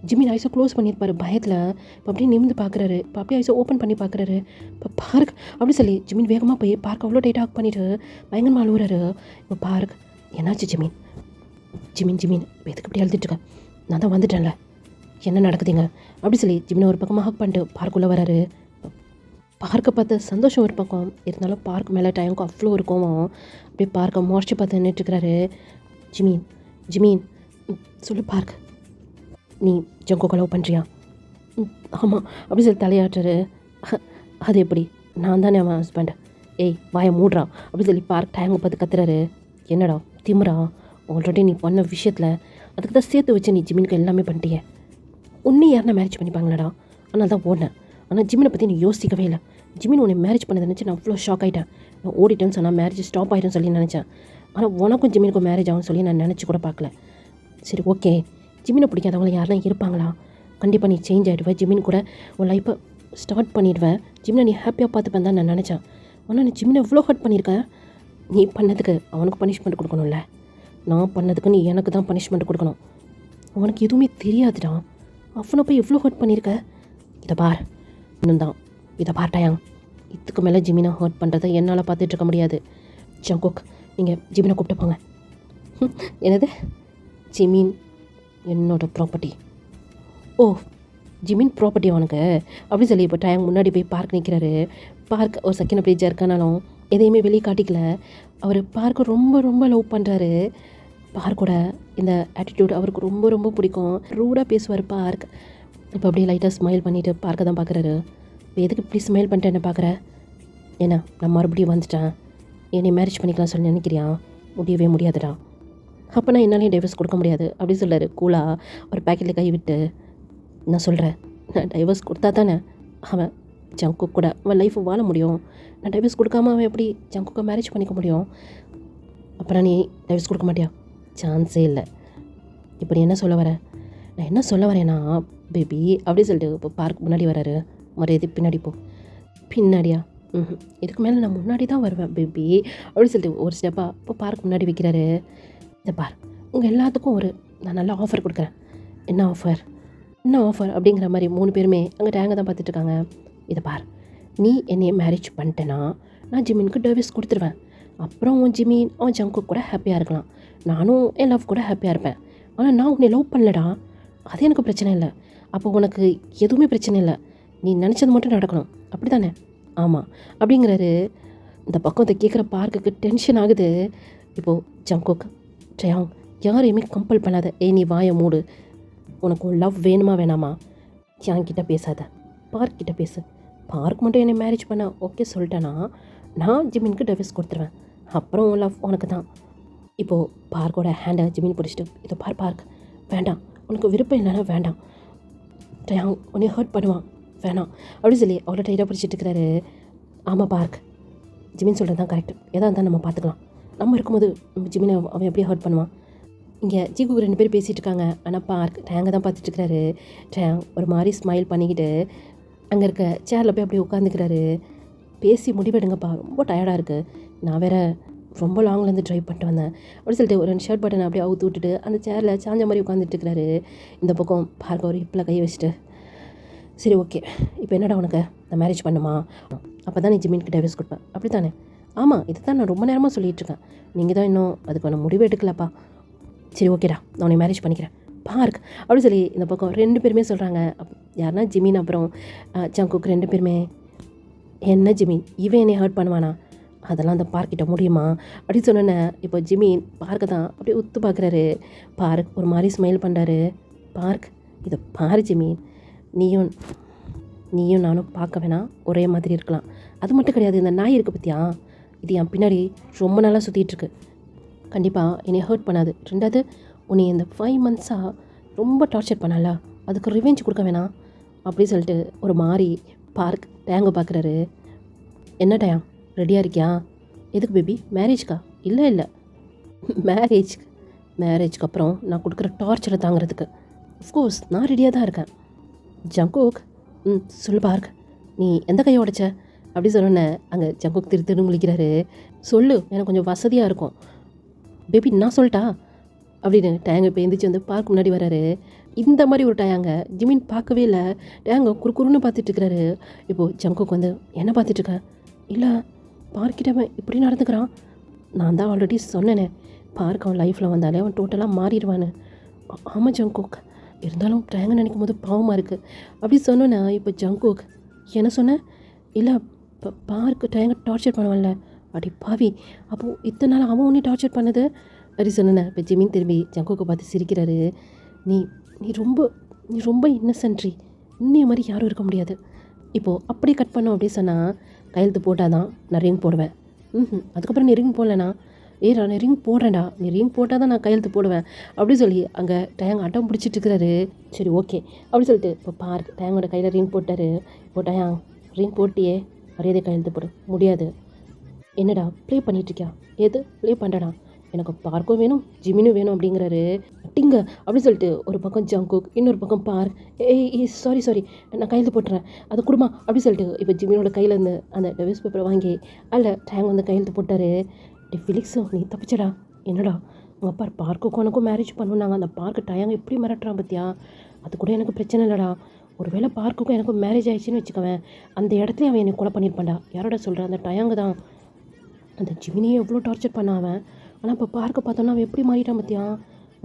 ஜிமின் ஐஸை க்ளோஸ் பண்ணியிருப்பார் பயத்தில். இப்போ அப்படியே நிமிந்து பார்க்குறாரு. இப்போ அப்படியே ஐஸை ஓப்பன் பண்ணி பார்க்குறாரு. இப்போ பார்க் அப்படி சொல்லி ஜிமின் வேகமாக போய் பார்க் அவ்வளோ டைட்டாக ஆக் பண்ணிவிட்டு பயங்கரமாக அழுகுறாரு. இப்போ பார்க் என்னாச்சு ஜிமின்? ஜிமின் இப்போ எதுக்கு இப்படி அழுதுட்டுருக்க? நான் தான் வந்துட்டேன்ல, என்ன நடக்குதுங்க அப்படி சொல்லி ஜிமினை ஒரு பக்கமாக ஹக் பண்ணிட்டு பார்க்குள்ளே வராரு. பார்க்க பார்த்து சந்தோஷம் ஒரு பக்கம் இருந்தாலும் பார்க் மேலே டைமுக்கு அவ்வளோ இருக்கும். அப்படியே பார்க்க மோர்ச்சி பார்த்து நின்றுட்டுருக்கிறாரு. ஜிமின் சொல்லு பார்க், நீ ஜங்குக்கு லவ் பண்ணுறியா? ஆமாம் அப்படி சொல்லி தலையாட்டுறாரு. அது எப்படி? நான் தானே அவன் ஹஸ்பண்ட். ஏய் வாயை மூடுறா அப்படி சொல்லி பார்க் டேங்கை பார்த்து கத்துறாரு. என்னடா திமுறா? ஆல்ரெடி நீ பண்ண விஷயத்தில் அதுக்கு தான் சேர்த்து வச்சு நீ ஜிமினுக்கு எல்லாமே பண்ணிட்டிய. உன்னை யாருன்னா மேரேஜ் பண்ணிப்பாங்களாடா? ஆனால் தான் ஓடினேன். ஆனால் ஜிமினை பற்றி நீ யோசிக்கவே இல்லை. ஜிமின் உன்னை மேரேஜ் பண்ணதை நினச்சி நான் அவ்வளோ ஷாக் ஆகிட்டேன். நான் ஓடிட்டேன்னு சொன்னால் மேரேஜ் ஸ்டாப் ஆகிடும்னு சொல்லி நினச்சேன். ஆனால் உனக்கும் ஜிமினுக்கும் மேரேஜ் ஆகும்னு சொல்லி நான் நினச்சி கூட பார்க்கல. சரி ஓகே, ஜிமினை பிடிக்காதவங்க யாரெல்லாம் இருப்பாங்களா? கண்டிப்பாக நீ சேஞ்ச் ஆகிடுவேன், ஜிமின் கூட உன் லைஃப்பை ஸ்டார்ட் பண்ணிடுவேன், ஜிமினை நீ ஹாப்பியாக பார்த்துப்பேன் தான் நான் நினச்சேன். ஆனால் நீ ஜிமினை எவ்வளோ ஹர்ட் பண்ணியிருக்க. நீ பண்ணதுக்கு அவனுக்கு பனிஷ்மெண்ட் கொடுக்கணும்ல. நான் பண்ணதுக்கு நீ எனக்கு தான் பனிஷ்மெண்ட் கொடுக்கணும். உனக்கு எதுவுமே தெரியாதுடா. அவனை போய் எவ்வளோ ஹர்ட் பண்ணியிருக்க. இதை பார், இன்னும் தான் இதை பார் டயாங், இதுக்கு மேலே ஜிமினை ஹர்ட் பண்ணுறதை என்னால் பார்த்துட்டு இருக்க முடியாது. ஜங்குக், நீங்கள் ஜிமினை கூப்பிட்டு போங்க. என்னது? ஜிமின் என்னோட ப்ராப்பர்ட்டி? ஓ, ஜிமின் ப்ராப்பர்ட்டி அவனுக்கு அப்படி சொல்லி இப்போ டயாங் முன்னாடி போய் பார்க் நிற்கிறாரு. பார்க் ஒரு செகண்ட் அப்படியே ஜர்க்கானாலும் எதையுமே வெளியே காட்டிக்கல. அவர் பார்க்கை ரொம்ப ரொம்ப லவ் பண்ணுறாரு. பார்க்கோட இந்த ஆட்டிடியூட் அவருக்கு ரொம்ப ரொம்ப பிடிக்கும். ரூடாக பேசுவார் பார்க். இப்போ அப்படியே லைட்டாக ஸ்மைல் பண்ணிவிட்டு பார்க்க தான் பார்க்குறாரு. இப்போ எதுக்கு இப்படி ஸ்மைல் பண்ணிட்டு என்ன பார்க்குற? ஏன்னா நான் மறுபடியும் வந்துட்டேன், என்னை மேரேஜ் பண்ணிக்கலாம் சொல்லி நினைக்கிறியா? முடியவே முடியாதுடா. அப்போ நான் என்னாலையும் டைவர்ஸ் கொடுக்க முடியாது அப்படி சொல்கிறாரு கூலாக ஒரு பேக்கெட்டில் கை விட்டு. நான் சொல்கிறேன், நான் டைவர்ஸ் கொடுத்தா தானே அவன் ஜங்குக் கூட அவன் லைஃப்பை வாழ முடியும். நான் டைவர்ஸ் கொடுக்காம அவன் எப்படி ஜங்குக்கை மேரேஜ் பண்ணிக்க முடியும்? அப்புறம் நீ டைவர்ஸ் கொடுக்க மாட்டியா? சான்ஸே இல்லை. இப்போ நீ என்ன சொல்ல வர? நான் என்ன சொல்ல வரேன்னா பேபி அப்படி சொல்லிட்டு இப்போ பார்க் முன்னாடி வராரு. மரியாதை பின்னாடி போ. பின்னாடியா? இதுக்கு மேலே நான் முன்னாடி தான் வருவேன் பேபி அப்படின்னு சொல்லிட்டு ஒரு ஸ்டெப்பாக இப்போ பார்க் முன்னாடி வைக்கிறாரு. இதை பார், உங்கள் எல்லாத்துக்கும் நான் நல்ல ஆஃபர் கொடுக்குறேன். என்ன ஆஃபர்? என்ன ஆஃபர் அப்படிங்கிற மாதிரி 3 பேருமே அங்கே டேங்கை தான் பார்த்துட்ருக்காங்க. இதை பார், நீ என்னையை மேரேஜ் பண்ணிட்டேன்னா நான் ஜிமினுக்கு டைவர்ஸ் கொடுத்துருவேன். அப்புறம் உன் ஜிமின் அவன் ஜங்குக் கூட ஹாப்பியாக இருக்கலாம். நானும் என் லவ் கூட ஹாப்பியாக இருப்பேன். ஆனால் நான் உன்னை லவ் பண்ணலடா, அது எனக்கு பிரச்சனை இல்லை. அப்போ உனக்கு எதுவுமே பிரச்சனை இல்லை, நீ நினச்சது மட்டும் நடக்கணும், அப்படி தானே? ஆமாம் அப்படிங்கிறாரு. இந்த பக்கம் இதை கேட்குற பார்க்குக்கு டென்ஷன் ஆகுது. இப்போது ஜங்குக், டயாங், யாரையுமே கம்பல் பண்ணாத. நீ வாயை மூடு. உனக்கு லவ் வேணுமா வேணாமா? என்கிட்ட பேசாத, பார்க்கிட்ட பேசு. பார்க் மட்டும் என்னை மேரேஜ் பண்ண ஓகே சொல்லிட்டேன்னா நான் ஜிமினுக்கு டைவர்ஸ் கொடுத்துருவேன். அப்புறம் உன் லவ் உனக்கு தான். இப்போது பார்க்கோட ஹேண்டை ஜிமின் பிடிச்சிட்டு, இதை பார்க், வேண்டாம், உனக்கு விருப்பம் இல்லைன்னா வேண்டாம். டயாங் உன்னை ஹர்ட் பண்ணுவான், வேணாம் அப்படின்னு சொல்லி அவ்வளோ டைட்டாக பிடிச்சிட்டு இருக்கிறாரு. ஆமாம் பார்க், ஜிமின் சொல்கிறது தான் கரெக்டு. எதாக இருந்தால் நம்ம பார்த்துக்கலாம். நம்ம இருக்கும்போது ஜிமினை அவன் எப்படி ஹர்ட் பண்ணுவான்? இங்கே ஜிகுக்கு 2 பேர் பேசிகிட்டு இருக்காங்க. ஆனால் பார்க் டேங்கை தான் பார்த்துட்ருக்கிறாரு. டேங் ஒரு மாதிரி ஸ்மைல் பண்ணிக்கிட்டு அங்கே இருக்க சேரில் போய் அப்படியே உட்காந்துக்கிறாரு. பேசி முடிவெடுங்கப்பா, ரொம்ப டயர்டாக இருக்குது, நான் வேறு ரொம்ப லாங்லேருந்து ட்ரைவ் பண்ணிட்டு வந்தேன் அப்படின்னு சொல்லிட்டு ஒரு ஷர்ட் பட்டனை அப்படியே அவுத்து விட்டுட்டு அந்த சேரில் சாஞ்ச மாதிரி உட்காந்துட்டுருக்கிறாரு. இந்த பக்கம் பார்க்க ஒரு ஹிப்பில் கை வச்சுட்டு, சரி ஓகே, இப்போ என்னடா உனக்கு, நான் மேரேஜ் பண்ணுமா? அப்போ தான் நீ ஜிமினுக்கு டைவர்ஸ் கொடுப்பேன், அப்படி தானே? ஆமாம், இதை தான் நான் ரொம்ப நேரமாக சொல்லிகிட்ருக்கேன், நீங்கள் தான் இன்னும் அதுக்கான முடிவு எடுக்கலப்பா. சரி ஓகேடா, நான் உன்னை மேரேஜ் பண்ணிக்கிறேன் பார்க் அப்படின்னு சொல்லி இந்த பக்கம் 2 பேருமே சொல்கிறாங்க. யாருன்னா ஜிமின் அப்புறம் ஜங்குக் 2 பேருமே. என்ன ஜிமின், இவன் என்னை ஹர்ட் பண்ணுவானா? அதெல்லாம் அந்த பார்க்கிட்ட முடியுமா அப்படின்னு சொன்னோன்னே இப்போ ஜிமின் பார்க்க தான் அப்படியே உத்து பார்க்குறாரு. பார்க் ஒரு மாதிரி ஸ்மைல் பண்ணுறாரு. பார்க், இதை பாரு ஜிமின், நீயும் நானும் பார்க்க வேணாம், ஒரே மாதிரி இருக்கலாம். அது மட்டும் கிடையாது, இந்த நாய் இருக்குது பற்றியா, இது என் பின்னாடி ரொம்ப நாளாக சுற்றிட்டுருக்கு. கண்டிப்பாக என்னை ஹர்ட் பண்ணாது. 2வது, உன்னை இந்த 5 மந்த்ஸாக ரொம்ப டார்ச்சர் பண்ணல, அதுக்கு ரிவெஞ்ச் கொடுக்க வேணாம் அப்படி சொல்லிட்டு ஒரு மாதிரி பார்க் டேங்கை பார்க்குறாரு. என்ன டயாங், ரெடியாக இருக்கியா? எதுக்கு பேபி, மேரேஜ்க்கா? இல்லை மேரேஜ்க்கு அப்புறம் நான் கொடுக்குற டார்ச்சரை தாங்கிறதுக்கு. அஃப்கோர்ஸ் நான் ரெடியாக தான் இருக்கேன். ஜங்குக், சொல்லு பார்க், நீ எந்த கையை உடைச்ச அப்படி சொன்னோன்னே அங்கே ஜங்குக் திரு முழிக்கிறாரு. சொல்லு, எனக்கு கொஞ்சம் வசதியாக இருக்கும். பேபி நான் சொல்லிட்டா அப்படின்னு டேங்க இப்போ எந்திரிச்சு வந்து பார்க் முன்னாடி வராரு. இந்த மாதிரி ஒரு டயாங்க ஜிமின் பார்க்கவே இல்லை. டேங்க குறுன்னு பார்த்துட்ருக்கிறாரு. இப்போது ஜங்குக் வந்து என்ன பார்த்துட்ருக்கேன்? இல்லை, பார்க்கிட்டவன் இப்படி நடந்துக்கிறான். நான் தான் ஆல்ரெடி சொன்னேனே, பார்க் அவன் லைஃப்பில் வந்தாலே அவன் டோட்டலாக மாறிடுவான்னு. ஆமாம் ஜங்குக், இருந்தாலும் டேங்க நினைக்கும் போது பாவமாக இருக்குது அப்படி சொன்னோன்னே இப்போ ஜங்குக் என்ன சொன்னேன்? இல்லை, பார்க்கு டேங்க டார்ச்சர் பண்ணுவான்ல, அடி பாவி, அப்போது இத்தனை நாள் அவன் ஒன்றே டார்ச்சர் பண்ணது அப்படி சொன்னேன். இப்போ ஜிமின் திரும்பி ஜங்குக்கை பார்த்து சிரிக்கிறாரு. நீ ரொம்ப இன்னசென்ட்ரி, இன்னைய மாதிரி யாரும் இருக்க முடியாது. இப்போது அப்படியே கட் பண்ணோம் அப்படி சொன்னால் கையெழுத்து போட்டால் தான் நான் ரிங் போடுவேன். அதுக்கப்புறம் நீ ரிங் போடலண்ணா, நான் ரிங் போடுறேன்டா, நீ ரிங் போட்டால் தான் நான் கையெழுத்து போடுவேன் அப்படி சொல்லி அங்கே டேங் அட்டம் பிடிச்சிட்டு இருக்கிறாரு. சரி ஓகே அப்படி சொல்லிட்டு இப்போ பார்க் டேங்கோட கையில் ரிங் போட்டார். இப்போ டேங், ரிங் போட்டியே, மரியாதை கையெழுத்து போடு. முடியாது. என்னடா ப்ளே பண்ணிகிட்ருக்கியா? எது ப்ளே பண்ணுறடா, எனக்கு பார்க்கும் வேணும் ஜிமினும் வேணும் அப்படிங்கிறாரு. டிங்க அப்படின்னு சொல்லிட்டு ஒரு பக்கம் ஜங்குக், இன்னொரு பக்கம் பார்க், சாரி நான் கையெழுத்து போட்டுறேன், அது கொடுமா அப்படி சொல்லிட்டு இப்போ ஜிமினோட கையில் இருந்து அந்த நியூஸ் பேப்பரை வாங்கி அதில் டேங் வந்து கையெழுத்து போட்டார். ஃபிலிக்ஸும் நீ தப்பிச்சடா. என்னடா உங்கள் அப்பா பார்க்குக்கும் எனக்கும் மேரேஜ் பண்ணுனாங்க. அந்த பார்க்கு டயங்க எப்படி மிரட்டுறான் பார்த்தியா? அது கூட எனக்கு பிரச்சனை இல்லைடா. ஒரு வேளை பார்க்குக்கும் எனக்கும் மேரேஜ் ஆயிடுச்சுன்னு வச்சுக்கவேன், அந்த இடத்துலயும் அவன் என்னை கொலை பண்ணியிருப்பான்டா. யாரோட சொல்கிறேன்? அந்த டயங்கு தான். அந்த ஜிமினியை எவ்வளோ டார்ச்சர் பண்ணான் அவன். ஆனால் இப்போ பார்க்க பார்த்தோன்னா அவன் எப்படி மாறிட்டான் பார்த்தியா?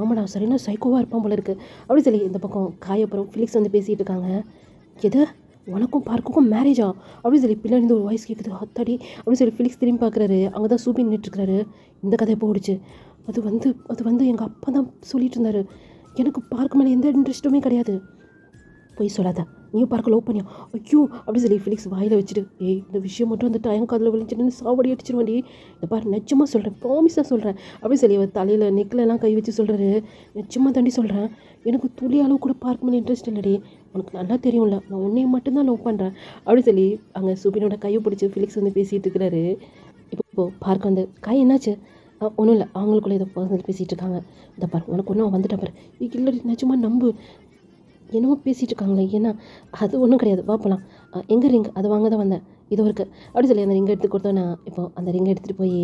ஆமாடா, சரியான சைக்கோவாக இருப்பான் போல இருக்குது. அப்படி சொல்லி இந்த பக்கம் காயப்புறம் ஃபிலிக்ஸ் வந்து பேசிகிட்டு இருக்காங்க. எது, உனக்கும் பார்க்குக்கும் மேரேஜா? அப்படின்னு சொல்லி பின்னாடி ஒரு வாய்ஸ் கேட்குது. அத்தாடி அப்படின்னு சொல்லி ஃபிலிக்ஸ் திரும்பி பார்க்குறாரு. அங்கே தான் சூப்பி நின்றுட்டுருக்காரு. இந்த கதை போடுச்சு. அது வந்து எங்கள் அப்பா தான் சொல்லிட்டு இருந்தாரு. எனக்கு பார்க்க மேலே எந்த இன்ட்ரெஸ்ட்டுமே கிடையாது. போய் சொல்லாத, நீயும் பார்க்க லவ் பண்ணியா? ஐயோ அப்படி சொல்லி ஃபிலிக்ஸ் வாயில் வச்சுட்டு, ஏய் இந்த விஷயம் மட்டும் அந்த டைம் காதில் விழிச்சிட்டு சாவடி அடிச்சிருவாண்டி. இந்த பாரு நிச்சயமாக சொல்கிறேன், ப்ராமிஸாக சொல்கிறேன் அப்படி சொல்லி அவர் தலையில் நெக்கிலலாம் கை வச்சு சொல்கிறாரு. நிச்சயமாக தாண்டி சொல்கிறேன், எனக்கு துளி அளவு கூட பார்க்க மேலே இன்ட்ரெஸ்ட் இல்லடி. உனக்கு நல்லா தெரியும்ல, நான் உன்னையை மட்டும்தான் லவ் பண்ணுறேன் அப்படி சொல்லி அங்கே சுபினோட கையை பிடிச்சி ஃபிலிக்ஸ் வந்து பேசிகிட்டு இருக்கிறாரு. இப்போ பார்க்க வந்து காய் என்னாச்சு? ஒன்றும் இல்லை, அவங்களுக்குள்ளே ஏதோ பர்சனல் பேசிகிட்டு இருக்காங்க. இந்த பாரு உனக்கு ஒன்றும் வந்துட்டா பாரு. இல்லை நிஜமாக நம்பு, என்னமோ பேசிகிட்டு இருக்காங்களே. ஏன்னா அது ஒன்றும் கிடையாது, வா போகலாம். எங்கே ரிங்? அதை வாங்க தான் வந்தேன், இதோ இருக்குது அப்படி சொல்லி அந்த ரிங்கை எடுத்து கொடுத்தோன்னா இப்போ அந்த ரிங்கை எடுத்துகிட்டு போய்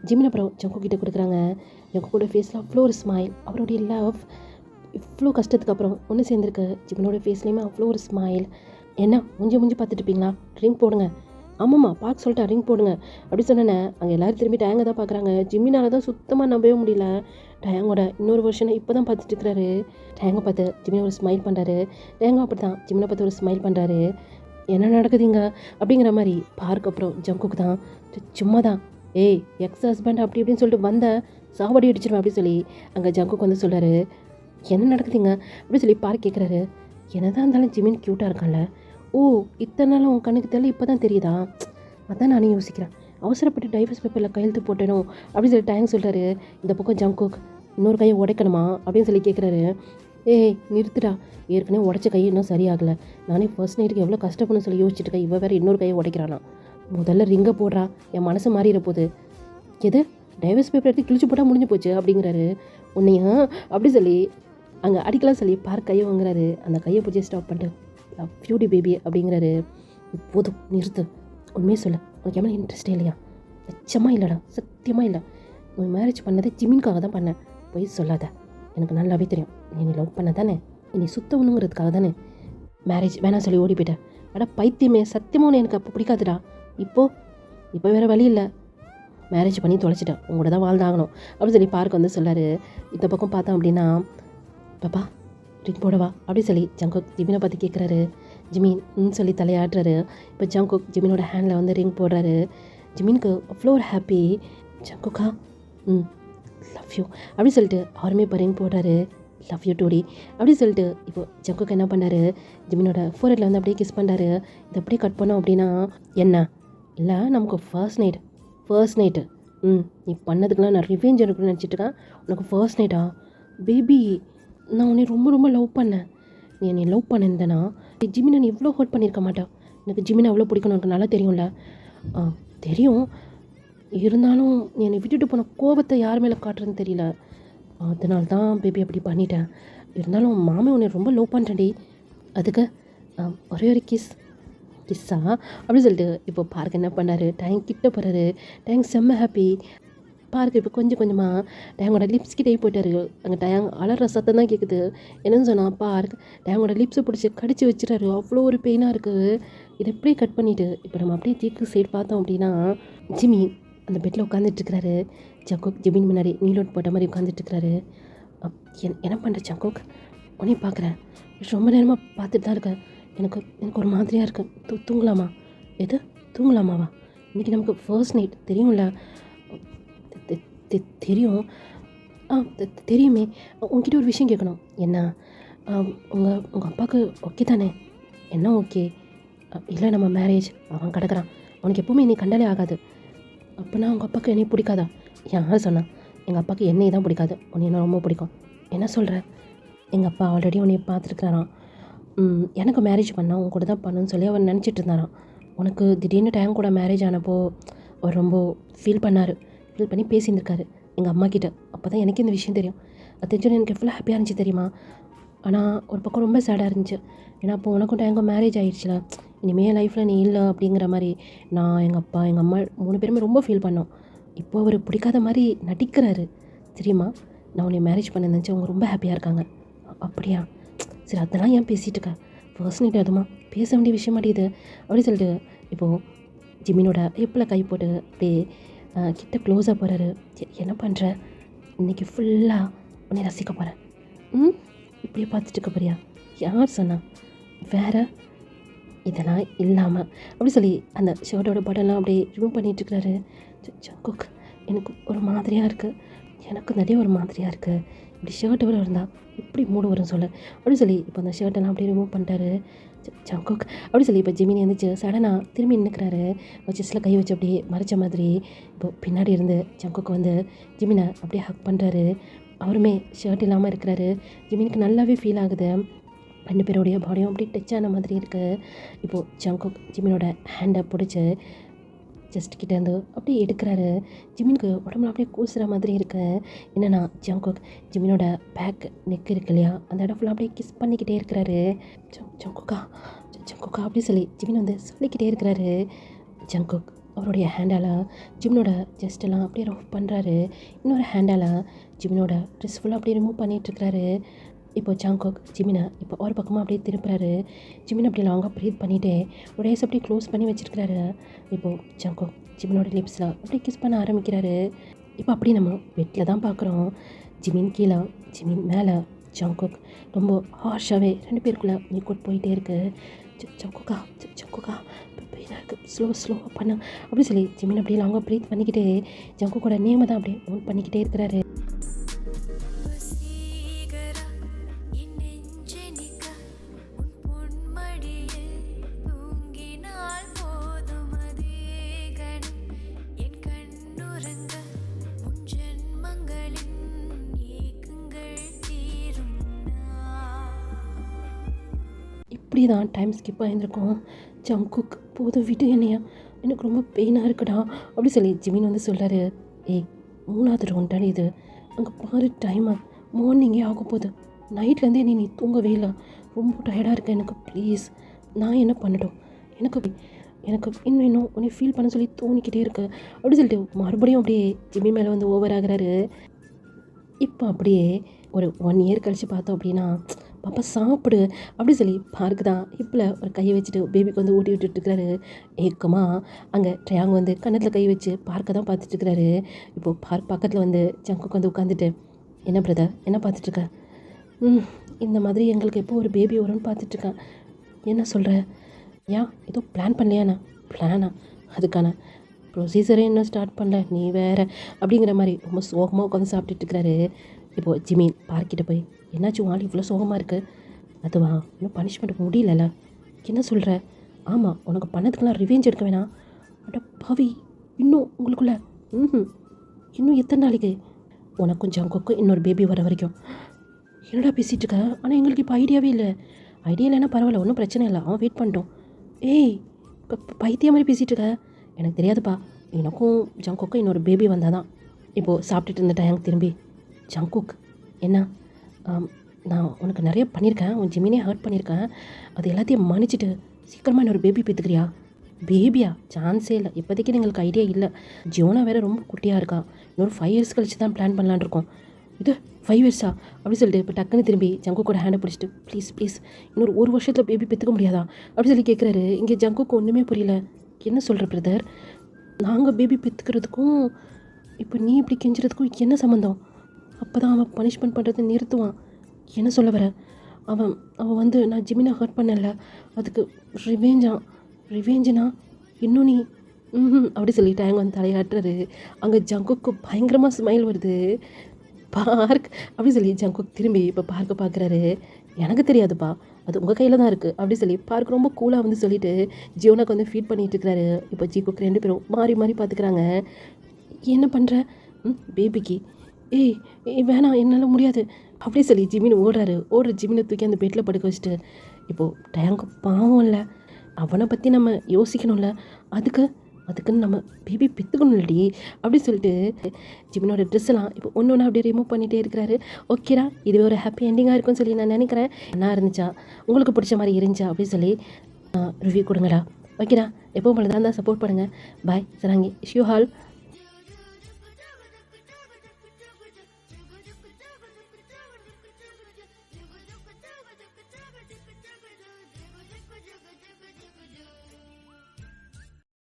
ஜிமின் அப்புறம் ஜங்கு கிட்டே கொடுக்குறாங்க. ஜங்கு கூட ஃபேஸில் அவ்வளோ ஒரு ஸ்மைல். அவருடைய லவ் இவ்வளோ கஷ்டத்துக்கு அப்புறம் ஒன்று சேர்ந்துருக்கு. ஜிமினோட ஃபேஸ்லேயுமே அவ்வளோ ஒரு ஸ்மைல். என்ன மூஞ்சி பார்த்துட்டு இருப்பீங்களா? ரிங் போடுங்க. ஆமாம்மா பார்க்க சொல்லிட்டா, ரிங் போடுங்க அப்படி சொன்னேன்னே அங்கே எல்லோரும் திரும்பி டேங்கை தான் பார்க்குறாங்க. ஜிம்மினால் தான் சுத்தமாக நம்பவே முடியல. டேங்கோட இன்னொரு வருஷனை இப்போ தான் பார்த்துட்டு இருக்கிறாரு. டேங்கை பார்த்து ஜிம்மினை ஒரு ஸ்மைல் பண்ணுறாரு. டேங்கோ அப்படி தான் ஜிம்மினை பார்த்து ஒரு ஸ்மைல் பண்ணுறாரு. என்ன நடக்குதுங்க அப்படிங்கிற மாதிரி பார்க்க அப்புறம் ஜங்குக்கு தான் சும்மா தான், ஏய் எக்ஸ் ஹஸ்பண்ட் அப்படி இப்படின்னு சொல்லிட்டு வந்த சாவடி அடிச்சிருவேன் அப்படி சொல்லி அங்கே ஜங்குக்கு வந்து சொல்கிறாரு. என்ன நடக்குதுங்க அப்படி சொல்லி பார்க்க கேட்குறாரு. என்னதான் இருந்தாலும் ஜிமின் க்யூட்டாக இருக்கான்ல. ஓ இத்தனை நாள் உன் கண்ணுக்கு தெரியல, இப்போ தான் தெரியுதா? அதான் நானே யோசிக்கிறேன், அவசரப்பட்டு டைவர்ஸ் பேப்பரில் கையெழுத்து போட்டேனோ அப்படின்னு சொல்லி டேங்க் சொல்கிறாரு. இந்த பக்கம் ஜங்குக் இன்னொரு கையை உடைக்கணுமா அப்படின்னு சொல்லி கேட்குறாரு. ஏய் நிறுத்துடா, ஏற்கனவே உடச்ச கை இன்னும் சரியாகலை. நானே ஃபர்ஸ்ட் நைட்டுக்கு எவ்வளோ கஷ்டப்படணும்னு சொல்லி யோசிச்சுட்டு இருக்கேன். இவ வேறு இன்னொரு கையை உடைக்கிறானா? முதல்ல ரிங்கை போடுறா, என் மனசு மாறிட போகுது. எது டைவர்ஸ் பேப்பர் எடுத்து கிழிச்சு போட்டால் முடிஞ்சு போச்சு அப்படிங்கிறாரு. உன்னையா அப்படி சொல்லி அங்கே அடிக்கலாம் சொல்லி பார்க்க கையை வாங்குறாரு. அந்த கையை பிடிச்சி ஸ்டாப் பண்ணிட்டு பியூட்டி பேபி அப்படிங்கிறாரு. போதும் நிறுத்து, உண்மையே சொல்ல, உனக்கு எவ்வளோ இன்ட்ரெஸ்டே இல்லையா? நிச்சயமாக இல்லைடா, சத்தியமாக இல்லை. நீ மேரேஜ் பண்ணதை ஜிமின்காக தான் பண்ணேன், போய் சொல்லாத. எனக்கு நல்லாவே தெரியும், நீ லவ் பண்ண தானே, நீ சுத்தவணுங்கிறதுக்காக தானே மேரேஜ் வேணாம் சொல்லி ஓடி போயிட்டேன். அட பைத்தியமே, சத்தியமாக எனக்கு அப்போ பிடிக்காதுடா. இப்போ வேறு வழி இல்லை, மேரேஜ் பண்ணி தொலைச்சிட்டேன், உங்களோட தான் வாழ்ந்தாகணும் அப்படின்னு சொல்லி பார்க்க வந்து சொல்லார். இந்த பக்கம் பார்த்தோம் அப்படின்னா, பாப்பா ரிங் போடவா அப்படி சொல்லி ஜங்குக் ஜிமினை பார்த்து கேட்குறாரு. ஜிமின் சொல்லி தலையாடுறாரு. இப்போ ஜங்குக் ஜிமினோட ஹேண்டில் வந்து ரிங் போடுறாரு. ஜிமினுக்கு அவ்வளோ ஒரு ஹாப்பி. ஜங்குக்கா லவ் யூ அப்படி சொல்லிட்டு அவருமே இப்போ ரிங் போடுறாரு. லவ் யூ டூடி அப்படி சொல்லிட்டு இப்போ ஜங்குக் என்ன பண்ணாரு, ஜிமினோட ஃபோர்ஹெட்டில் வந்து அப்படியே கிஸ் பண்ணுறாரு. இதை அப்படியே கட் பண்ணோம் அப்படின்னா, என்ன இல்லை நமக்கு ஃபர்ஸ்ட் நைட்டு நீ பண்ணதுக்கெலாம் நான் ரிவெஞ்ச் எடுக்கணும்னு நினச்சிட்டு இருக்கேன். உனக்கு ஃபர்ஸ்ட் நைட்டா பேபி? நான் உன்னை ரொம்ப ரொம்ப லவ் பண்ணேன். நீ என்னை லவ் பண்ணியிருந்தேன்னா ஜிமினை நீ எவ்வளோ ஹர்ட் பண்ணியிருக்க மாட்டா. எனக்கு ஜிமினை அவ்வளோ பிடிக்கணும், எனக்கு நல்லா தெரியும்ல. தெரியும், இருந்தாலும் நீ என்னை விட்டுட்டு போன கோபத்தை யார் மேலே காட்டுறதுன்னு தெரியல. அதனால தான் பேபி அப்படி பண்ணிட்டேன். இருந்தாலும் மாமே உன்னை ரொம்ப லவ் பண்ணுறேன்டி. அதுக்கு ஒரே ஒரு கிஸ்ஸா அப்படின்னு சொல்லிட்டு இப்போ பார்க்க என்ன பண்ணார், டேங்க் கிட்ட போகிறாரு. டேங்க் செம்ம ஹாப்பி. பார்க்க இப்போ கொஞ்சமாக டேங்கோட லிப்ஸ் கிட்டே போயிட்டாரு. அங்கே டேங் அலற சத்தம் தான் கேட்குது. என்னன்னு சொன்னால் பார்க்க டேங்கோட லிப்ஸை பிடிச்சி கடிச்சு வச்சுறாரு. அவ்வளோ ஒரு பெயினாக இருக்குது. இதை எப்படியே கட் பண்ணிவிட்டு இப்போ நம்ம அப்படியே தீக்கு சைடு பார்த்தோம் அப்படின்னா, ஜிமி அந்த பெட்டில் உட்காந்துட்ருக்கிறாரு. ஜங்குக் ஜிமின் முன்னாடி நீலோட் போட்ட மாதிரி உட்காந்துட்ருக்கிறாரு. என்ன பண்ணுற ஜங்குக், உன்னையும் பார்க்குறேன், ரொம்ப நேரமாக பார்த்துட்டு தான் இருக்கேன். எனக்கு ஒரு மாதிரியாக இருக்கு. தூங்கலாமா? எது தூங்கலாமாவா? இன்றைக்கி நமக்கு ஃபர்ஸ்ட் நைட் தெரியும்ல? தெரியும். தெரியுமே. உங்ககிட்ட ஒரு விஷயம் கேட்கணும். என்ன? உங்கள் அப்பாவுக்கு ஓகே தானே? என்ன ஓகே? இல்லை நம்ம மேரேஜ் அவன் கிடக்குறான், அவனுக்கு எப்போவுமே என்னை கண்டாலே ஆகாது. அப்போனா உங்கள் அப்பாவுக்கு என்னை பிடிக்காதா? யார் சொன்னான்? எங்கள் அப்பாவுக்கு என்னை தான் பிடிக்காது, உன்னை என்ன ரொம்ப பிடிக்கும். என்ன சொல்கிற? எங்கள் அப்பா ஆல்ரெடி உன்னை பார்த்துருக்குறாராம். எனக்கு மேரேஜ் பண்ணால் உன் கூட தான் பண்ணணும்னு சொல்லி அவர் நினச்சிட்டு இருந்தாராம். உனக்கு திடீர்னு டைம் கூட மேரேஜ் ஆனப்போ அவர் ரொம்ப ஃபீல் பண்ணி பேசியிருந்திருக்காரு எங்கள் அம்மா கிட்ட. அப்போ தான் எனக்கு இந்த விஷயம் தெரியும். அது தெரிஞ்சோன்னு எனக்கு எவ்வளோ ஹாப்பியாக இருந்துச்சு தெரியுமா? ஆனால் ஒரு பக்கம் ரொம்ப சேடாக இருந்துச்சு. ஏன்னா அப்போ உனக்கும் டேங்கும் மேரேஜ் ஆகிடுச்சுல, இனிமேல் லைஃப்பில் நீ இல்லை அப்படிங்கிற மாதிரி நான், எங்கள் அப்பா, எங்கள் அம்மா 3 பேருமே ரொம்ப ஃபீல் பண்ணோம். இப்போ அவர் பிடிக்காத மாதிரி நடிக்கிறாரு. தெரியுமா, நான் உன்னை மேரேஜ் பண்ண நினச்சேன், அவங்க ரொம்ப ஹாப்பியாக இருக்காங்க. அப்படியா? சரி அதெல்லாம் ஏன் பேசிகிட்டு இருக்க? ஃபர்ஸ்ட் நைட் அதுமா பேச வேண்டிய விஷயம் மாட்டேது அப்படி சொல்லிட்டு இப்போது ஜிமினோட ஹிப்பில் கை போட்டு அப்படியே கிட்ட க்ளோஸாக போகிறாரு. என்ன பண்ணுற? இன்றைக்கி ஃபுல்லாக உன்னை ரசிக்க போகிறேன். இப்படியே பார்த்துட்டு இருக்க போறியா? யார் சொன்னா? வேறு இதெல்லாம் இல்லாமல் அப்படி சொல்லி அந்த ஷர்ட்டோட பட்டன்லாம் அப்படியே ரிமூவ் பண்ணிகிட்ருக்கிறாரு. ஜங்குக், எனக்கு ஒரு மாதிரியாக இருக்குது, எனக்கு நிறைய ஒரு மாதிரியாக இருக்குது. இப்படி ஷர்ட்டோட இருந்தால் இப்படி மூடு வரும் சொல்ல அப்படி சொல்லி இப்போ அந்த ஷர்ட்டெல்லாம் அப்படியே ரிமூவ் பண்ணிட்டாரு. ஜங்குக் அப்படி சொல்லி இப்போ ஜிமினி வந்துச்சு சடனாக திரும்பி நின்றுக்கிறாரு. செஸ்ஸில் கை வச்சு அப்படியே மறைச்ச மாதிரி இப்போது பின்னாடி இருந்து ஜங்குக் வந்து ஜிமினை அப்படியே ஹக் பண்ணுறாரு. அவருமே ஷர்ட் இல்லாமல் இருக்கிறாரு. ஜிமினுக்கு நல்லாவே ஃபீல் ஆகுது. 2 பேருடைய பாடியும் அப்படியே டச் ஆன மாதிரி இருக்குது. இப்போது ஜங்குக் ஜிமினோட ஹேண்டை பிடிச்சி ஜஸ்ட் கிட்டேருந்து அப்படியே எடுக்கிறாரு. ஜிமினுக்கு உடம்புல அப்படியே கூசுகிற மாதிரி இருக்கு. என்னென்னா ஜங்குக் ஜிமினோட பேக் நெக் இருக்கு இல்லையா, அந்த இடம் ஃபுல்லாக அப்படியே கிஸ் பண்ணிக்கிட்டே இருக்கிறாரு. ஜங்குக்கா ஜங்குக்கா அப்படி சொல்லி ஜிமின் வந்து சொல்லிக்கிட்டே இருக்கிறாரு. ஜங்குக் அவருடைய ஹேண்டால் ஜிமினோட ஜஸ்ட்டெல்லாம் அப்படியே ரஃப் பண்ணுறாரு. இன்னொரு ஹேண்டால் ஜிமினோட ட்ரெஸ் ஃபுல்லாக அப்படியே ரிமூவ் பண்ணிகிட்ருக்கிறாரு. இப்போ ஜங்குக் ஜிமினை இப்போ ஒரு பக்கமாக அப்படியே திருப்புறாரு. ஜிமின் அப்படியே லாங்காக ப்ரீத் பண்ணிவிட்டு ஒரு ஐஸ் அப்படியே க்ளோஸ் பண்ணி வச்சுருக்கிறாரு. இப்போது ஜங்குக் ஜிமினோட லிப்ஸில் அப்படியே கிஸ் பண்ண ஆரம்பிக்கிறாரு. இப்போ அப்படி நம்ம பெட்டில் தான் பார்க்குறோம். ஜிமின் கீழே, ஜிமின் மேலே. ஜங்குக் ரொம்ப ஹார்ஷாகவே 2 பேருக்குள்ளே மீட் போயிட்டே இருக்குது. ஜங்குக்கா ஜங்குக்கா ஸ்லோவாக பண்ண அப்படி சொல்லி ஜிமின் அப்படியே லாங்காக ப்ரீத் பண்ணிக்கிட்டு ஜங்குக்கோட நேமை தான் அப்படியே நோட் பண்ணிக்கிட்டே இருக்கிறாரு. இப்படி தான் டைம் ஸ்கிப் ஆகியிருக்கும். ஜங்குக் போதும் விட்டு என்னையா, எனக்கு ரொம்ப பெயினாக இருக்குடா அப்படி சொல்லி ஜிமின் வந்து சொல்கிறாரு. ஏய் 3வது ரவுண்டான இது, அங்கே பாரு டைமை, மார்னிங்கே ஆக போகுது. நைட்லேருந்தே நீ தூங்கவே இல்லை, ரொம்ப டயர்டாக இருக்கேன் எனக்கு, ப்ளீஸ் நான் என்ன பண்ணட்டும்? எனக்கு இன்னும் உன்னை ஃபீல் பண்ண சொல்லி தோணிக்கிட்டே இருக்கு அப்படி சொல்லிட்டு மறுபடியும் அப்படியே ஜிமின் மேலே வந்து ஓவர் ஆகுறாரு. இப்போ அப்படியே ஒரு 1 இயர் கழித்து பார்த்தோம் அப்படின்னா, பாப்பா சாப்பிடு அப்படி சொல்லி பார்க்கு தான் ஹிப்பில் ஒரு கையை வச்சுட்டு பேபிக்கு வந்து ஊட்டி விட்டுட்டுருக்கிறாரு. ஏக்கமாக அங்கே ட்ரையாங் வந்து கன்னத்தில் கை வச்சு பார்க்க தான் பார்த்துட்ருக்கிறாரு. இப்போது பார்க் பக்கத்தில் வந்து ஜங்குக்கு வந்து உட்காந்துட்டு, என்ன பிரதர் என்ன பார்த்துட்ருக்க? இந்த மாதிரி எங்களுக்கு எப்போ ஒரு பேபி வரும்னு பார்த்துட்ருக்கேன். என்ன சொல்கிற? ஏன் ஏதோ பிளான் பண்ணலையாண்ணா? பிளானா? அதுக்கான ப்ரொசீஜரே இன்னும் ஸ்டார்ட் பண்ணல, நீ வேறு அப்படிங்கிற மாதிரி ரொம்ப சோகமாக உட்காந்து சாப்பிட்டுட்ருக்கிறாரு. இப்போது ஜிமின் பார்க்கிட்ட போய், என்னாச்சும் ஆள் இவ்வளோ சோகமாக இருக்குது? அதுவா, இன்னும் பனிஷ்மெண்ட் முடியலல்ல? என்ன சொல்கிற? ஆமாம், உனக்கு பண்ணதுக்கெல்லாம் ரிவெஞ்ச் எடுக்க வேணாம். அட பாவி, இன்னும் உங்களுக்குள்ள இன்னும் எத்தனை நாளைக்கு? உனக்கும் ஜங்குக்கும் இன்னொரு பேபி வர வரைக்கும். என்னடா பேசிகிட்டு இருக்க? ஆனால் எங்களுக்கு இப்போ ஐடியாவே இல்லை. ஐடியா இல்லைன்னா பரவாயில்ல, ஒன்றும் பிரச்சனை இல்லை, அவன் வெயிட் பண்ணிட்டோம். ஏய் பைத்தியம் மாதிரி பேசிகிட்டு இருக்க? எனக்கு தெரியாதுப்பா, எனக்கும் ஜங்குக்கும் இன்னொரு பேபி வந்தால் தான். இப்போது சாப்பிட்டுட்டு இருந்த டைம் திரும்பி, ஜங்குக் என்ன, நான் உனக்கு நிறைய பண்ணியிருக்கேன், உன் ஜிமினே ஹர்ட் பண்ணியிருக்கேன், அது எல்லாத்தையும் மன்னிச்சிட்டு சீக்கிரமாக இன்னொரு பேபி பெற்றுக்கிறியா? பேபியா? சான்ஸே இல்லை, இப்போதைக்கு எங்களுக்கு ஐடியா இல்லை. ஜியோனா வேறு ரொம்ப குட்டியாக இருக்கா, இன்னொரு 5 இயர்ஸ் கழிச்சு தான் பிளான் பண்ணலான் இருக்கோம். இது 5 இயர்ஸா அப்படி சொல்லிட்டு இப்போ டக்குன்னு திரும்பி ஜங்குக்கோட ஹேண்டை பிடிச்சிட்டு, ப்ளீஸ் இன்னொரு 1 வருஷத்தில் பேபி பெற்றுக்க முடியாதா அப்படி சொல்லி கேட்குறாரு. இங்கே ஜங்குக்கு ஒன்றுமே புரியல. என்ன சொல்கிற பிரதர்? நாங்கள் பேபி பெற்றுக்கிறதுக்கும் இப்போ நீ இப்படி கெஞ்சுறதுக்கும் என்ன சம்மந்தம்? அப்போ தான் அவன் பனிஷ்மெண்ட் பண்ணுறதை நிறுத்துவான். என்ன சொல்ல வர? அவன் வந்து நான் ஜிமினை ஹர்ட் பண்ணல, அதுக்கு ரிவேஞ்சுனா இன்னும் நீ அப்படி சொல்லிட்டு அவங்க வந்து தலையாட்டுறாரு. அங்கே ஜங்குக்கு பயங்கரமாக ஸ்மைல் வருது. பார்க் அப்படி சொல்லி ஜங்குக் திரும்பி இப்போ பார்க்க பார்க்குறாரு. எனக்கு தெரியாதுப்பா, அது உங்கள் கையில் தான் இருக்குது அப்படி சொல்லி பார்க் ரொம்ப கூலாக வந்து சொல்லிவிட்டு ஜியோனாக்கு வந்து ஃபீட் பண்ணிகிட்டு இருக்கிறாரு. இப்போ ஜிகுக்கு 2 பேரும் மாறி பார்த்துக்கிறாங்க. என்ன பண்ணுற? பேபிக்கு ஏய் வேணாம், என்னால் முடியாது அப்படி சொல்லி ஜிமின் ஓடுற ஜிமினை தூக்கி அந்த பெட்டில் படுக்க வச்சுட்டு, இப்போது டேங்கு பாவம் இல்லை, அவனை பற்றி நம்ம யோசிக்கணும்ல, அதுக்குன்னு நம்ம பேபி பெற்றுக்கணும் இல்லடி அப்படி சொல்லிட்டு ஜிமினோட ட்ரெஸ்ஸெல்லாம் இப்போ ஒன்று அப்படியே ரிமூவ் பண்ணிகிட்டே இருக்கிறாரு. ஓகேடா, இது ஒரு ஹாப்பி எண்டிங்காக இருக்கும்னு சொல்லி நான் நினைக்கிறேன். என்ன இருந்துச்சா, உங்களுக்கு பிடிச்ச மாதிரி இருந்துச்சா அப்படின்னு சொல்லி ரிவ்யூ கொடுங்கடா. ஓகேடா, எப்போவும் போல தான் சப்போர்ட் பண்ணுங்கள். பாய் சராங்கி, ஷூ ஹால்.